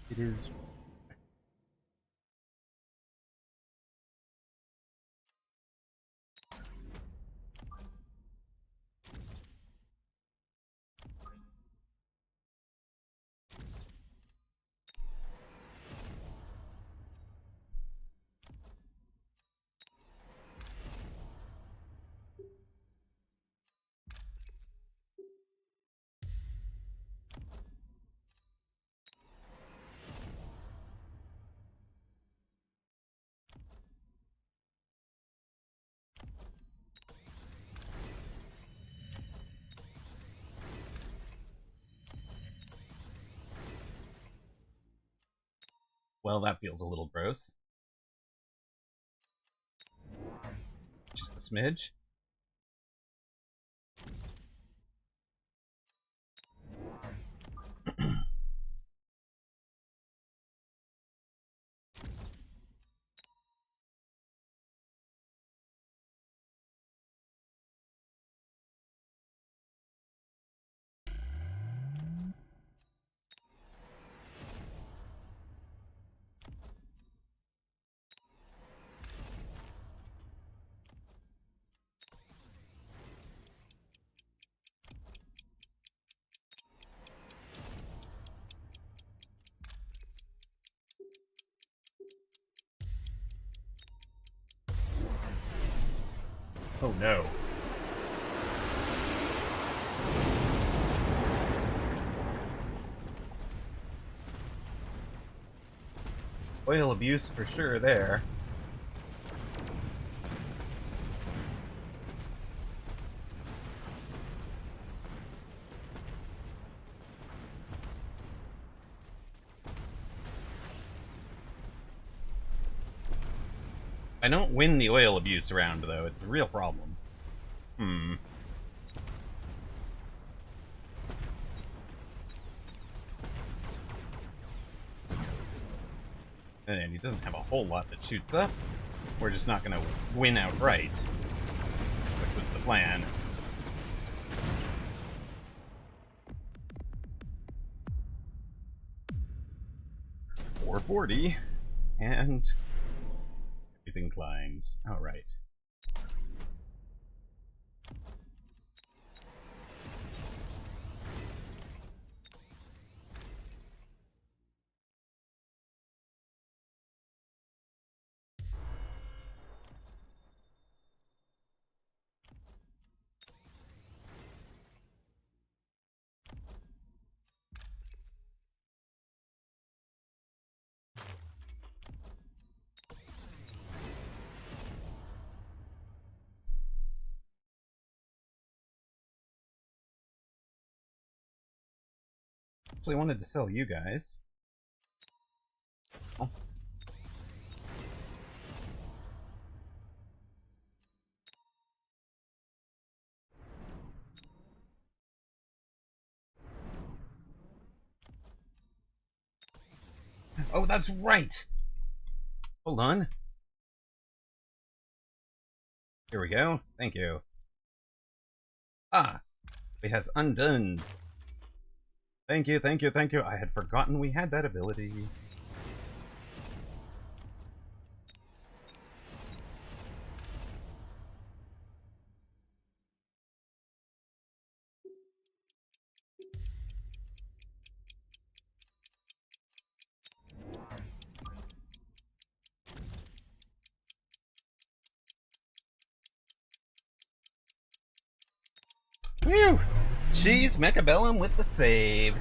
It is. Well, that feels a little gross. Just a smidge. Oh no. Oil abuse for sure there. I don't win the oil abuse round, though. It's a real problem. And he doesn't have a whole lot that shoots up. We're just not going to win outright, which was the plan. .440, and everything climbs. All right. Actually wanted to sell you guys. Oh. Oh, that's right! Hold on. Here we go. Thank you. Ah! It has undone. Thank you, thank you, thank you. I had forgotten we had that ability. Whew! Jeez, Mechabellum with the save.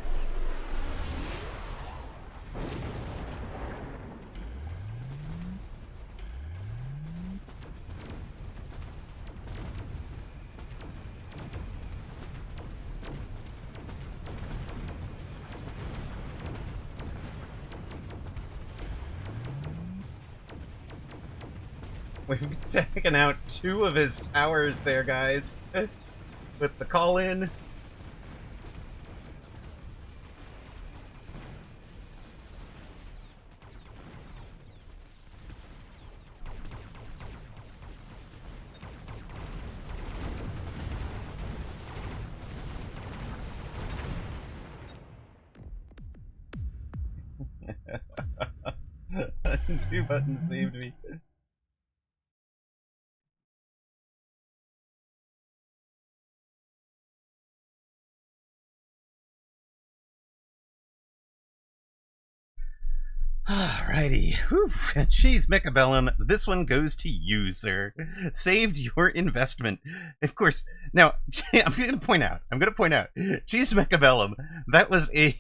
We've taken out 2 of his towers there, guys. With the call-in. Two buttons saved me. Alrighty. Whew. Jeez, Mechabellum, this one goes to you, sir. Saved your investment. Of course. Now, I'm going to point out, Jeez, Mechabellum, that was a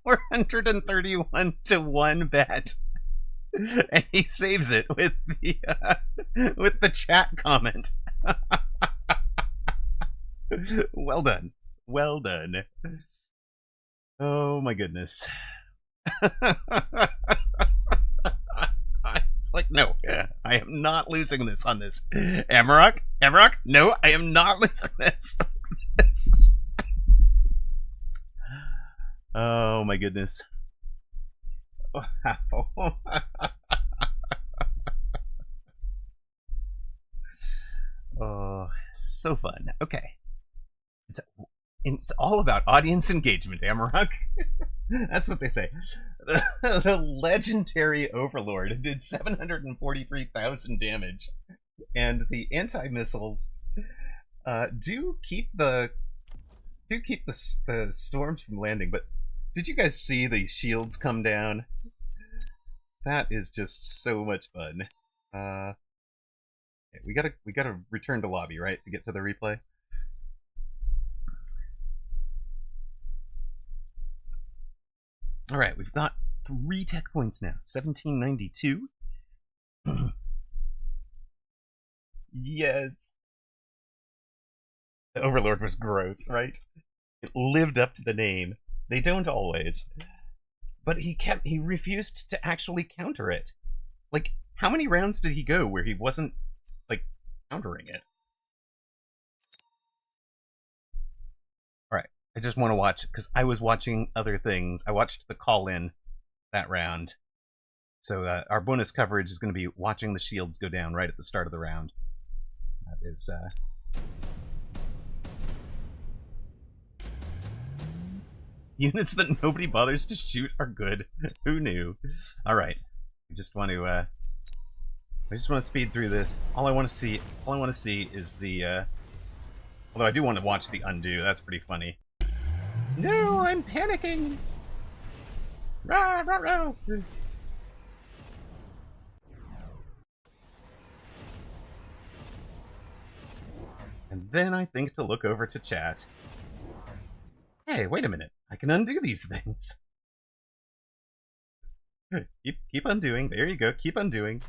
431 to 1 bet. And he saves it with the chat comment. Well done. Well done. Oh my goodness. It's like, no, I am not losing this on this. Amarok, no, I am not losing this. Oh my goodness. Wow. Oh, so fun. Okay. It's all about audience engagement, Amarok. That's what they say. The legendary Overlord did 743,000 damage, and the anti-missiles do keep the storms from landing. But did you guys see the shields come down? That is just so much fun. Okay, we gotta return to lobby, right, to get to the replay. All right, we've got 3 tech points now. 1792. Yes. The Overlord was gross, right? It lived up to the name. They don't always. But he refused to actually counter it. Like, How many rounds did he go where he wasn't, like, countering it? Alright, I just want to watch, because I was watching other things. I watched the call-in that round. So our bonus coverage is going to be watching the shields go down right at the start of the round. That is, units that nobody bothers to shoot are good. Who knew? Alright. I just want to speed through this. All I want to see is the although I do want to watch the undo. That's pretty funny. No, I'm panicking. Rah, rah, rah. And then I think to look over to chat. Hey, wait a minute. I can undo these things. Keep undoing. There you go. Keep undoing.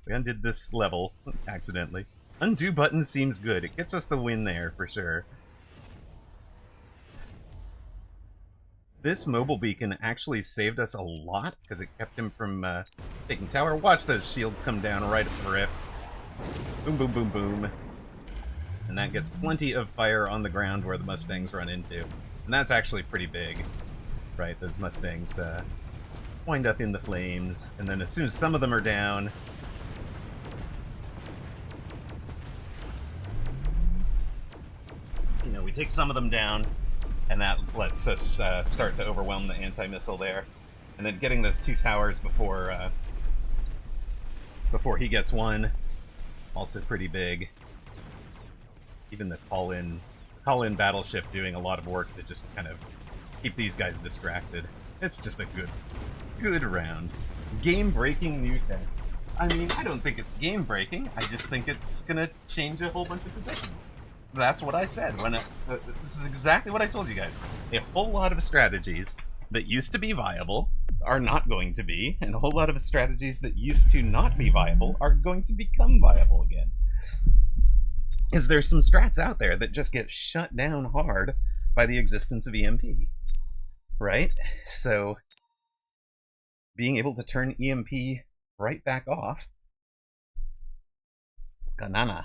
We undid this level accidentally. Undo button seems good. It gets us the win there for sure. This mobile beacon actually saved us a lot because it kept him from taking tower. Watch those shields come down right at the rift. Boom, boom, boom, boom. And that gets plenty of fire on the ground where the Mustangs run into. And that's actually pretty big. Right, those Mustangs wind up in the flames. And then as soon as some of them are down... You know, we take some of them down, and that lets us start to overwhelm the anti-missile there. And then getting those 2 towers before he gets one, also pretty big. Even the call-in battleship doing a lot of work to just kind of keep these guys distracted. It's just a good round. Game-breaking new tech. I mean, I don't think it's game-breaking. I just think it's gonna change a whole bunch of positions. That's what I said. This is exactly what I told you guys. A whole lot of strategies that used to be viable are not going to be, and a whole lot of strategies that used to not be viable are going to become viable again. Is there some strats out there that just get shut down hard by the existence of EMP, right? So being able to turn EMP right back off, Ganana.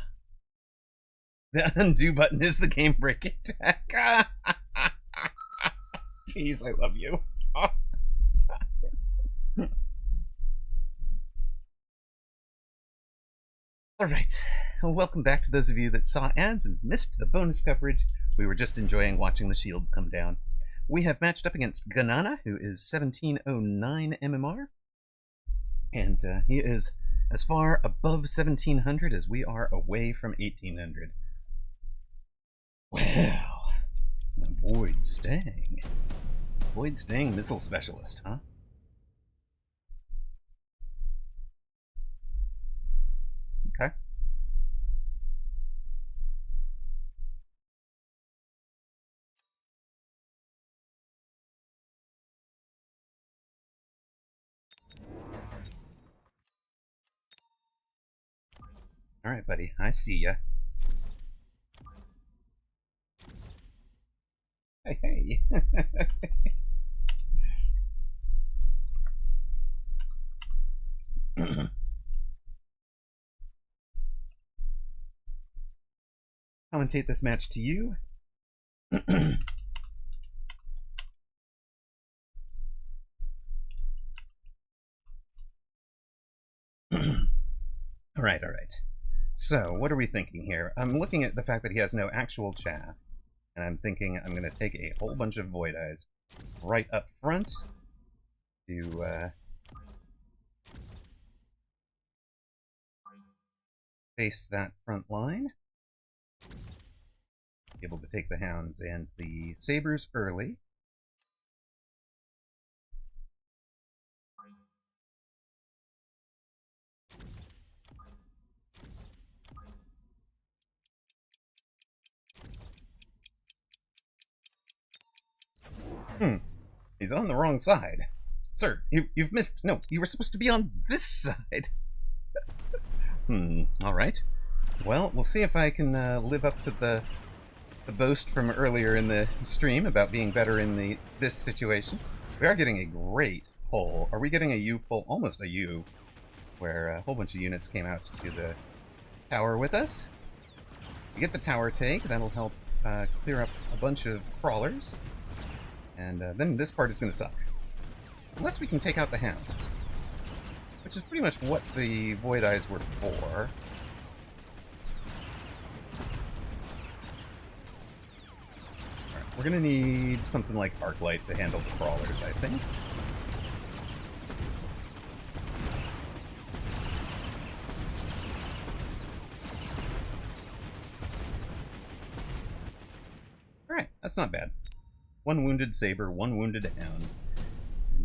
The undo button is the game breaking tech. Jeez, I love you. Alright, welcome back to those of you that saw ads and missed the bonus coverage. We were just enjoying watching the shields come down. We have matched up against Ganana, who is 1709 MMR. And he is as far above 1700 as we are away from 1800. Well, Void Stang. Void Stang missile specialist, huh? Okay. Alright, buddy. I see ya. Hey, hey. Commentate this match to you. Alright, alright. So, what are we thinking here? I'm looking at the fact that he has no actual chaff, and I'm thinking I'm going to take a whole bunch of Void Eyes right up front to face that front line. Be able to take the Hounds and the Sabers early. He's on the wrong side. Sir, you've missed... No, you were supposed to be on this side. Alright. Well, we'll see if I can live up to the boast from earlier in the stream about being better in this situation. We are getting a great pull. Are we getting a U pull? Almost a U. where a whole bunch of units came out to the tower with us. We get the tower take, that'll help clear up a bunch of crawlers, and then this part is going to suck. Unless we can take out the hounds, which is pretty much what the Void Eyes were for. Alright, we're going to need something like Arclight to handle the crawlers, I think. Alright, that's not bad. One wounded saber, one wounded hound.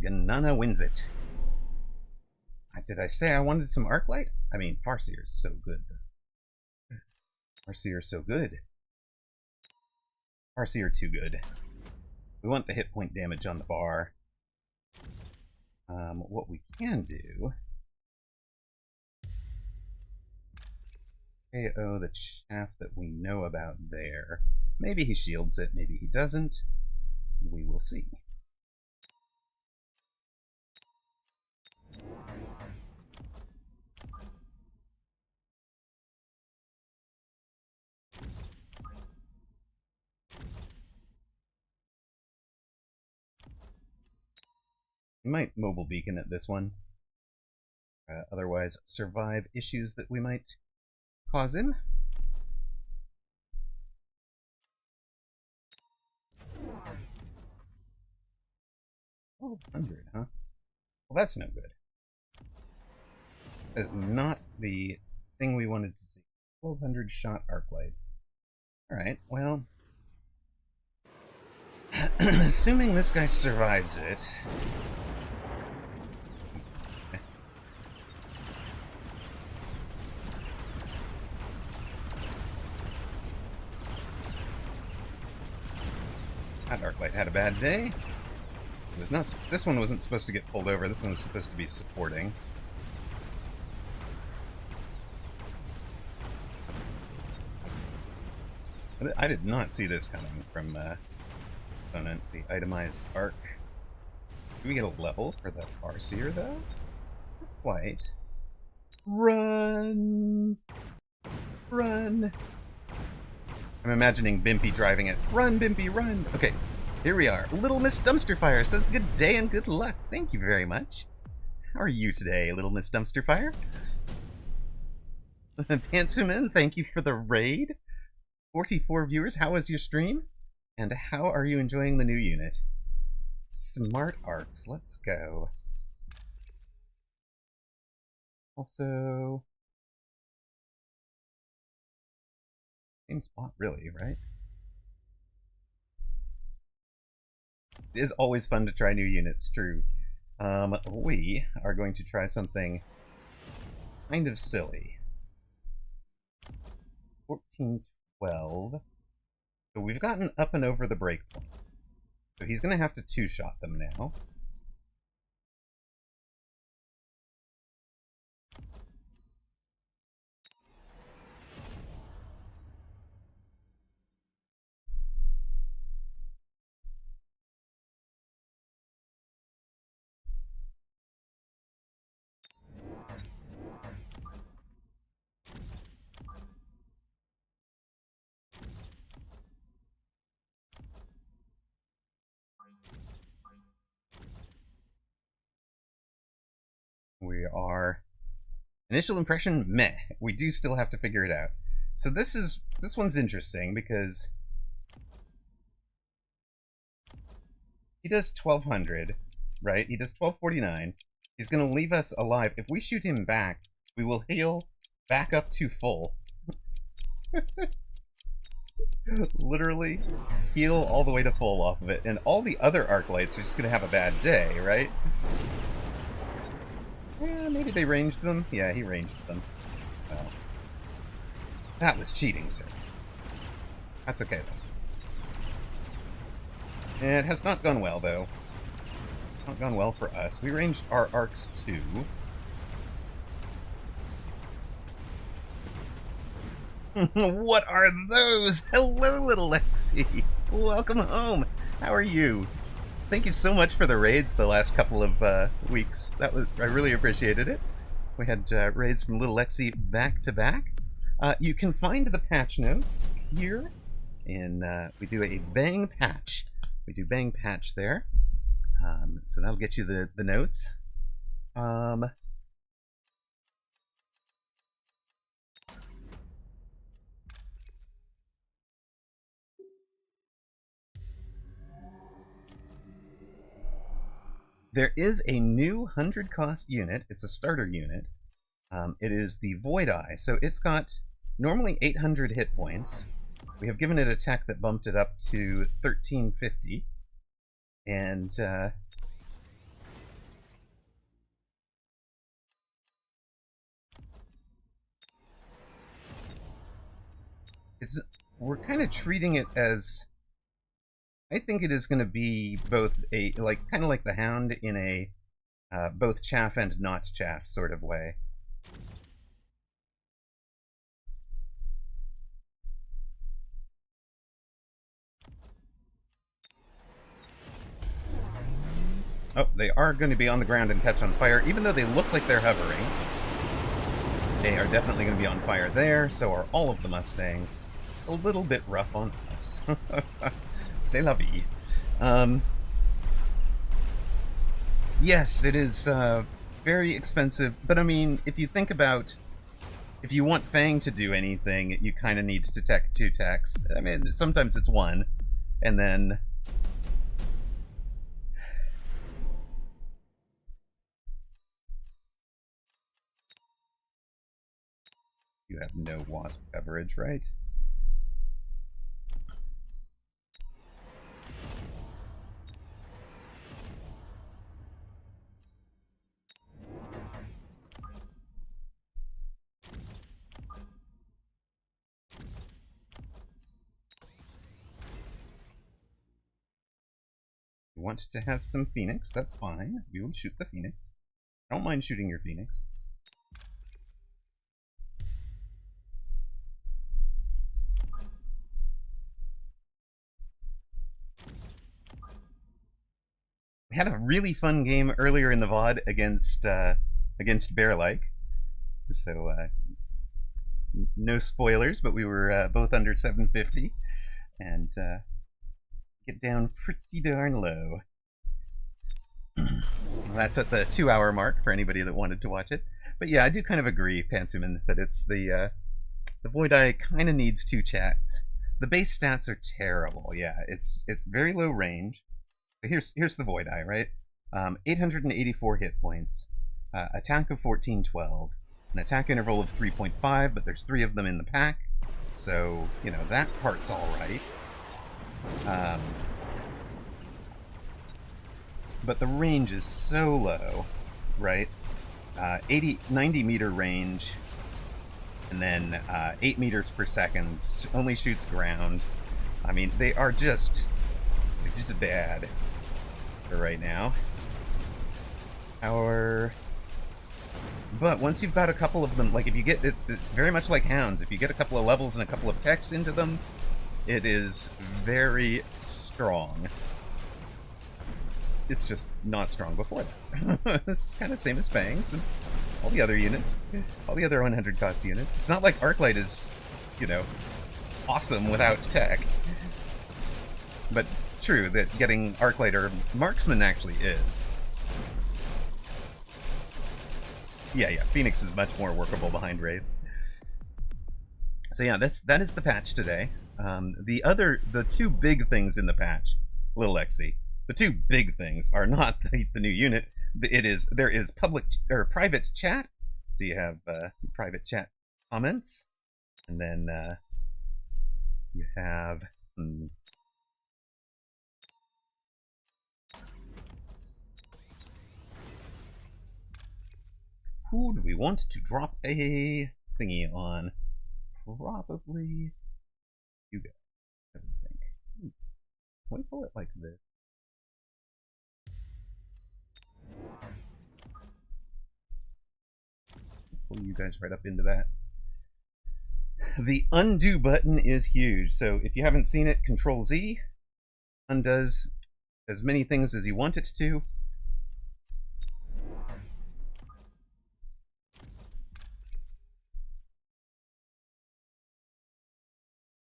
Ganana wins it. Did I say I wanted some Arclight? I mean, Farseer's so good. Farseer's so good. Farseer too good. We want the hit point damage on the bar. What we can do... KO the chaff that we know about there. Maybe he shields it, maybe he doesn't. We will see. We might mobile beacon at this one. Otherwise, survive issues that we might cause him. Oh, 100, huh? Well, that's no good. That is not the thing we wanted to see. 1200 shot Arclight. Alright, well... assuming this guy survives it... That Arclight had a bad day. It was not. This one wasn't supposed to get pulled over. This one was supposed to be supporting. I did not see this coming from opponent. The itemized arc. Do we get a level for the Farseer though? Not quite. Run! Run! I'm imagining Bimpy driving it. Run, Bimpy, run! Okay, here we are. Little Miss Dumpsterfire says good day and good luck. Thank you very much. How are you today, Little Miss Dumpsterfire? Pantsuman, thank you for the raid. 44 viewers, how was your stream? And how are you enjoying the new unit? Smart arcs, let's go. Also... same spot, really, right? It is always fun to try new units, true. We are going to try something kind of silly. 1412. So we've gotten up and over the breakpoint. So he's going to have to two-shot them now. We are... initial impression, meh. We do still have to figure it out. So this one's interesting because he does 1200, right? He does 1249. He's going to leave us alive. If we shoot him back, we will heal back up to full. Literally heal all the way to full off of it. And all the other Arclights are just going to have a bad day, right? Yeah, maybe they ranged them. Yeah, he ranged them. Well, that was cheating, sir. That's okay, though. It has not gone well, though. Not gone well for us. We ranged our arcs, too. What are those? Hello, little Lexi. Welcome home. How are you? Thank you so much for the raids the last couple of weeks. I really appreciated it. We had raids from Little Lexi back to back. You can find the patch notes here, and we do a bang patch. We do bang patch there. So that'll get you the notes. There is a new 100 cost unit. It's a starter unit. It is the Void Eye. So it's got normally 800 hit points. We have given it a tech that bumped it up to 1350. And we're kind of treating it as, I think it is going to be both a, kind of like the Hound in a both chaff and not chaff sort of way. Oh, they are going to be on the ground and catch on fire, even though they look like they're hovering. They are definitely going to be on fire there, so are all of the Mustangs. A little bit rough on us. C'est la vie. Yes, it is very expensive, but I mean, if you think about, if you want Fang to do anything, you kind of need to tech 2 techs. I mean, sometimes it's 1, and then you have no wasp coverage, right? You want to have some Phoenix, that's fine. We will shoot the Phoenix. I don't mind shooting your Phoenix. We had a really fun game earlier in the VOD against Bearlike. So no spoilers, but we were both under 750 and get down pretty darn low. That's at the 2-hour mark for anybody that wanted to watch it. But yeah, I do kind of agree, Pantsuman, that it's the Void Eye kind of needs 2 chats. The base stats are terrible. Yeah, it's very low range. But here's the Void Eye, right? 884 hit points, attack of 1412, an attack interval of 3.5, but there's 3 of them in the pack, so you know that part's all right. But the range is so low, right? 90 meter range, and then 8 meters per second, only shoots ground. I mean, they're just bad for right now. But once you've got a couple of them, like if you get it, it's very much like Hounds. If you get a couple of levels and a couple of techs into them, it is very strong. It's just not strong before that. It's kind of same as Fangs and all the other units, all the other 100 cost units. It's not like Arclight is, you know, awesome without tech. But true that getting Arclight or Marksman actually is. Yeah, Phoenix is much more workable behind Wraith. So yeah, that is the patch today. The 2 big things in the patch, Little Lexi. The 2 big things are not the new unit. There is public or private chat. So you have private chat comments, and then you have who do we want to drop a thingy on? Probably you guys, I would think. Can we pull it like this? Pull you guys right up into that. The undo button is huge, so if you haven't seen it, Control Z undoes as many things as you want it to.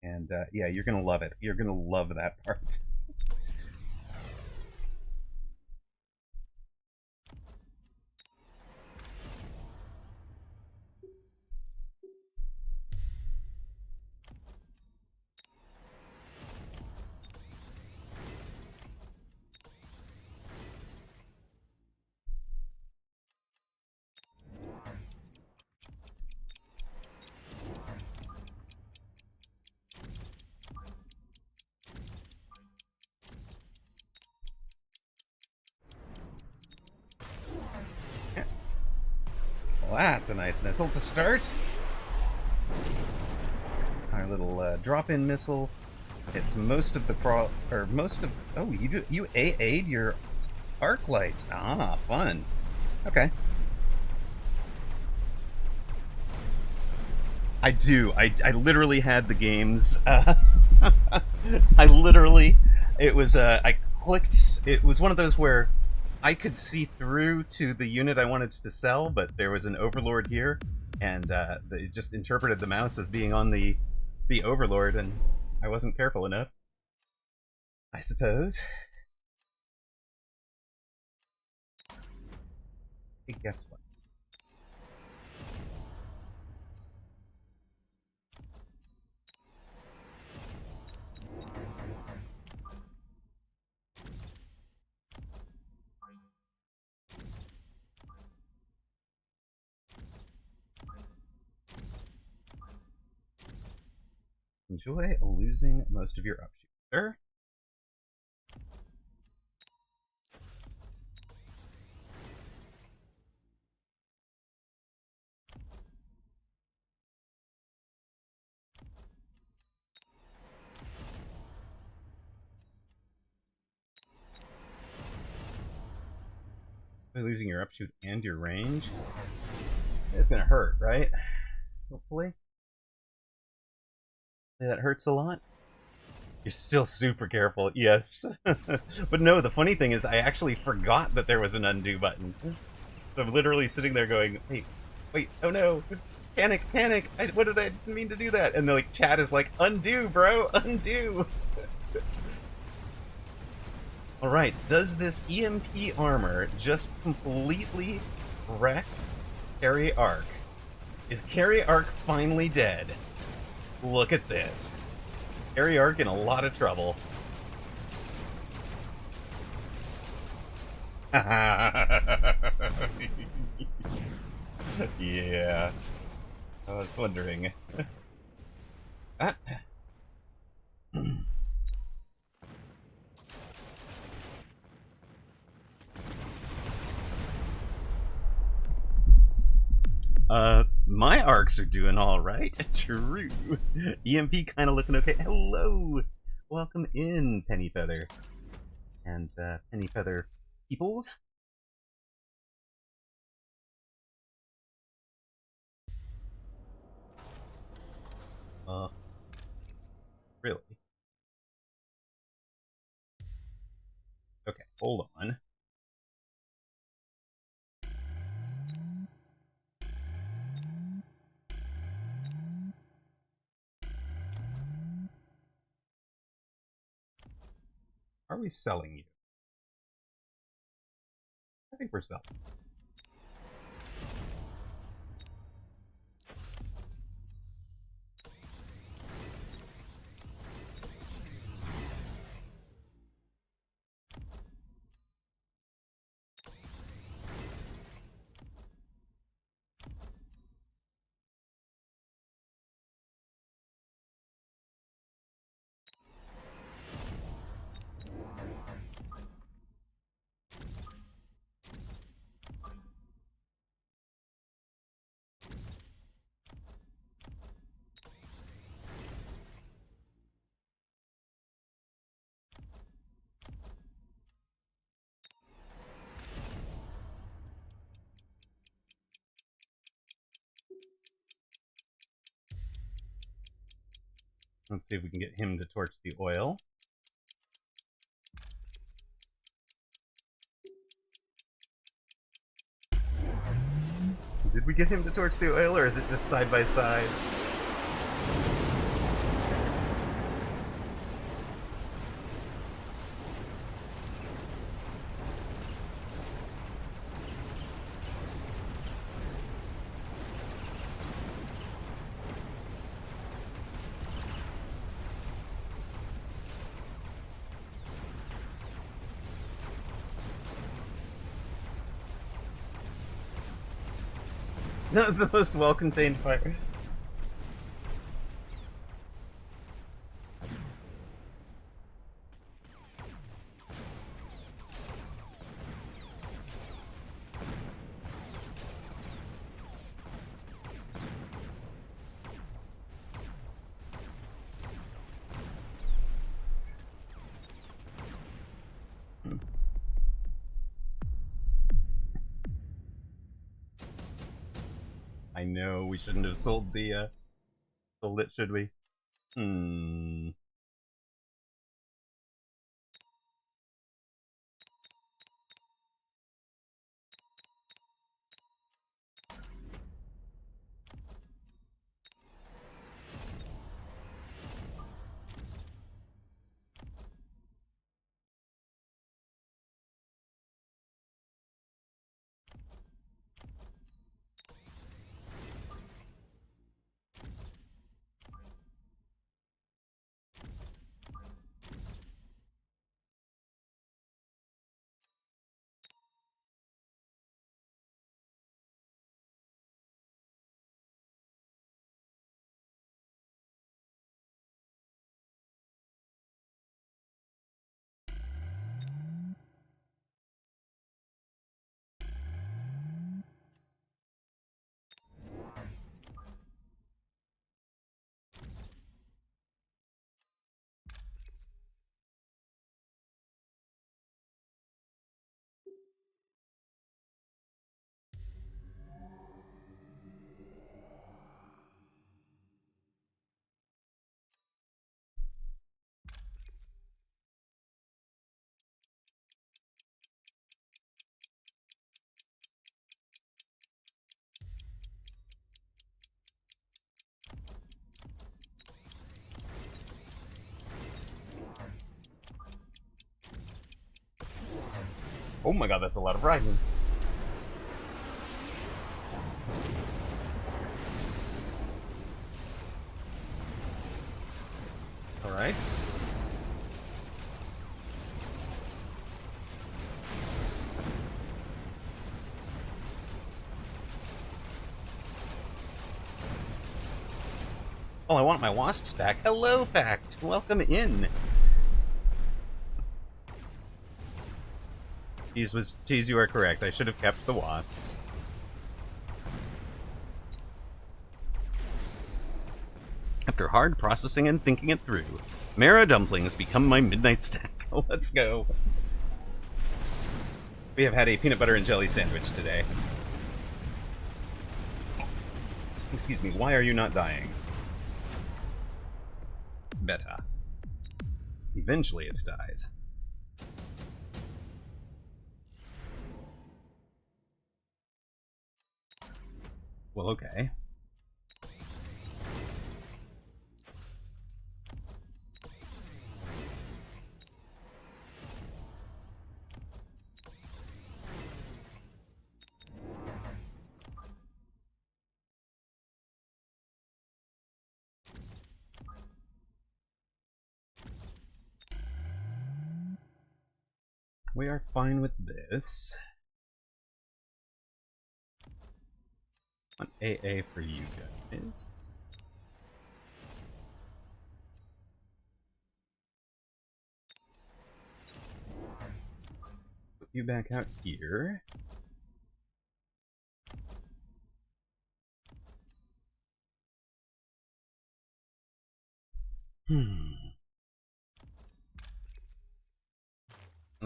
And yeah, you're gonna love it. You're gonna love that part. Well, that's a nice missile to start. Our little drop-in missile. It's most of the Oh, you AA'd your arc lights. Ah, fun. Okay. I do. I literally had the games. I literally. It was. I clicked. It was one of those where I could see through to the unit I wanted to sell, but there was an overlord here, and it just interpreted the mouse as being on the overlord, and I wasn't careful enough, I suppose. Hey, guess what? Enjoy losing most of your upshoot, sir. Losing your upshoot and your range. It's gonna hurt, right? Hopefully. That hurts a lot. You're still super careful, yes. But no, the funny thing is I actually forgot that there was an undo button. So I'm literally sitting there going, wait, oh no, panic, what did I mean to do that? And the chat is like, undo, bro, undo. Alright, does this EMP armor just completely wreck Carry Arc? Is Carry Arc finally dead? Look at this. Carry Arc in a lot of trouble. Yeah. I was wondering. My arcs are doing all right. True. EMP kind of looking okay. Hello, welcome in, Pennyfeather, and Pennyfeather peoples. Really? Okay, hold on. Are we selling you? I think we're selling. Let's see if we can get him to torch the oil. Did we get him to torch the oil, or is it just side by side? That was the most well-contained fire. I know we shouldn't have sold the sold it, should we? Oh my god, that's a lot of riding. Alright. Oh, I want my wasps back. Hello, Fact! Welcome in! Cheese, you are correct. I should have kept the wasps. After hard processing and thinking it through, Mara dumplings become my midnight snack. Let's go. We have had a peanut butter and jelly sandwich today. Excuse me, why are you not dying? Beta. Eventually it dies. Well, okay. We are fine with this. An AA for you guys. Put you back out here. Only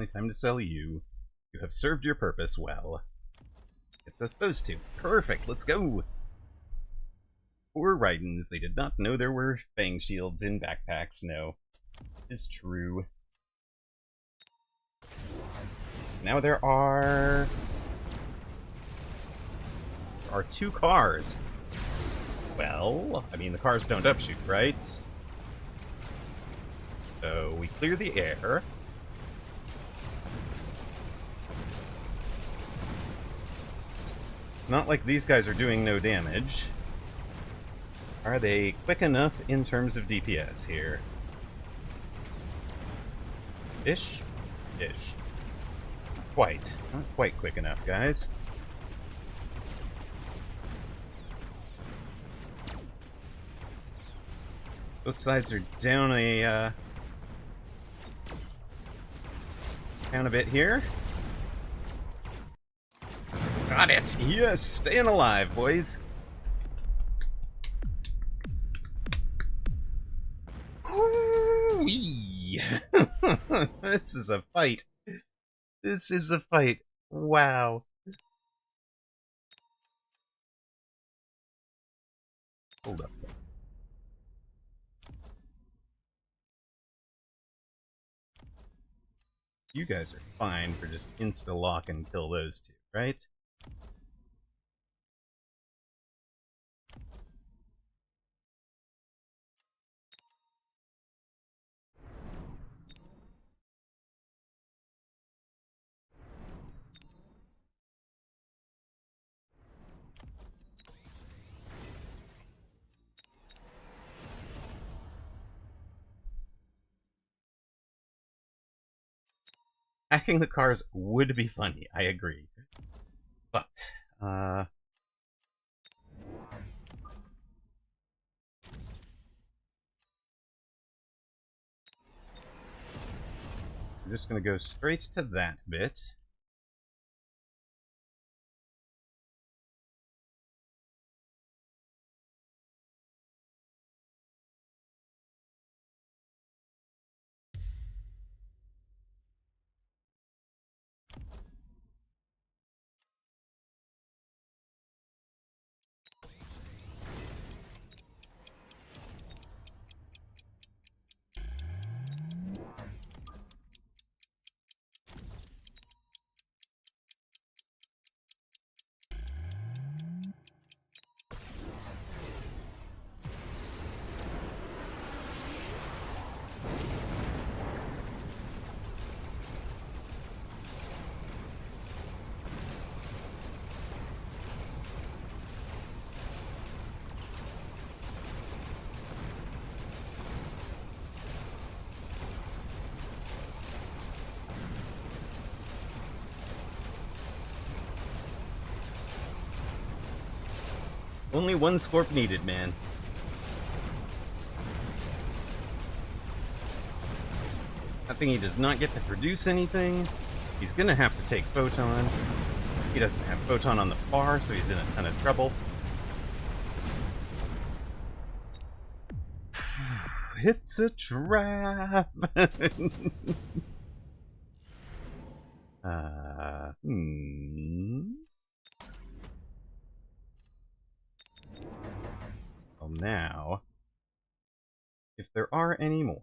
time to sell you. You have served your purpose well. It's us those two. Perfect, let's go! Poor Rydens, they did not know there were fang shields in backpacks, no. It's true. Now there are 2 cars. Well, I mean the cars don't upshoot, right? So we clear the air. It's not like these guys are doing no damage. Are they quick enough in terms of DPS here? Ish? Ish. Quite. Not quite quick enough, guys. Both sides are down a bit here. Got it! Yes, staying alive, boys. Whee! This is a fight. This is a fight. Wow. Hold up. You guys are fine for just insta-lock and kill those two, right? Hacking the cars would be funny, I agree. But, I'm just gonna go straight to that bit. Only one Scorp needed, man. That thing, he does not get to produce anything. He's gonna have to take Photon. He doesn't have Photon on the far, so he's in a ton of trouble. It's a trap! Well, now, if there are any more.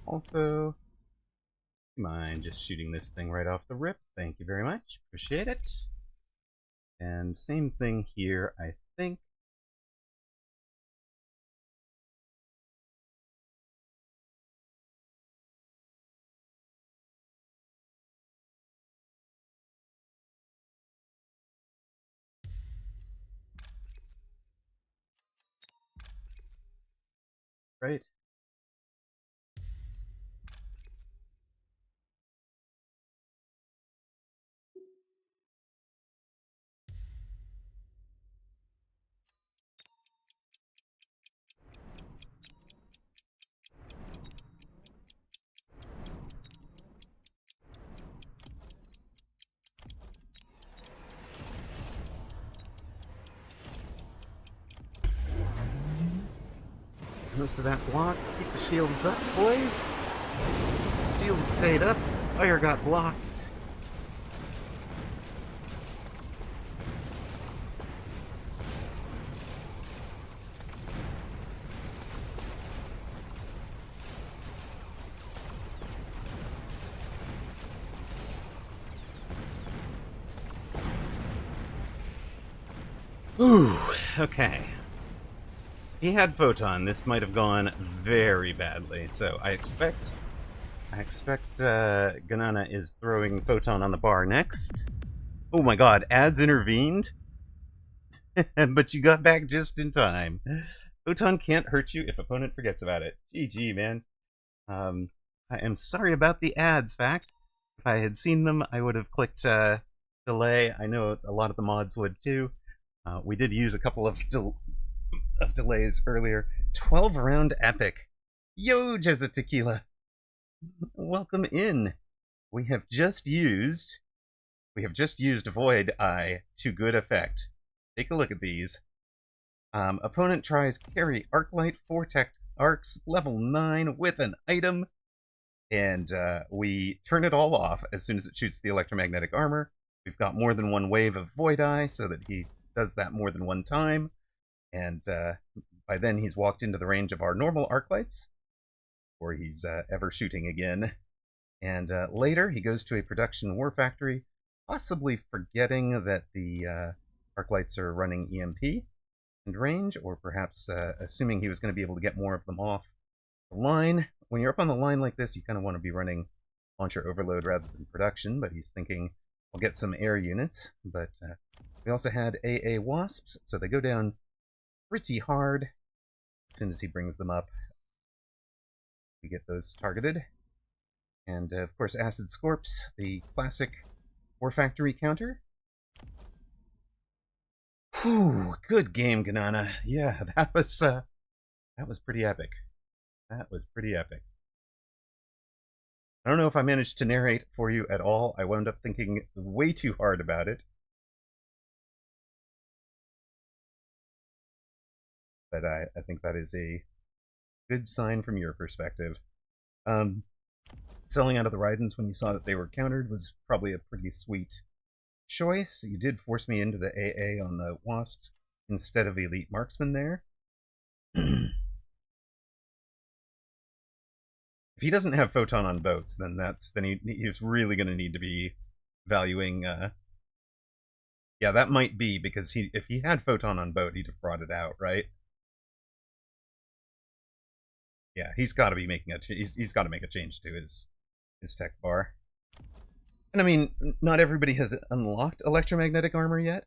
Also, mind just shooting this thing right off the rip. Thank you very much. Appreciate it. And same thing here, I think. Right? Most of that block. Keep the shields up, boys. Shields stayed up. Fire got blocked. Ooh, okay. he had Photon, this might have gone very badly. So I expect Ganana is throwing Photon on the bar next. Oh my god, ads intervened? But you got back just in time. Photon can't hurt you if opponent forgets about it. GG, man. I am sorry about the ads, fact. If I had seen them, I would have clicked delay. I know a lot of the mods would too. We did use a couple of delays earlier. 12-round epic. Yo, Jezza Tequila. Welcome in. We have just used Void Eye to good effect. Take a look at these. Opponent tries carry Arclight Vortex Arcs level 9 with an item, and we turn it all off as soon as it shoots the electromagnetic armor. We've got more than one wave of Void Eye, so that he does that more than one time, and by then he's walked into the range of our normal Arclights, or he's ever shooting again. And later he goes to a production war factory, possibly forgetting that the Arclights are running EMP and range, or perhaps assuming he was going to be able to get more of them off the line. When you're up on the line like this, you kind of want to be running launcher overload rather than production, but he's thinking, I'll get some air units. But we also had AA Wasps, so they go down pretty hard as soon as he brings them up. We get those targeted. And of course, Acid Scorps, the classic War Factory counter. Whew, good game, Ganana. Yeah, that was pretty epic. That was pretty epic. I don't know if I managed to narrate for you at all. I wound up thinking way too hard about it. But I think that is a good sign from your perspective. Selling out of the Raidens when you saw that they were countered was probably a pretty sweet choice. You did force me into the AA on the Wasps instead of Elite Marksman there. If he doesn't have Photon on boats, then he's really going to need to be valuing. Yeah, that might be because if he had Photon on boat, he'd have brought it out, right? Yeah, he's got to be making he's got to make a change to his tech bar. And I mean, not everybody has unlocked electromagnetic armor yet.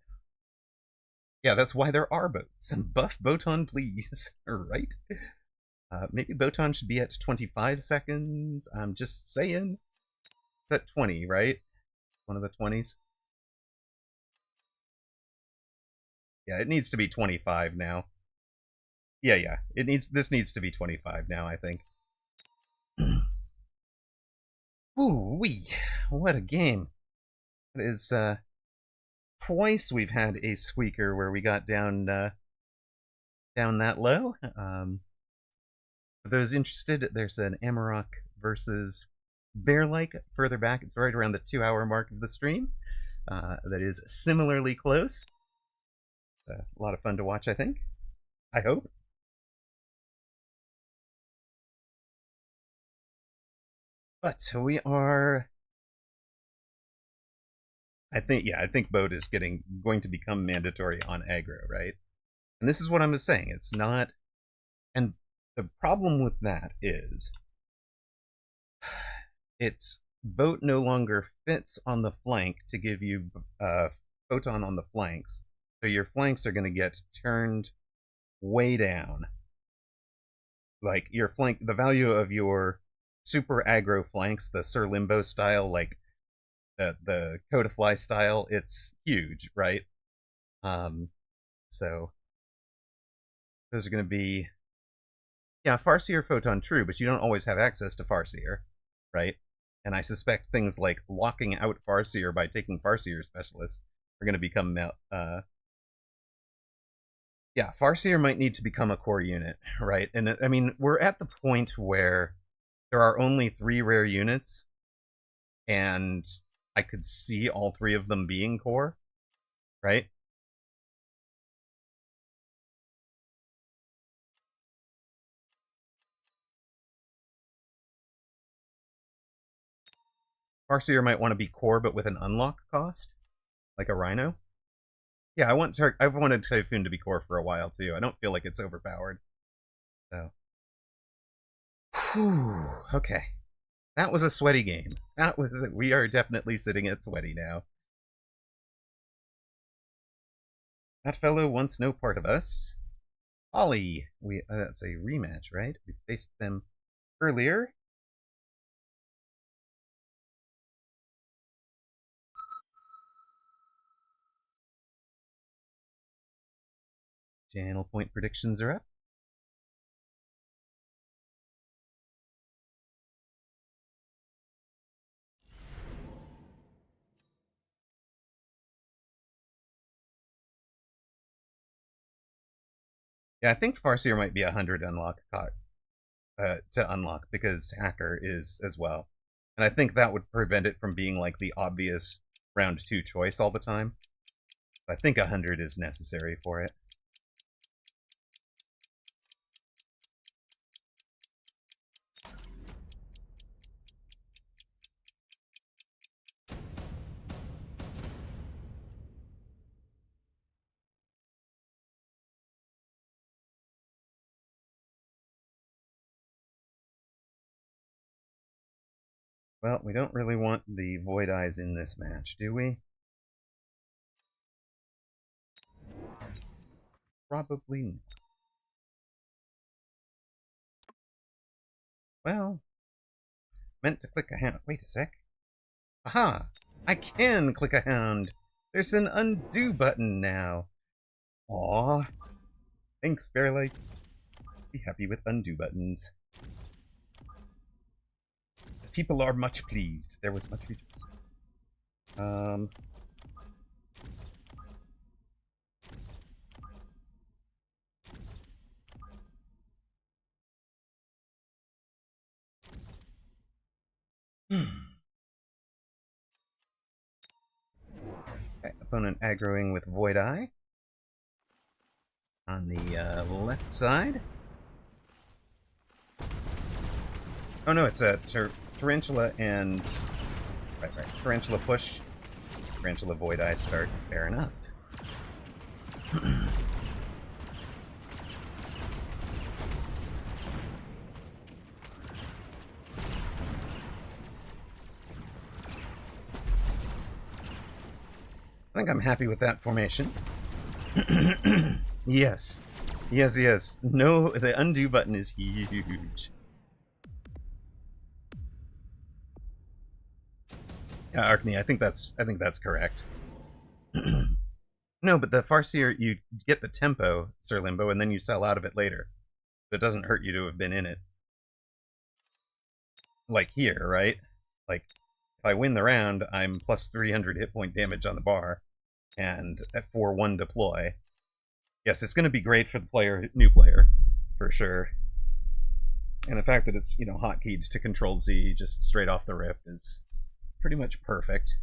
Yeah, that's why there are boats. Buff Botan, please. Right? Maybe Botan should be at 25 seconds. I'm just saying. It's at 20, right? One of the 20s. Yeah, it needs to be 25 now. Yeah. This needs to be 25 now, I think. Ooh-wee. What a game. It is twice we've had a squeaker where we got down that low. For those interested, there's an Amarok versus Bearlike further back. It's right around the 2-hour mark of the stream. That is similarly close. A lot of fun to watch, I think. I hope. But we are. I think boat is going to become mandatory on aggro, right? And this is what I'm saying. It's not. And the problem with that is its boat no longer fits on the flank to give you Photon on the flanks. So your flanks are going to get turned way down. Like your flank, the value of your super aggro flanks, the Sir Limbo style, like the Codifly style, it's huge, right? So those are going to be, yeah, Farseer Photon, true, but you don't always have access to Farseer, right? And I suspect things like locking out Farseer by taking Farseer Specialist are going to become, yeah, Farseer might need to become a core unit, right? And I mean, we're at the point where there are only 3 rare units, and I could see all 3 of them being core, right? Farseer might want to be core, but with an unlock cost, like a Rhino. Yeah, I've wanted Typhoon to be core for a while too. I don't feel like it's overpowered. So, whew, okay, that was a sweaty game. We are definitely sitting at sweaty now. That fellow wants no part of us. Ollie, that's a rematch, right? We faced them earlier. Channel point predictions are up. Yeah, I think Farseer might be 100 to unlock because Hacker is as well. And I think that would prevent it from being like the obvious round 2 choice all the time. I think 100 is necessary for it. Well, we don't really want the Void Eyes in this match, do we? Probably not. Well, meant to click a hound. Wait a sec. Aha! I can click a hound! There's an undo button now. Aw. Thanks, Bearlight. Be happy with undo buttons. The people are much pleased. There was much rejoicing. Okay, opponent aggroing with Void Eye. On the left side. Oh no, it's a Tarantula and... Right. Tarantula push. Tarantula Void Eye start. Fair enough. I think I'm happy with that formation. Yes. No, the undo button is huge. Yeah, Arkney, I think that's correct. No, but the Farseer, you get the tempo, Sir Limbo, and then you sell out of it later. So it doesn't hurt you to have been in it. Like here, right? Like, if I win the round, I'm plus 300 hit point damage on the bar, and for 1 deploy. Yes, it's going to be great for the new player, for sure. And the fact that it's, hotkeyed to Control Z just straight off the rip is pretty much perfect.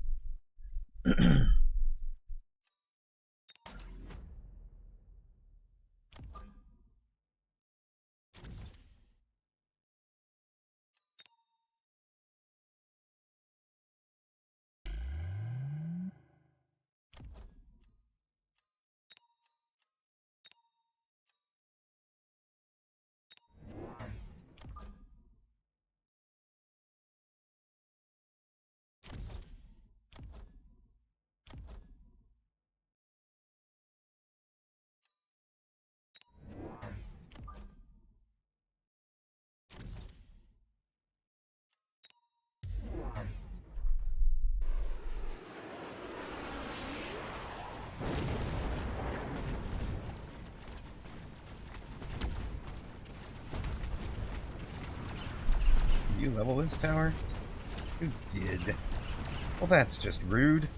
You level this tower? Who did? Well, that's just rude.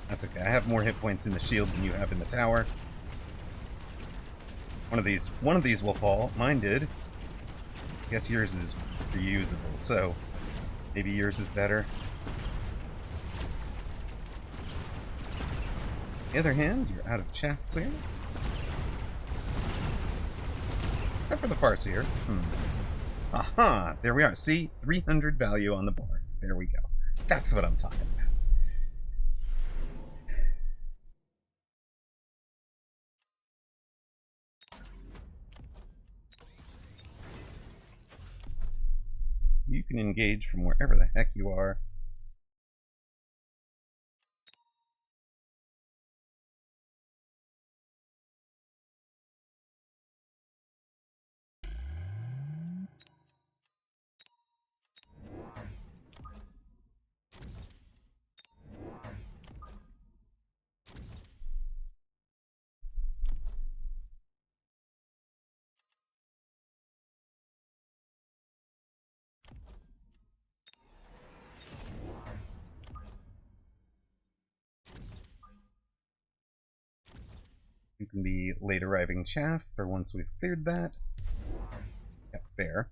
That's okay. I have more hit points in the shield than you have in the tower. One of these will fall. Mine did. I guess yours is reusable, so maybe yours is better. On the other hand, you're out of chaff clear. Except for the Farseer. Aha! There we are. See? 300 value on the board. There we go. That's what I'm talking about. You can engage from wherever the heck you are. You can be late arriving chaff for once we've cleared that. Yeah, fair.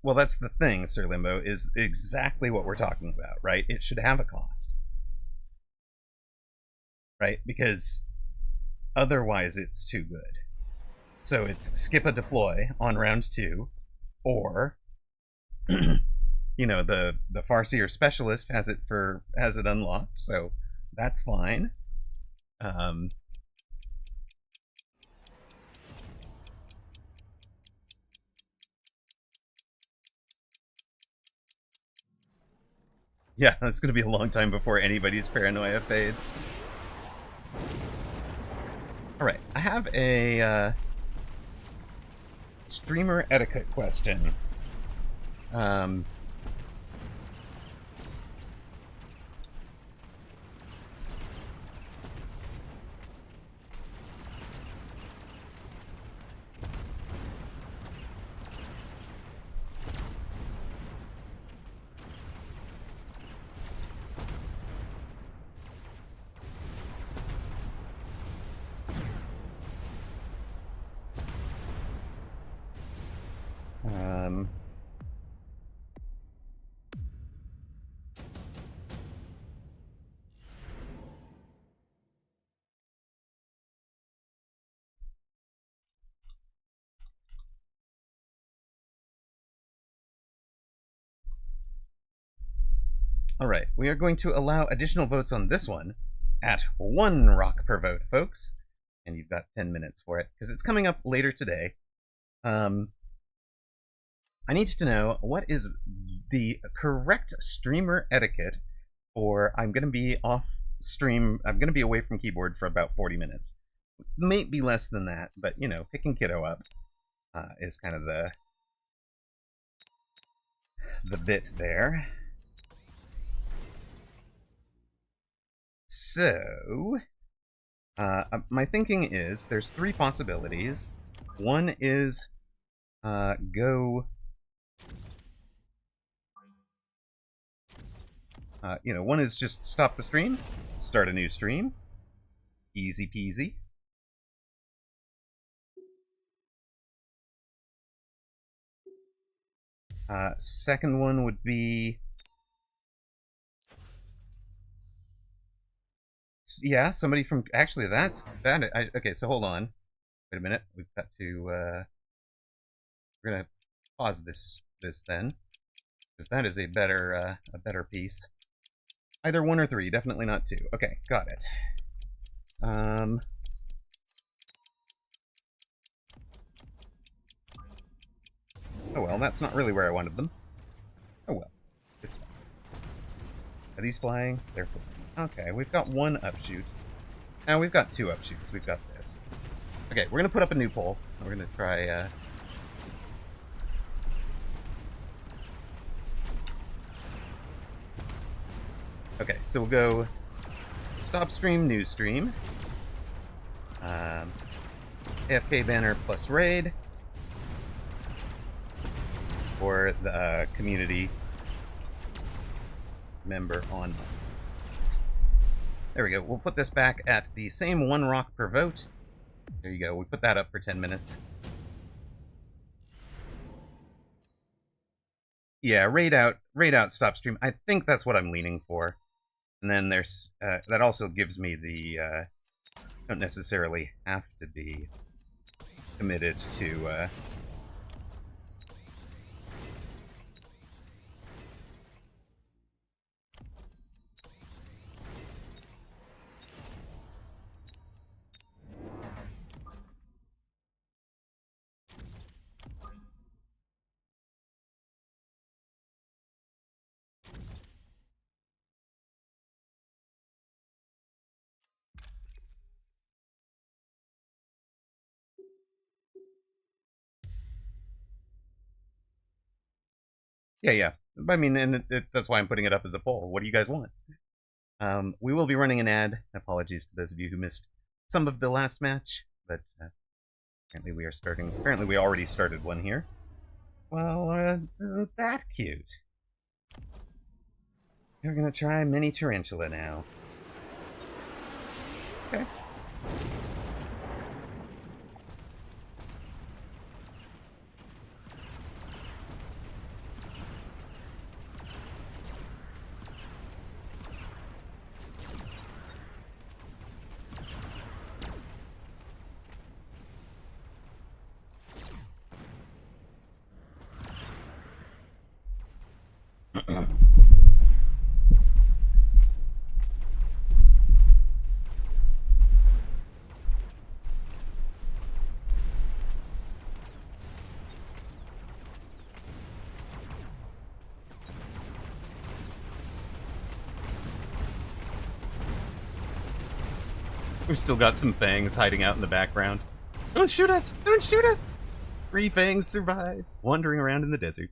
Well, that's the thing, Sir Limbo, is exactly what we're talking about, right? It should have a cost. Right? Because otherwise it's too good. So it's skip a deploy on round 2, or you know, the Farseer specialist has it unlocked, so that's fine. Yeah, it's going to be a long time before anybody's paranoia fades. All right, I have a streamer etiquette question. All right, we are going to allow additional votes on this one at 1 rock per vote, folks. And you've got 10 minutes for it, because it's coming up later today. I need to know what is the correct streamer etiquette for I'm going to be off stream. I'm going to be away from keyboard for about 40 minutes. Might be less than that, but, you know, picking kiddo up is kind of the bit there. So, my thinking is there's 3 possibilities. One is go, one is just stop the stream, start a new stream, easy peasy. Second one would be, yeah, somebody from, actually okay, so hold on, wait a minute, we've got to, we're gonna pause this then, because that is a better piece. Either 1 or 3, definitely not 2. Okay, got it. Oh well, that's not really where I wanted them. Oh well, it's fine. Are these flying? They're flying. Okay, we've got 1 upshoot. Now we've got 2 upshoots. We've got this. Okay, we're gonna put up a new poll. We're gonna try, Okay, so we'll go stop stream, new stream. AFK banner plus raid. Or the community member on. There we go. We'll put this back at the same 1 rock per vote. There you go. We put that up for 10 minutes. Yeah, raid out, stop stream. I think that's what I'm leaning for. And then there's that also gives me the don't necessarily have to be committed to Yeah. I mean, and that's why I'm putting it up as a poll. What do you guys want? We will be running an ad. Apologies to those of you who missed some of the last match, but apparently we are starting. Apparently we already started one here. Well, isn't that cute? We're gonna try Mini Tarantula now. Okay. We've still got some fangs hiding out in the background. Don't shoot us! Don't shoot us! 3 fangs survive, wandering around in the desert.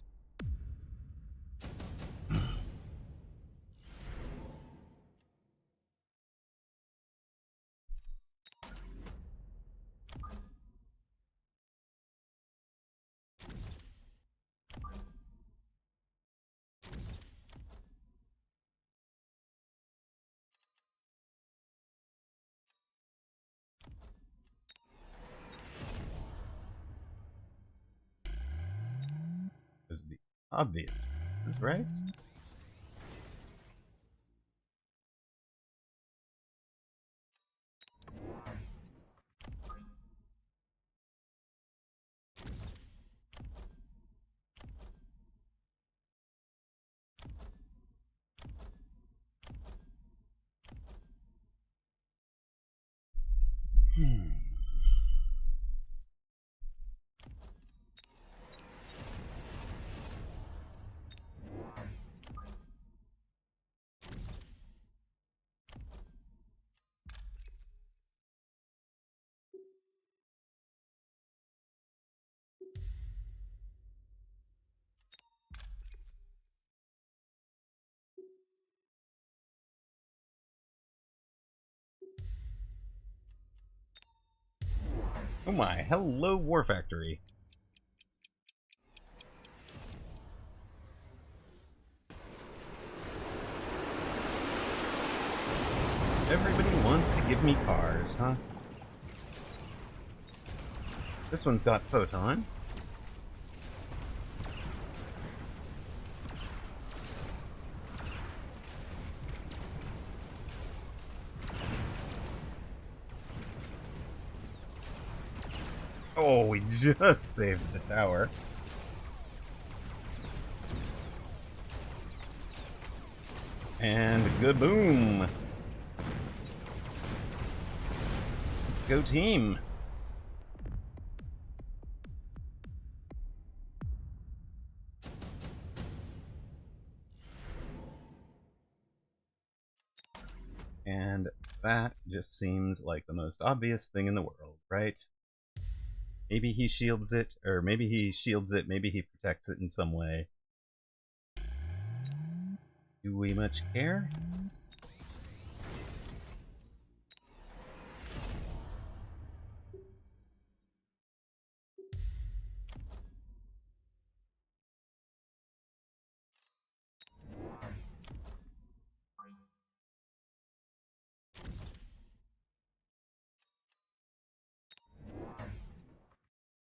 Those are the obvious, right? Oh my, hello War Factory. Everybody wants to give me cars, huh? This one's got Photon. Oh, we just saved the tower. And kaboom! Let's go team! And that just seems like the most obvious thing in the world, right? Maybe he shields it, or maybe he shields it, maybe he protects it in some way. Do we much care?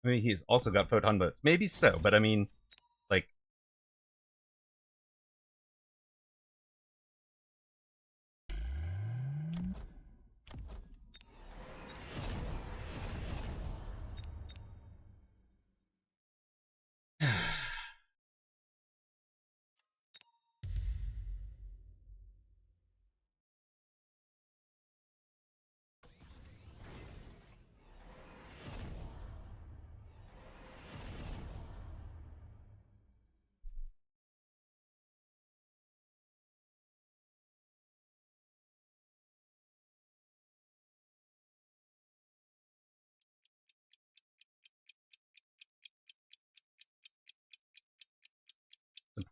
I mean, he's also got photon boats. Maybe so, but I mean, like...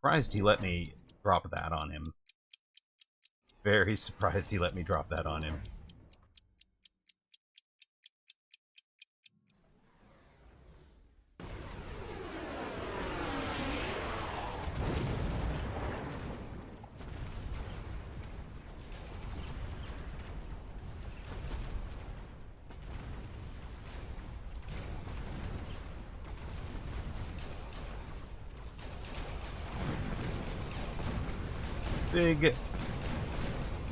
surprised he let me drop that on him. Very surprised he let me drop that on him.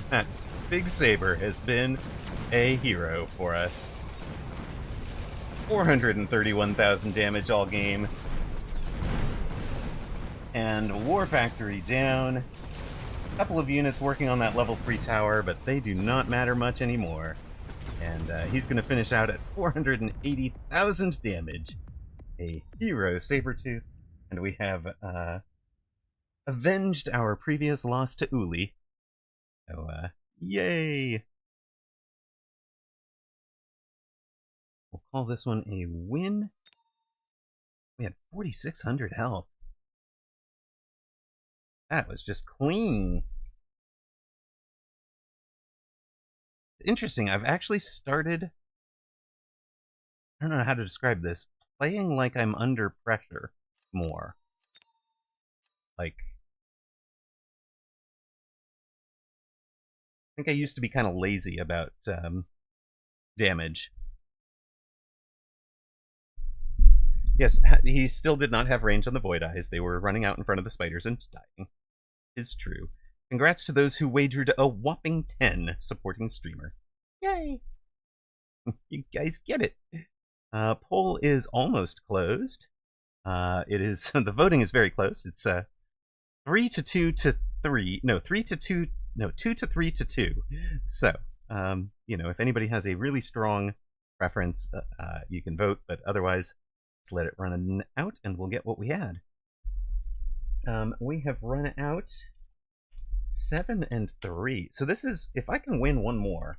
That big saber has been a hero for us. 431,000 damage all game. And War Factory down. A couple of units working on that level 3 tower, but they do not matter much anymore. And he's going to finish out at 480,000 damage. A hero Sabretooth. And we have avenged our previous loss to Uli. So, yay! We'll call this one a win. We had 4,600 health. That was just clean. It's interesting, I've actually started... I don't know how to describe this. Playing like I'm under pressure more. Like... I think I used to be kind of lazy about damage. Yes, he still did not have range on the Void Eyes. They were running out in front of the spiders and dying. It's true. Congrats to those who wagered a whopping 10 supporting streamer. Yay! You guys get it. Poll is almost closed. It is the voting is very close. It's 3 to 2 to 3. No, 3 to 2. No, 2 to 3 to 2. So, you know, if anybody has a really strong preference, you can vote. But otherwise, let's let it run out, and we'll get what we had. We have run out 7 and 3. So this is, if I can win one more,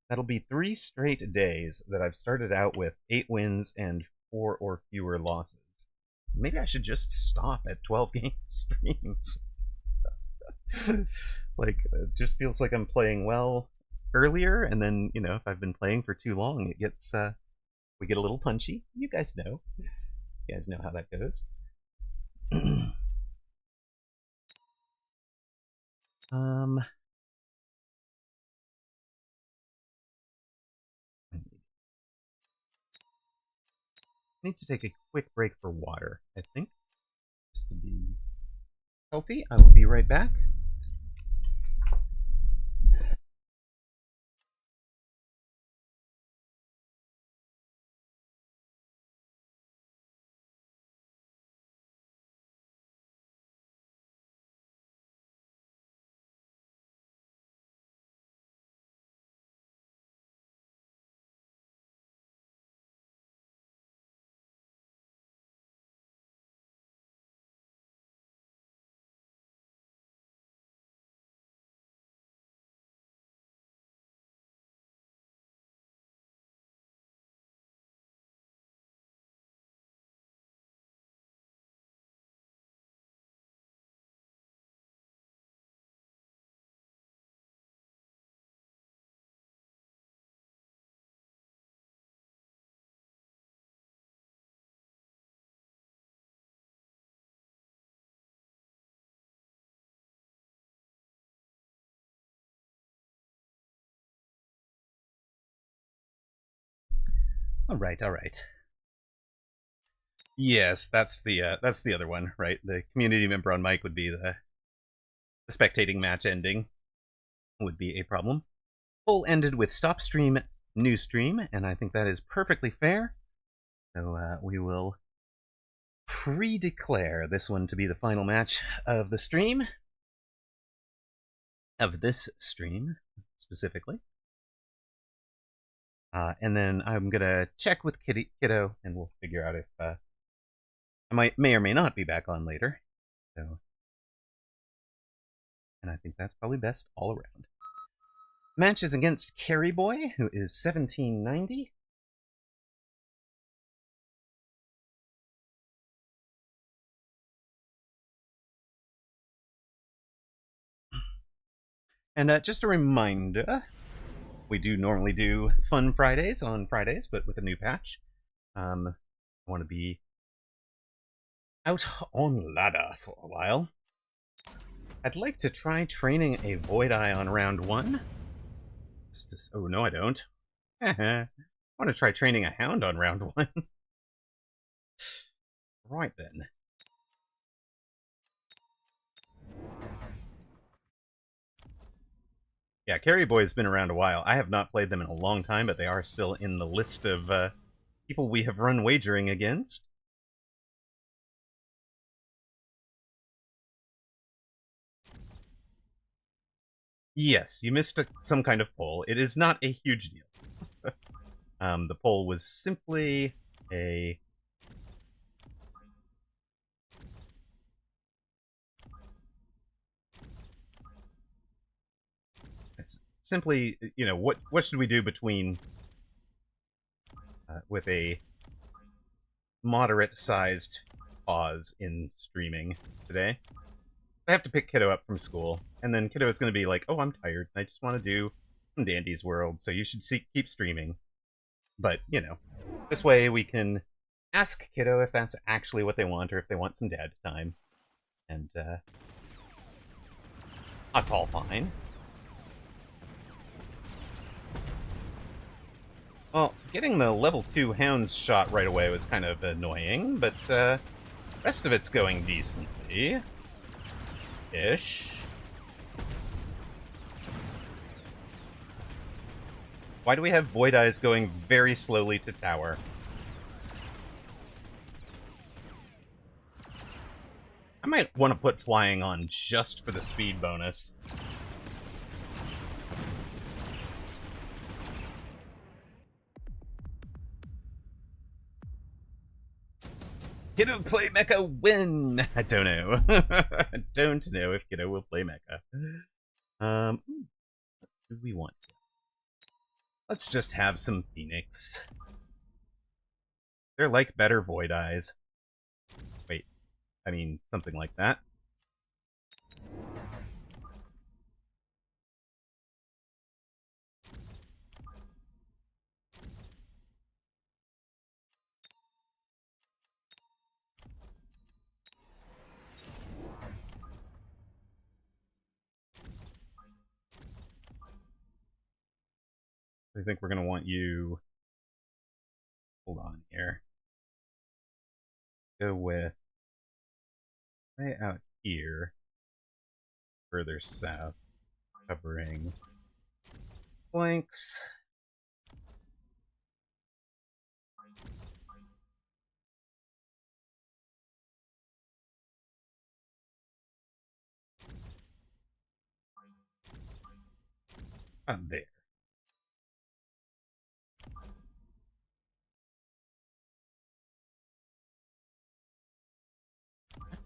that'll be 3 straight days that I've started out with 8 wins and 4 or fewer losses. Maybe I should just stop at 12 game streams. Like, it just feels like I'm playing well earlier, and then, you know, if I've been playing for too long, it gets, we get a little punchy. You guys know. You guys know how that goes. I need to take a quick break for water, I think. Just to be healthy. I will be right back. All right. Yes, that's the other one, right? The community member on mic would be the spectating match ending would be a problem. Poll ended with stop stream, new stream, and I think that is perfectly fair. So we will pre-declare this one to be the final match of the stream. Of this stream, specifically. And then I'm gonna check with Kiddo, and we'll figure out if I may or may not be back on later. So, and I think that's probably best all around. Match is against Carry Boy, who is 1790. And just a reminder, we do normally do Fun Fridays on Fridays, but with a new patch. I want to be out on ladder for a while. I'd like to try training a Void Eye on round 1. Oh, no, I don't. I want to try training a Hound on round 1. Right then. Yeah, Carry Boy's been around a while. I have not played them in a long time, but they are still in the list of people we have run wagering against. Yes, you missed some kind of poll. It is not a huge deal. The poll was simply a... Simply, you know, what should we do between... with a moderate-sized pause in streaming today. I have to pick Kiddo up from school, and then Kiddo is going to be like, oh, I'm tired, I just want to do some Dandy's World, so you should keep streaming. But, you know, this way we can ask Kiddo if that's actually what they want, or if they want some dad time. And, that's all fine. Well, getting the level 2 hounds shot right away was kind of annoying, but, rest of it's going decently. Ish. Why do we have Void Eyes going very slowly to tower? I might want to put flying on just for the speed bonus. Kiddo play mecha win! I don't know. I don't know if Kiddo will play mecha. What do we want? Let's just have some Phoenix. They're like better Void Eyes. Wait, I mean, something like that. I think we're going to want you... Hold on here. Go with... way out here. Further south. Covering... flanks. There.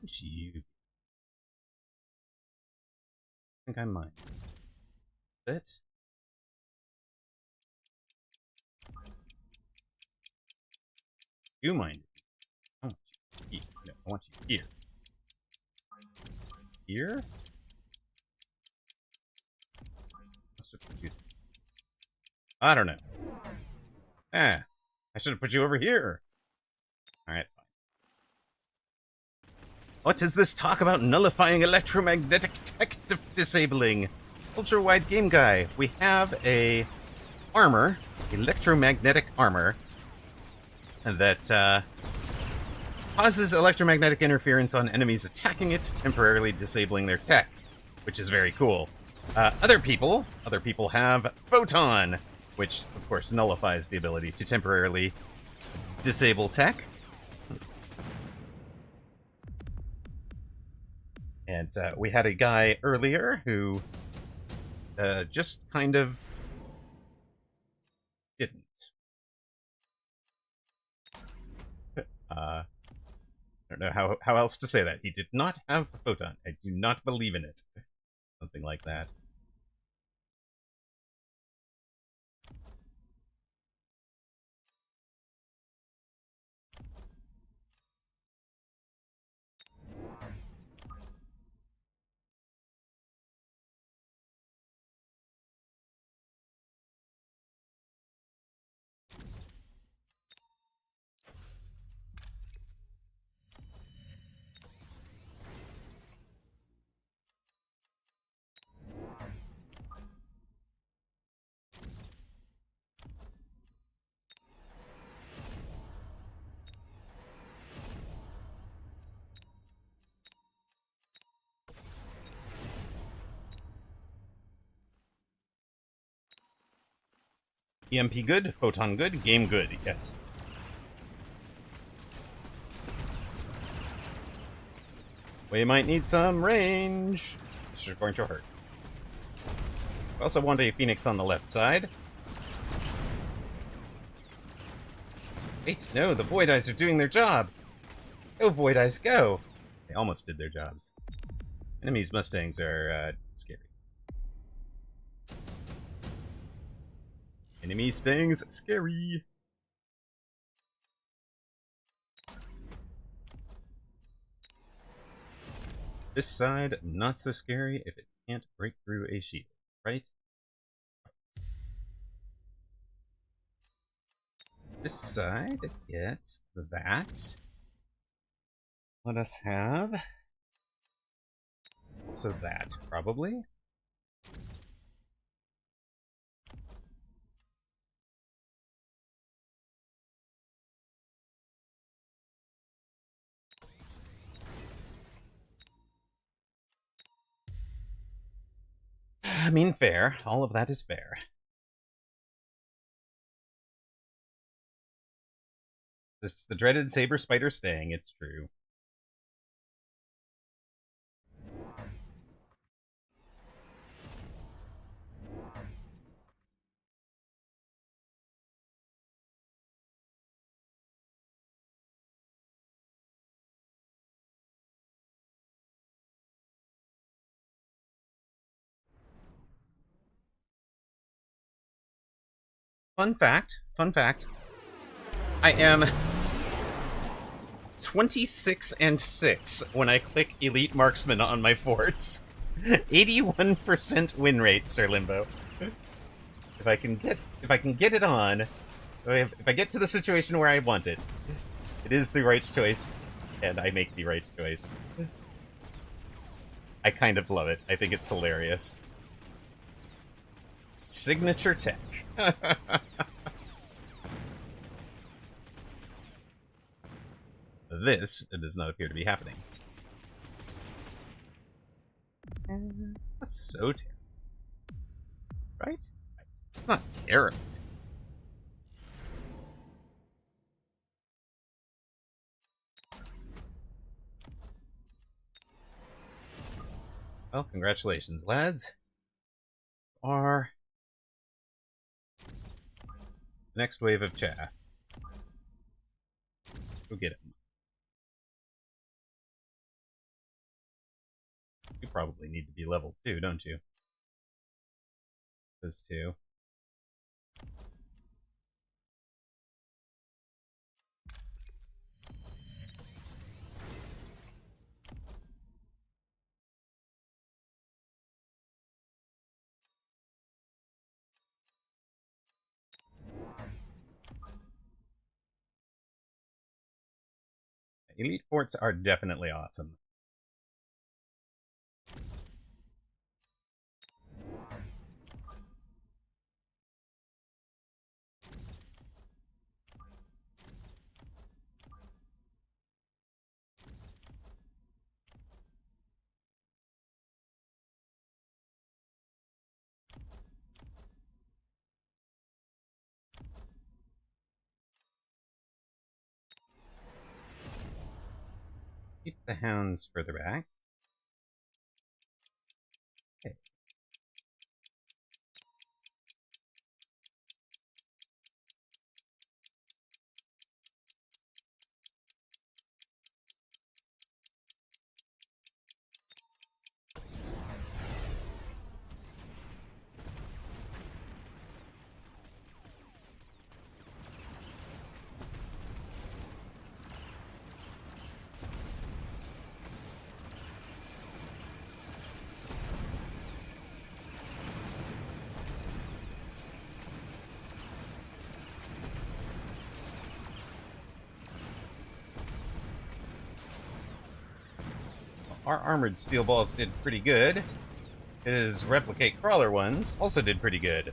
You think I might? Bit? You mind? I want you here. No, I want you here. Here? Let's just put you... I don't know. Ah, I should have put you over here. Alright, fine. What is this talk about nullifying electromagnetic tech disabling? Ultra-wide game guy. We have a armor, electromagnetic armor, that causes electromagnetic interference on enemies attacking it, temporarily disabling their tech, which is very cool. Other people have Photon, which, of course, nullifies the ability to temporarily disable tech. And we had a guy earlier who just kind of didn't. I don't know how else to say that. He did not have Photon. I do not believe in it. Something like that. EMP good, photon good, game good, yes. We might need some range. This is going to hurt. I also want a Phoenix on the left side. Wait, no, the Void Eyes are doing their job. Go, Void Eyes, go. They almost did their jobs. Enemies' Mustangs are, scary. Enemy Mustangs, scary. This side, not so scary if it can't break through a shield, right? This side gets that. Let us have also that, probably. I mean, fair. All of that is fair. This is the dreaded Saber Spider staying, it's true. Fun fact, I am 26 and 6 when I click Elite Marksman on my forts. 81% win rate, Sir Limbo. If I can get it on, if I get to the situation where I want it, it is the right choice, and I make the right choice. I kind of love it. I think it's hilarious. Signature tech. This does not appear to be happening. That's so terrible. Right? It's not terrible. Well, congratulations, lads. Our next wave of chaff. Go get him. You probably need to be level 2, don't you? Those two. Elite forts are definitely awesome. Keep the hounds further back. Okay. Our armored steel balls did pretty good. His replicate crawler ones also did pretty good.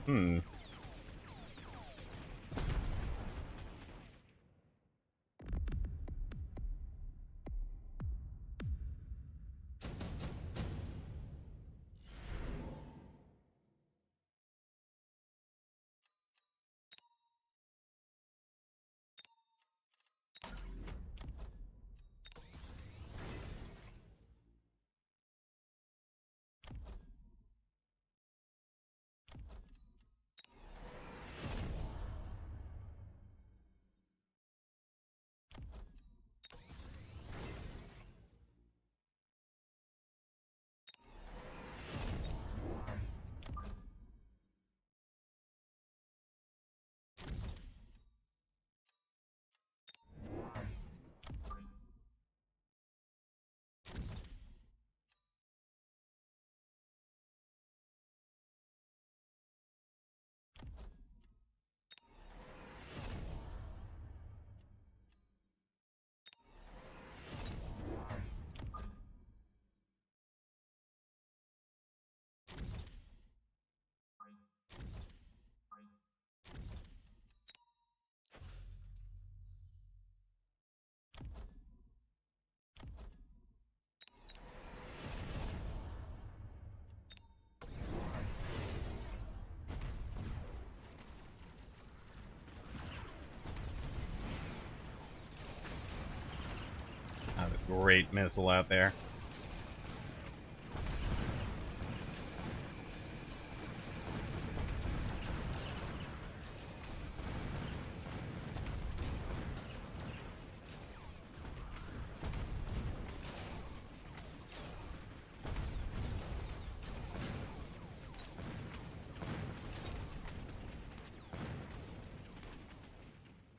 great missile out there.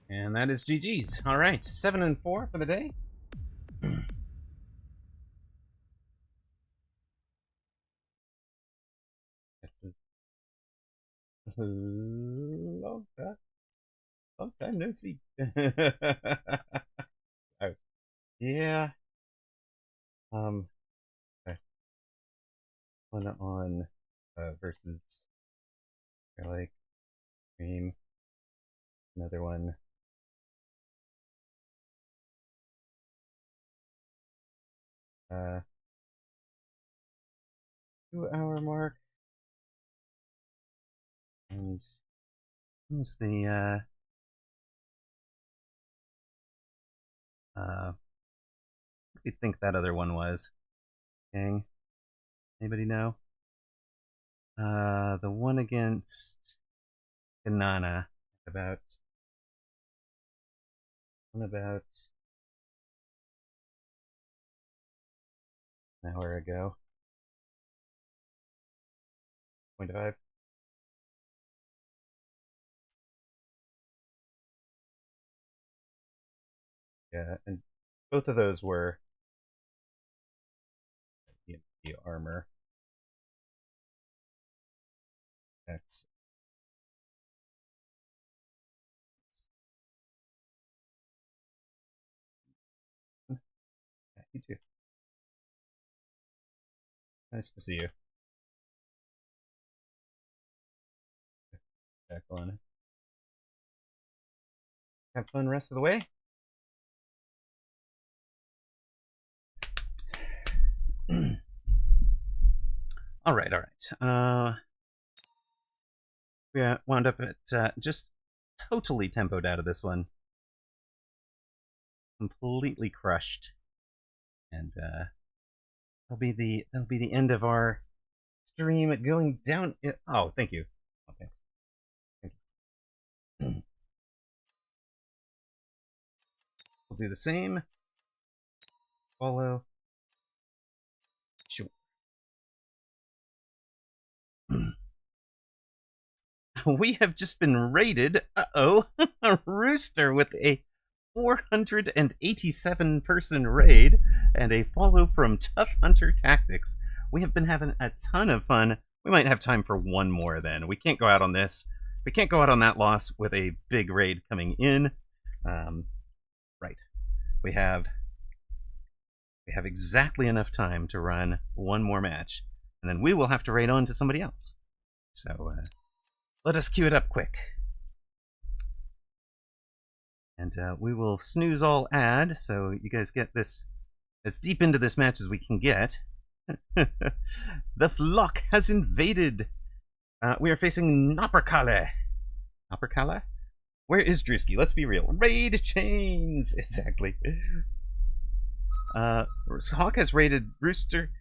And that is GG's. All right, 7 and 4 for the day. This is long time no see. Oh, yeah. Okay. One on versus like Cream. Another one. 2-hour mark. And what was the what do you think that other one was? Gang? Anybody know? The one against Ganana about an hour ago. 0.5. Yeah, and both of those were the armor. That's yeah, you too. Nice to see you. Back on. Have fun rest of the way. All right. We wound up at just totally tempoed out of this one, completely crushed, and that'll be the end of our stream. Going down. Oh, thank you. Oh, thanks. Thank you. We'll do the same. Follow. Sure. We have just been raided. A Rooster with a 487 person raid and a follow from Tough Hunter Tactics. We have been having a ton of fun. We might have time for one more then. We can't go out on this. We can't go out on that loss with a big raid coming in. Right. We have exactly enough time to run one more match, and then we will have to raid on to somebody else. So let us cue it up quick. And we will snooze all ad, so you guys get this as deep into this match as we can get. The flock has invaded. We are facing Nopperkalle. Nopperkalle? Where is Drewski? Let's be real. Raid chains! Exactly. Hawk has raided Rooster,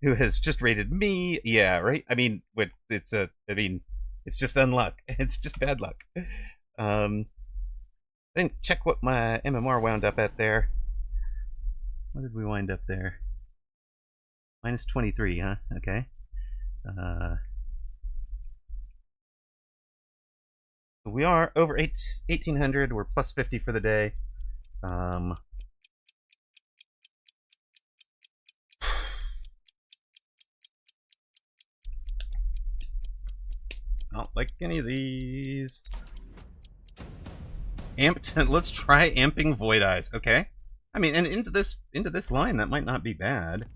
who has just raided me. Yeah, right? I mean, it's just unluck. It's just bad luck. I didn't check what my MMR wound up at there. What did we wind up there? Minus 23, huh? Okay. We are over 1800. We're plus 50 for the day. I don't like any of these. Amped. Let's try amping Void Eyes. Okay. I mean, and into this line, that might not be bad.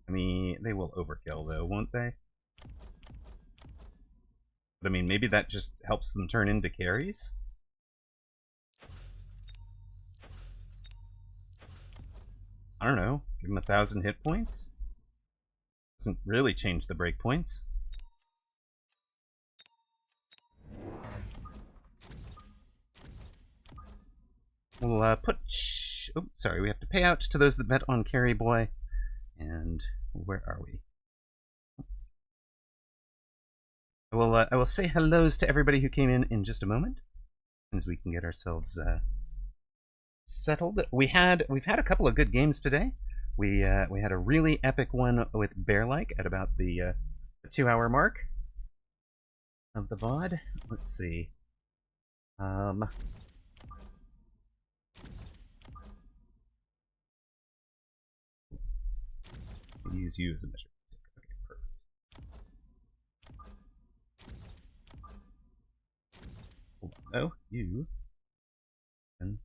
I mean, they will overkill though, won't they? But I mean, maybe that just helps them turn into carries. I don't know. Give them 1,000 hit points. Doesn't really change the breakpoints. We'll put which, oh, sorry, we have to pay out to those that bet on Carry Boy. And where are we? I will say hellos to everybody who came in just a moment, as we can get ourselves settled. We've had a couple of good games today. We had a really epic one with Bearlike at about the 2-hour mark of the VOD. Let's see. Use you as a measure. Okay, perfect. Oh, you. An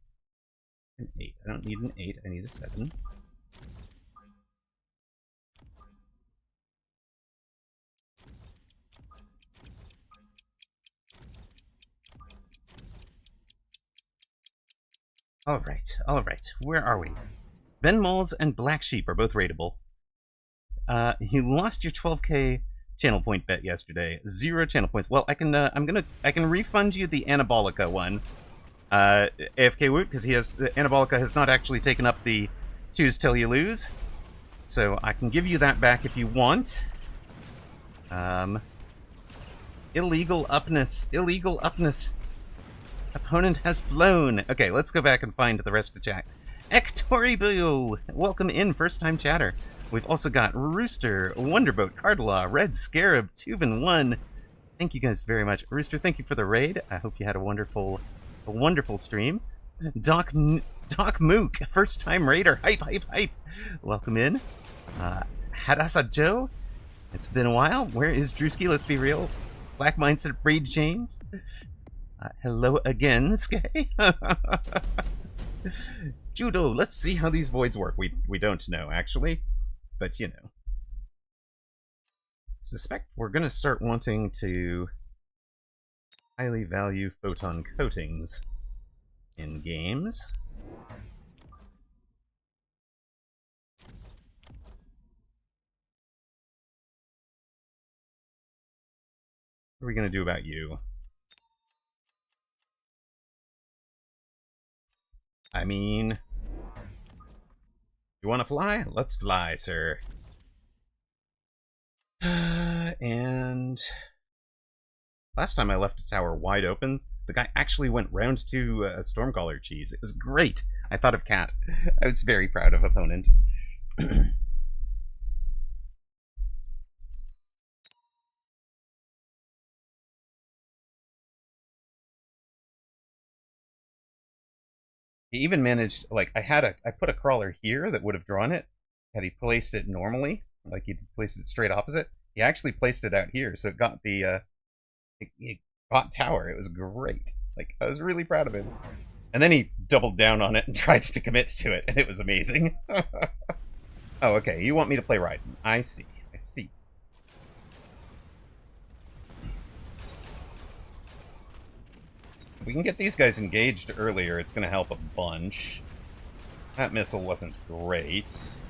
8. I don't need an 8, I need a 7. Alright. Where are we? Ben Malls and Black Sheep are both rateable. You lost your 12k channel point bet yesterday. 0 channel points. Well, I can refund you the Anabolica one. AFK Woot, because Anabolica has not actually taken up the choose till you lose. So I can give you that back if you want. Illegal upness. Opponent has flown. Okay, let's go back and find the rest of the chat. Ectoribu, welcome in, first time chatter. We've also got Rooster, Wonderboat, Cardlaw, Red Scarab, Tubin1. Thank you guys very much. Rooster, thank you for the raid. I hope you had a wonderful stream. Doc Mook, first time raider. Hype. Welcome in. Hadasa Joe, it's been a while. Where is Drewski? Let's be real. Black Mindset Braid Chains. Hello again, Skay. Judo, let's see how these voids work. We don't know, actually. But, you know. Suspect we're going to start wanting to highly value photon coatings in games. What are we going to do about you? I mean, you want to fly? Let's fly, sir. And last time I left a tower wide open, the guy actually went round to a Stormcaller cheese. It was great. I thought of Cat. I was very proud of opponent. He even managed, like, I put a crawler here that would have drawn it had he placed it normally, like he'd placed it straight opposite. He actually placed it out here, so it got the it got tower. It was great. Like, I was really proud of him. And then he doubled down on it and tried to commit to it, and it was amazing. Oh, okay. You want me to play Raiden? I see. If we can get these guys engaged earlier, it's going to help a bunch. That missile wasn't great.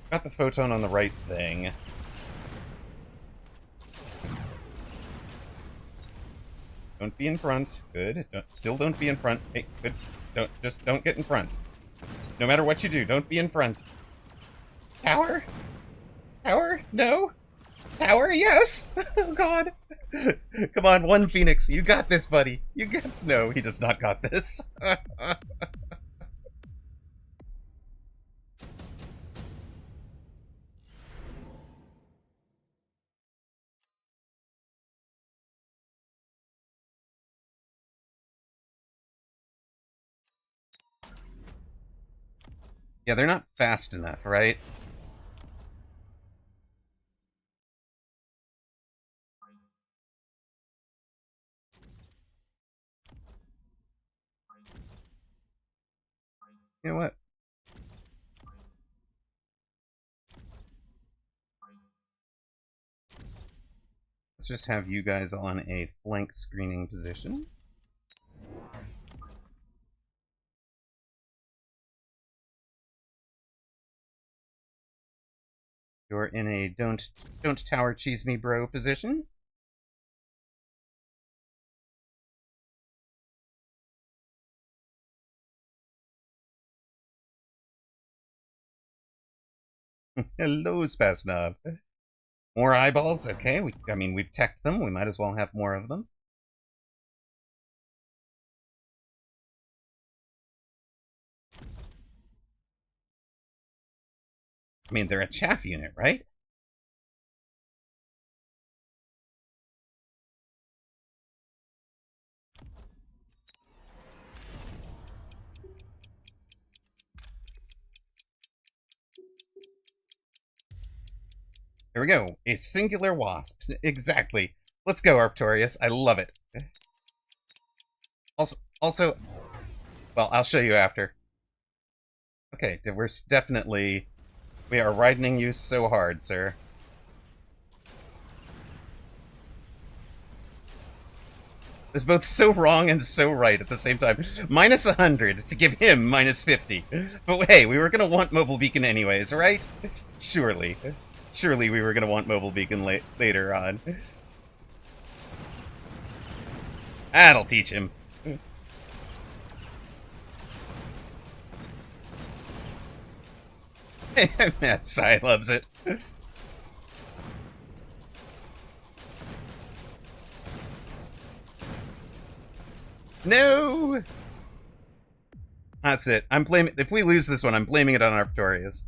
Got the photon on the right thing. Don't be in front. Good. Still don't be in front. Hey, good. Just don't get in front. No matter what you do, don't be in front. Tower? Tower? No? Tower? Yes! Oh, God. Come on, one Phoenix. You got this, buddy. No, he does not got this. Yeah, they're not fast enough, right? You know what? Let's just have you guys on a flank screening position. You're in a don't tower cheese me bro position. Hello, Spasnov. More eyeballs? Okay, I mean, we've teched them. We might as well have more of them. I mean, they're a chaff unit, right? Here we go. A singular wasp. Exactly. Let's go, Arctorius. I love it. Also, well, I'll show you after. Okay, we're definitely... We are widening you so hard, sir. It's both so wrong and so right at the same time. Minus 100 to give him minus 50. But hey, we were gonna want Mobile Beacon anyways, right? Surely. Surely we were gonna want Mobile Beacon later on. That'll teach him. Matt Sai loves it. No! That's it. I'm blaming... If we lose this one, I'm blaming it on Arctorius.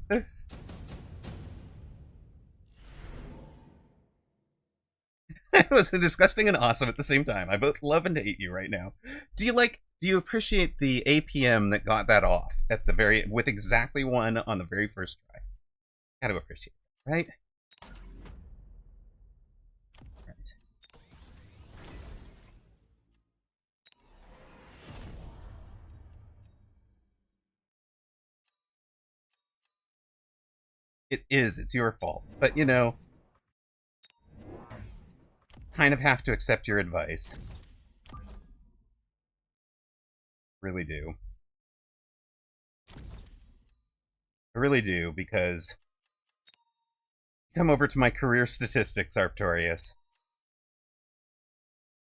It was disgusting and awesome at the same time. I both love and hate you right now. Do you appreciate the APM that got that off at the very... with exactly one on the very first try? Gotta appreciate it, right? Right. It is. It's your fault. But, you know... kind of have to accept your advice. Really do. I really do, because... Come over to my career statistics, Arctorius.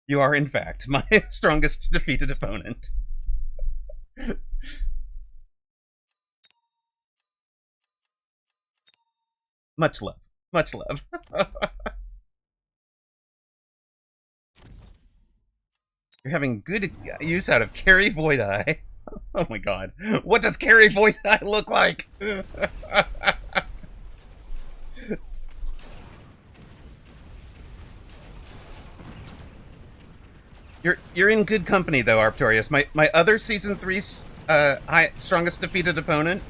You are, in fact, my strongest defeated opponent. Much love. Much love. You're having good use out of Carry Void Eye. Oh my god. What does Carry Void Eye look like? You're in good company though, Arctorius. My other season 3's strongest defeated opponent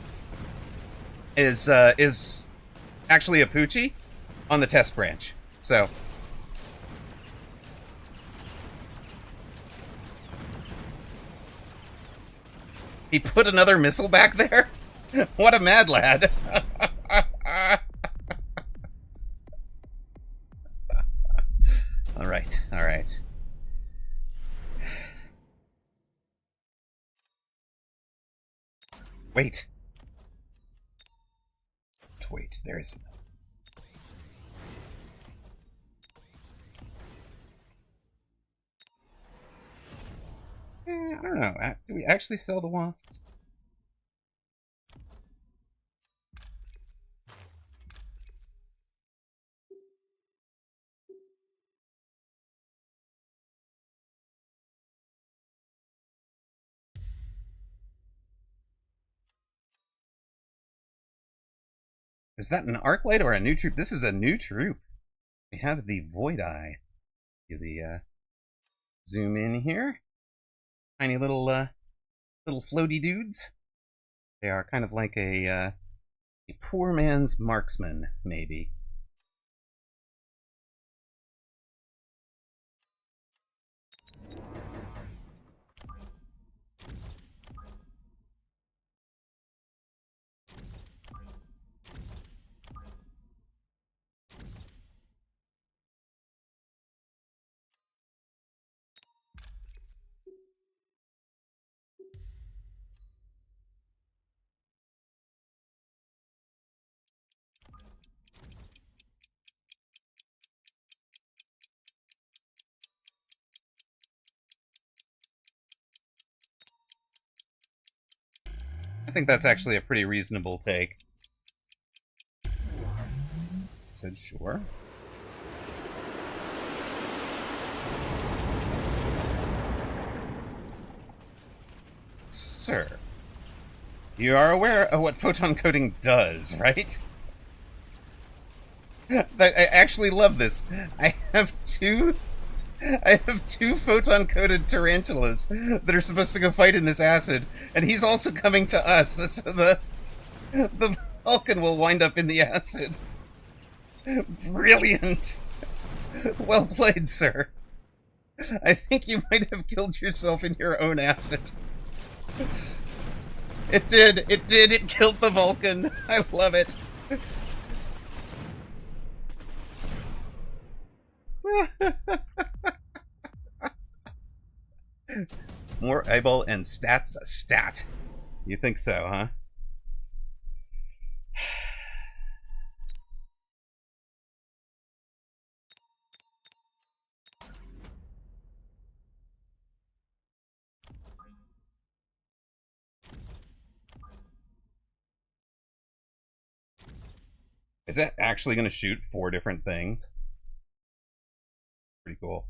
is actually a Poochie on the test branch. So he put another missile back there? What a mad lad. Alright, alright. Wait. Wait, there is... I don't know. Do we actually sell the wasps? Is that an arc light or a new troop? This is a new troop. We have the Void Eye. Do the zoom in here. Tiny little little floaty dudes. They are kind of like a poor man's marksman, maybe. I think that's actually a pretty reasonable take. acid, sure. Sir, you are aware of what photon coating does, right? I actually love this. I have two photon coated tarantulas that are supposed to go fight in this acid, and he's also coming to us, so the Vulcan will wind up in the acid. Brilliant. Well played, sir. I think you might have killed yourself in your own acid. It did. It killed the Vulcan. I love it. More eyeball and stats a stat. You think so, huh? Is that actually going to shoot 4 different things? Pretty cool.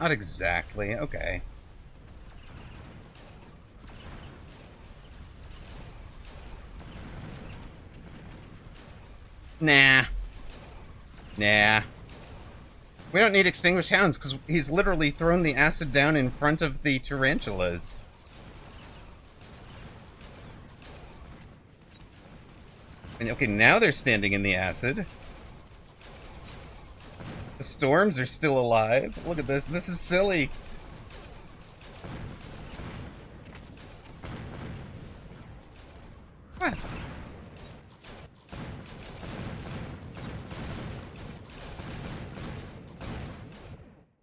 Not exactly. Okay. Nah. We don't need extinguished hounds because he's literally thrown the acid down in front of the tarantulas. And okay, now they're standing in the acid. The storms are still alive. Look at this. This is silly. What?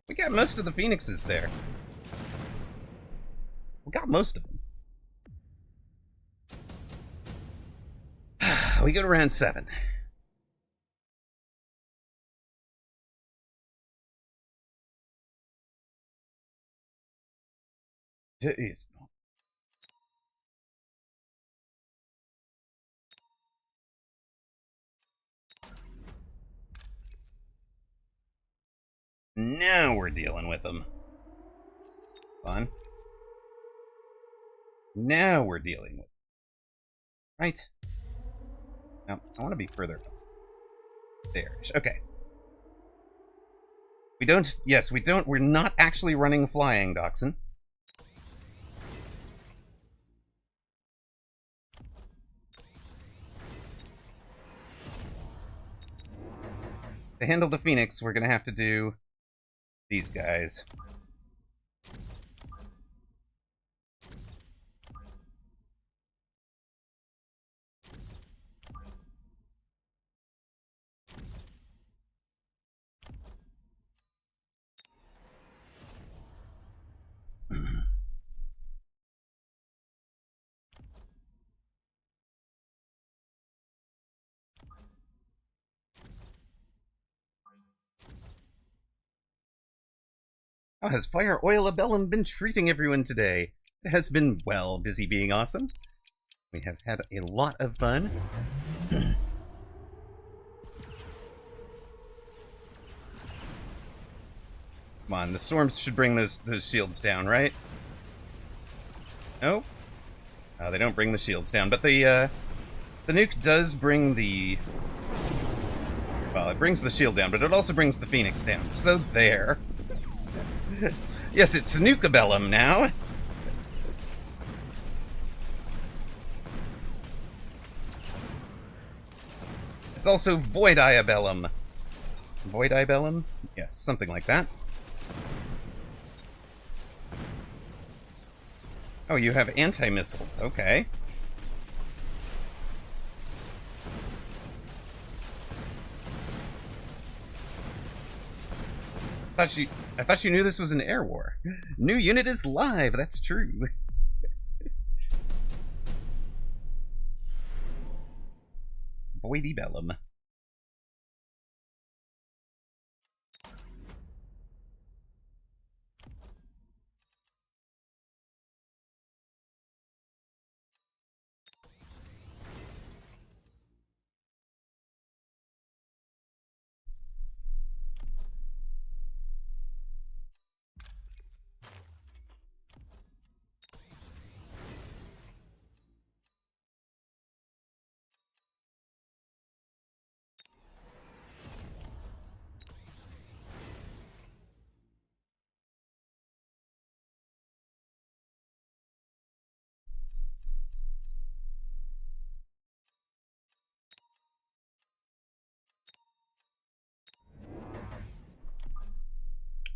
We got most of the phoenixes there. We got most of them. We go to round 7. Jeez. Now we're dealing with them. Fun. Now we're dealing with them. Right. Now, I want to be further. There. Okay. We don't... Yes, we don't... We're not actually running flying, Dachshund. To handle the Phoenix, we're going to have to do these guys. How has Fire Oilabellum been treating everyone today? It has been, well, busy being awesome. We have had a lot of fun. Come on, the storms should bring those shields down, right? No? They don't bring the shields down, but the nuke does bring the... Well, it brings the shield down, but it also brings the Phoenix down. So there. Yes, it's Nuka-Bellum now. It's also Void-Iabellum. Void-Iabellum? Yes, something like that. Oh, you have anti-missiles. Okay. I thought you knew this was an air war. New unit is live. That's true. Void-Bellum.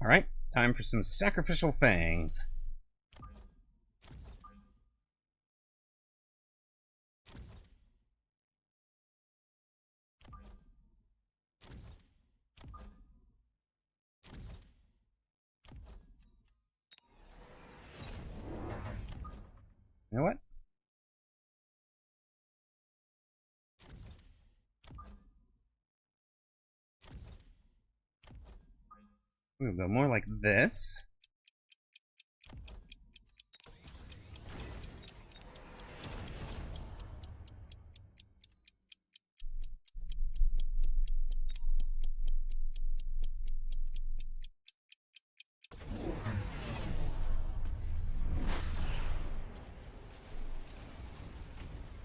Alright, time for some sacrificial fangs. You know what? We'll go more like this.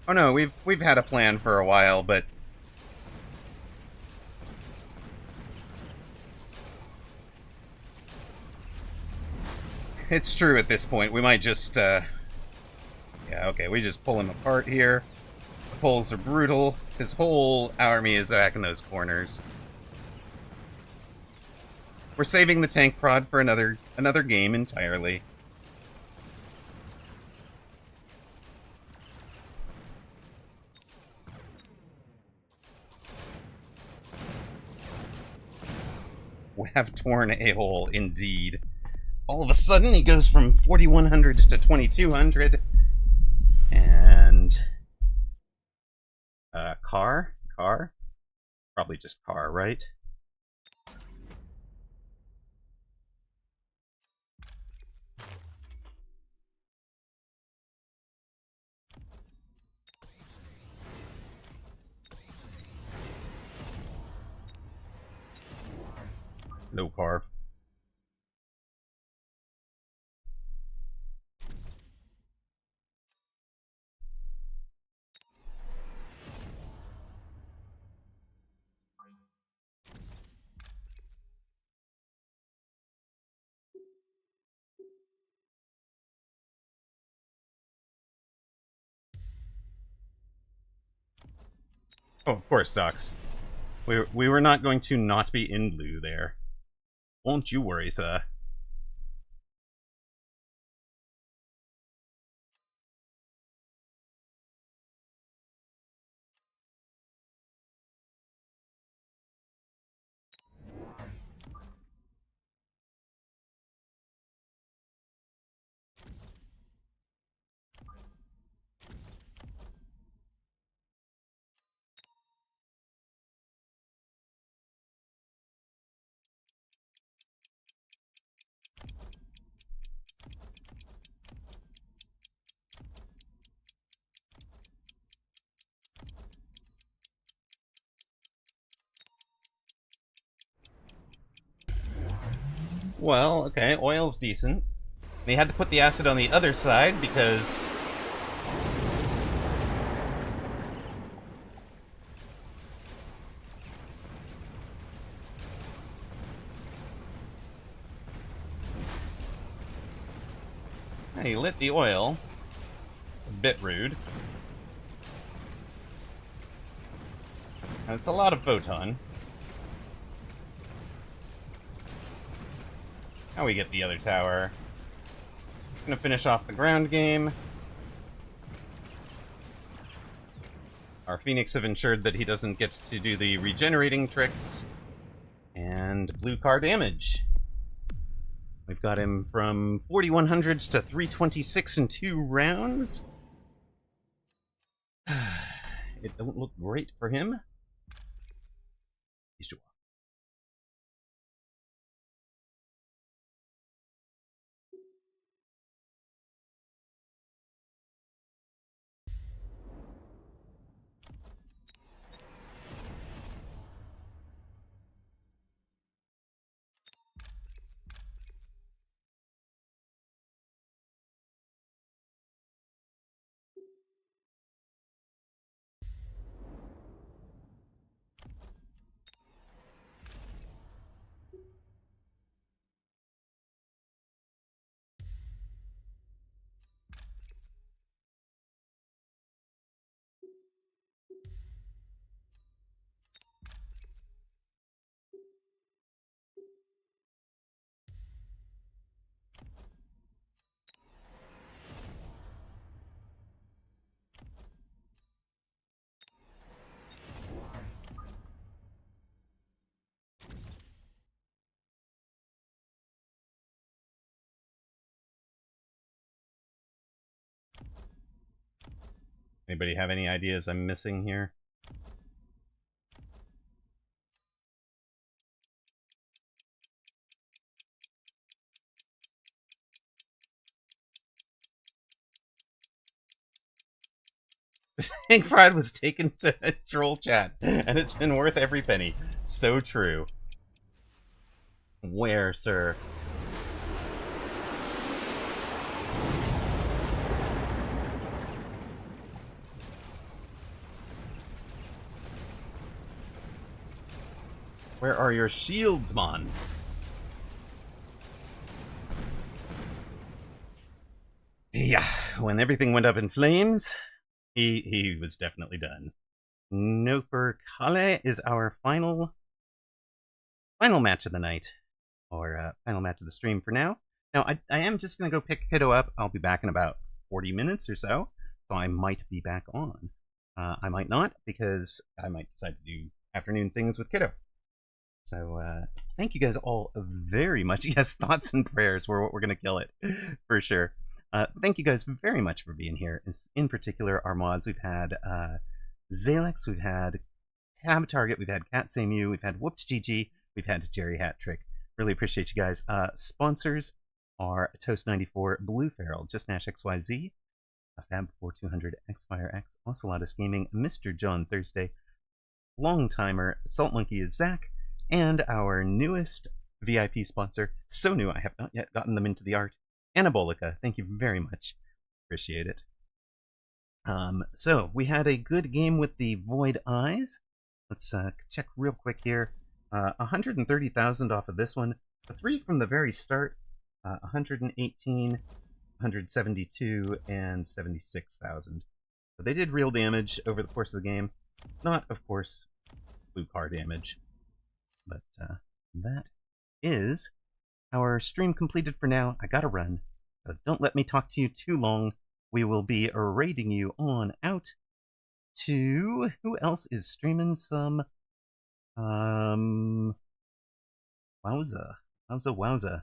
Oh no, we've had a plan for a while, but it's true at this point. We might just yeah, okay, we just pull him apart here. The pulls are brutal. His whole army is back in those corners. We're saving the tank prod for another game entirely. We have torn a hole indeed. All of a sudden, he goes from 4,100 to 2,200. And car? Probably just car, right? No car. Oh, of course, Docs. We were not going to not be in blue there. Won't you worry, sir. Well, okay, oil's decent. They had to put the acid on the other side because... He lit the oil. A bit rude. And it's a lot of photon. Now we get the other tower. Gonna finish off the ground game. Our Phoenix have ensured that he doesn't get to do the regenerating tricks. And blue car damage. We've got him from 4100s to 326 in 2 rounds. It don't look great for him. Sure. Anybody have any ideas I'm missing here? Hank Fried was taken to troll chat, and it's been worth every penny. So true. Where, sir? Where are your shields, man? Yeah, when everything went up in flames, he was definitely done. Noper Kale is our final match of the night, or final match of the stream for now. Now, I am just going to go pick Kiddo up. I'll be back in about 40 minutes or so I might be back on. I might not, because I might decide to do afternoon things with Kiddo. So, thank you guys all very much. Yes, thoughts and prayers were what we're going to kill it, for sure. Thank you guys very much for being here. In particular, our mods, we've had Zalex, we've had Tab Target, we've had Cat Samu, we've had Whoops GG, we've had Jerry Hat Trick. Really appreciate you guys. Sponsors are Toast94, Blue Feral, Just Nash XYZ, Fab4200, Xfire X, Ocelotus Gaming, Mr. John Thursday, Long Timer, Salt Monkey is Zach, and our newest VIP sponsor, so new I have not yet gotten them into the art, Anabolica. Thank you very much. Appreciate it. So, we had a good game with the Void Eyes. Let's check real quick here. 130,000 off of this one. The 3 from the very start, 118, 172, and 76,000. So they did real damage over the course of the game. Not, of course, blue car damage. But that is our stream completed for now. I gotta run. So don't let me talk to you too long. We will be raiding you on out to... Who else is streaming some... Wowza. Wowza.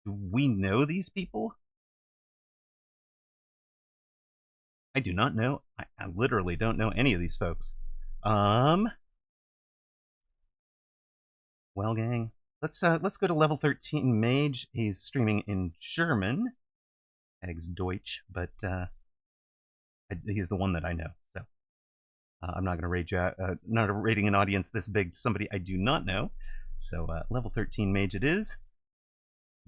Do we know these people? I do not know. I literally don't know any of these folks. Well, gang, let's go to level 13 Mage. He's streaming in German. Eggs Deutsch, but he's the one that I know. So I'm not going to not rating an audience this big to somebody I do not know. So level 13 mage it is.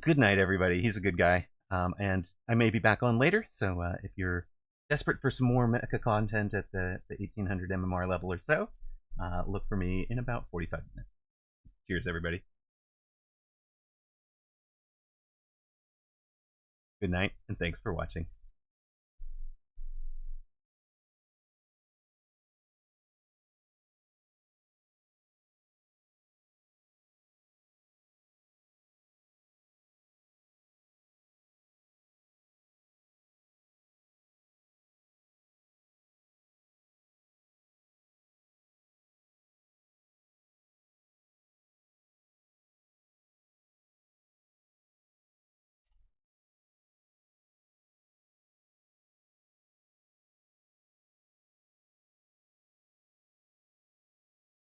Good night, everybody. He's a good guy. And I may be back on later, so if you're desperate for some more mecha content at the 1800 MMR level or so, look for me in about 45 minutes. Cheers, everybody. Good night, and thanks for watching.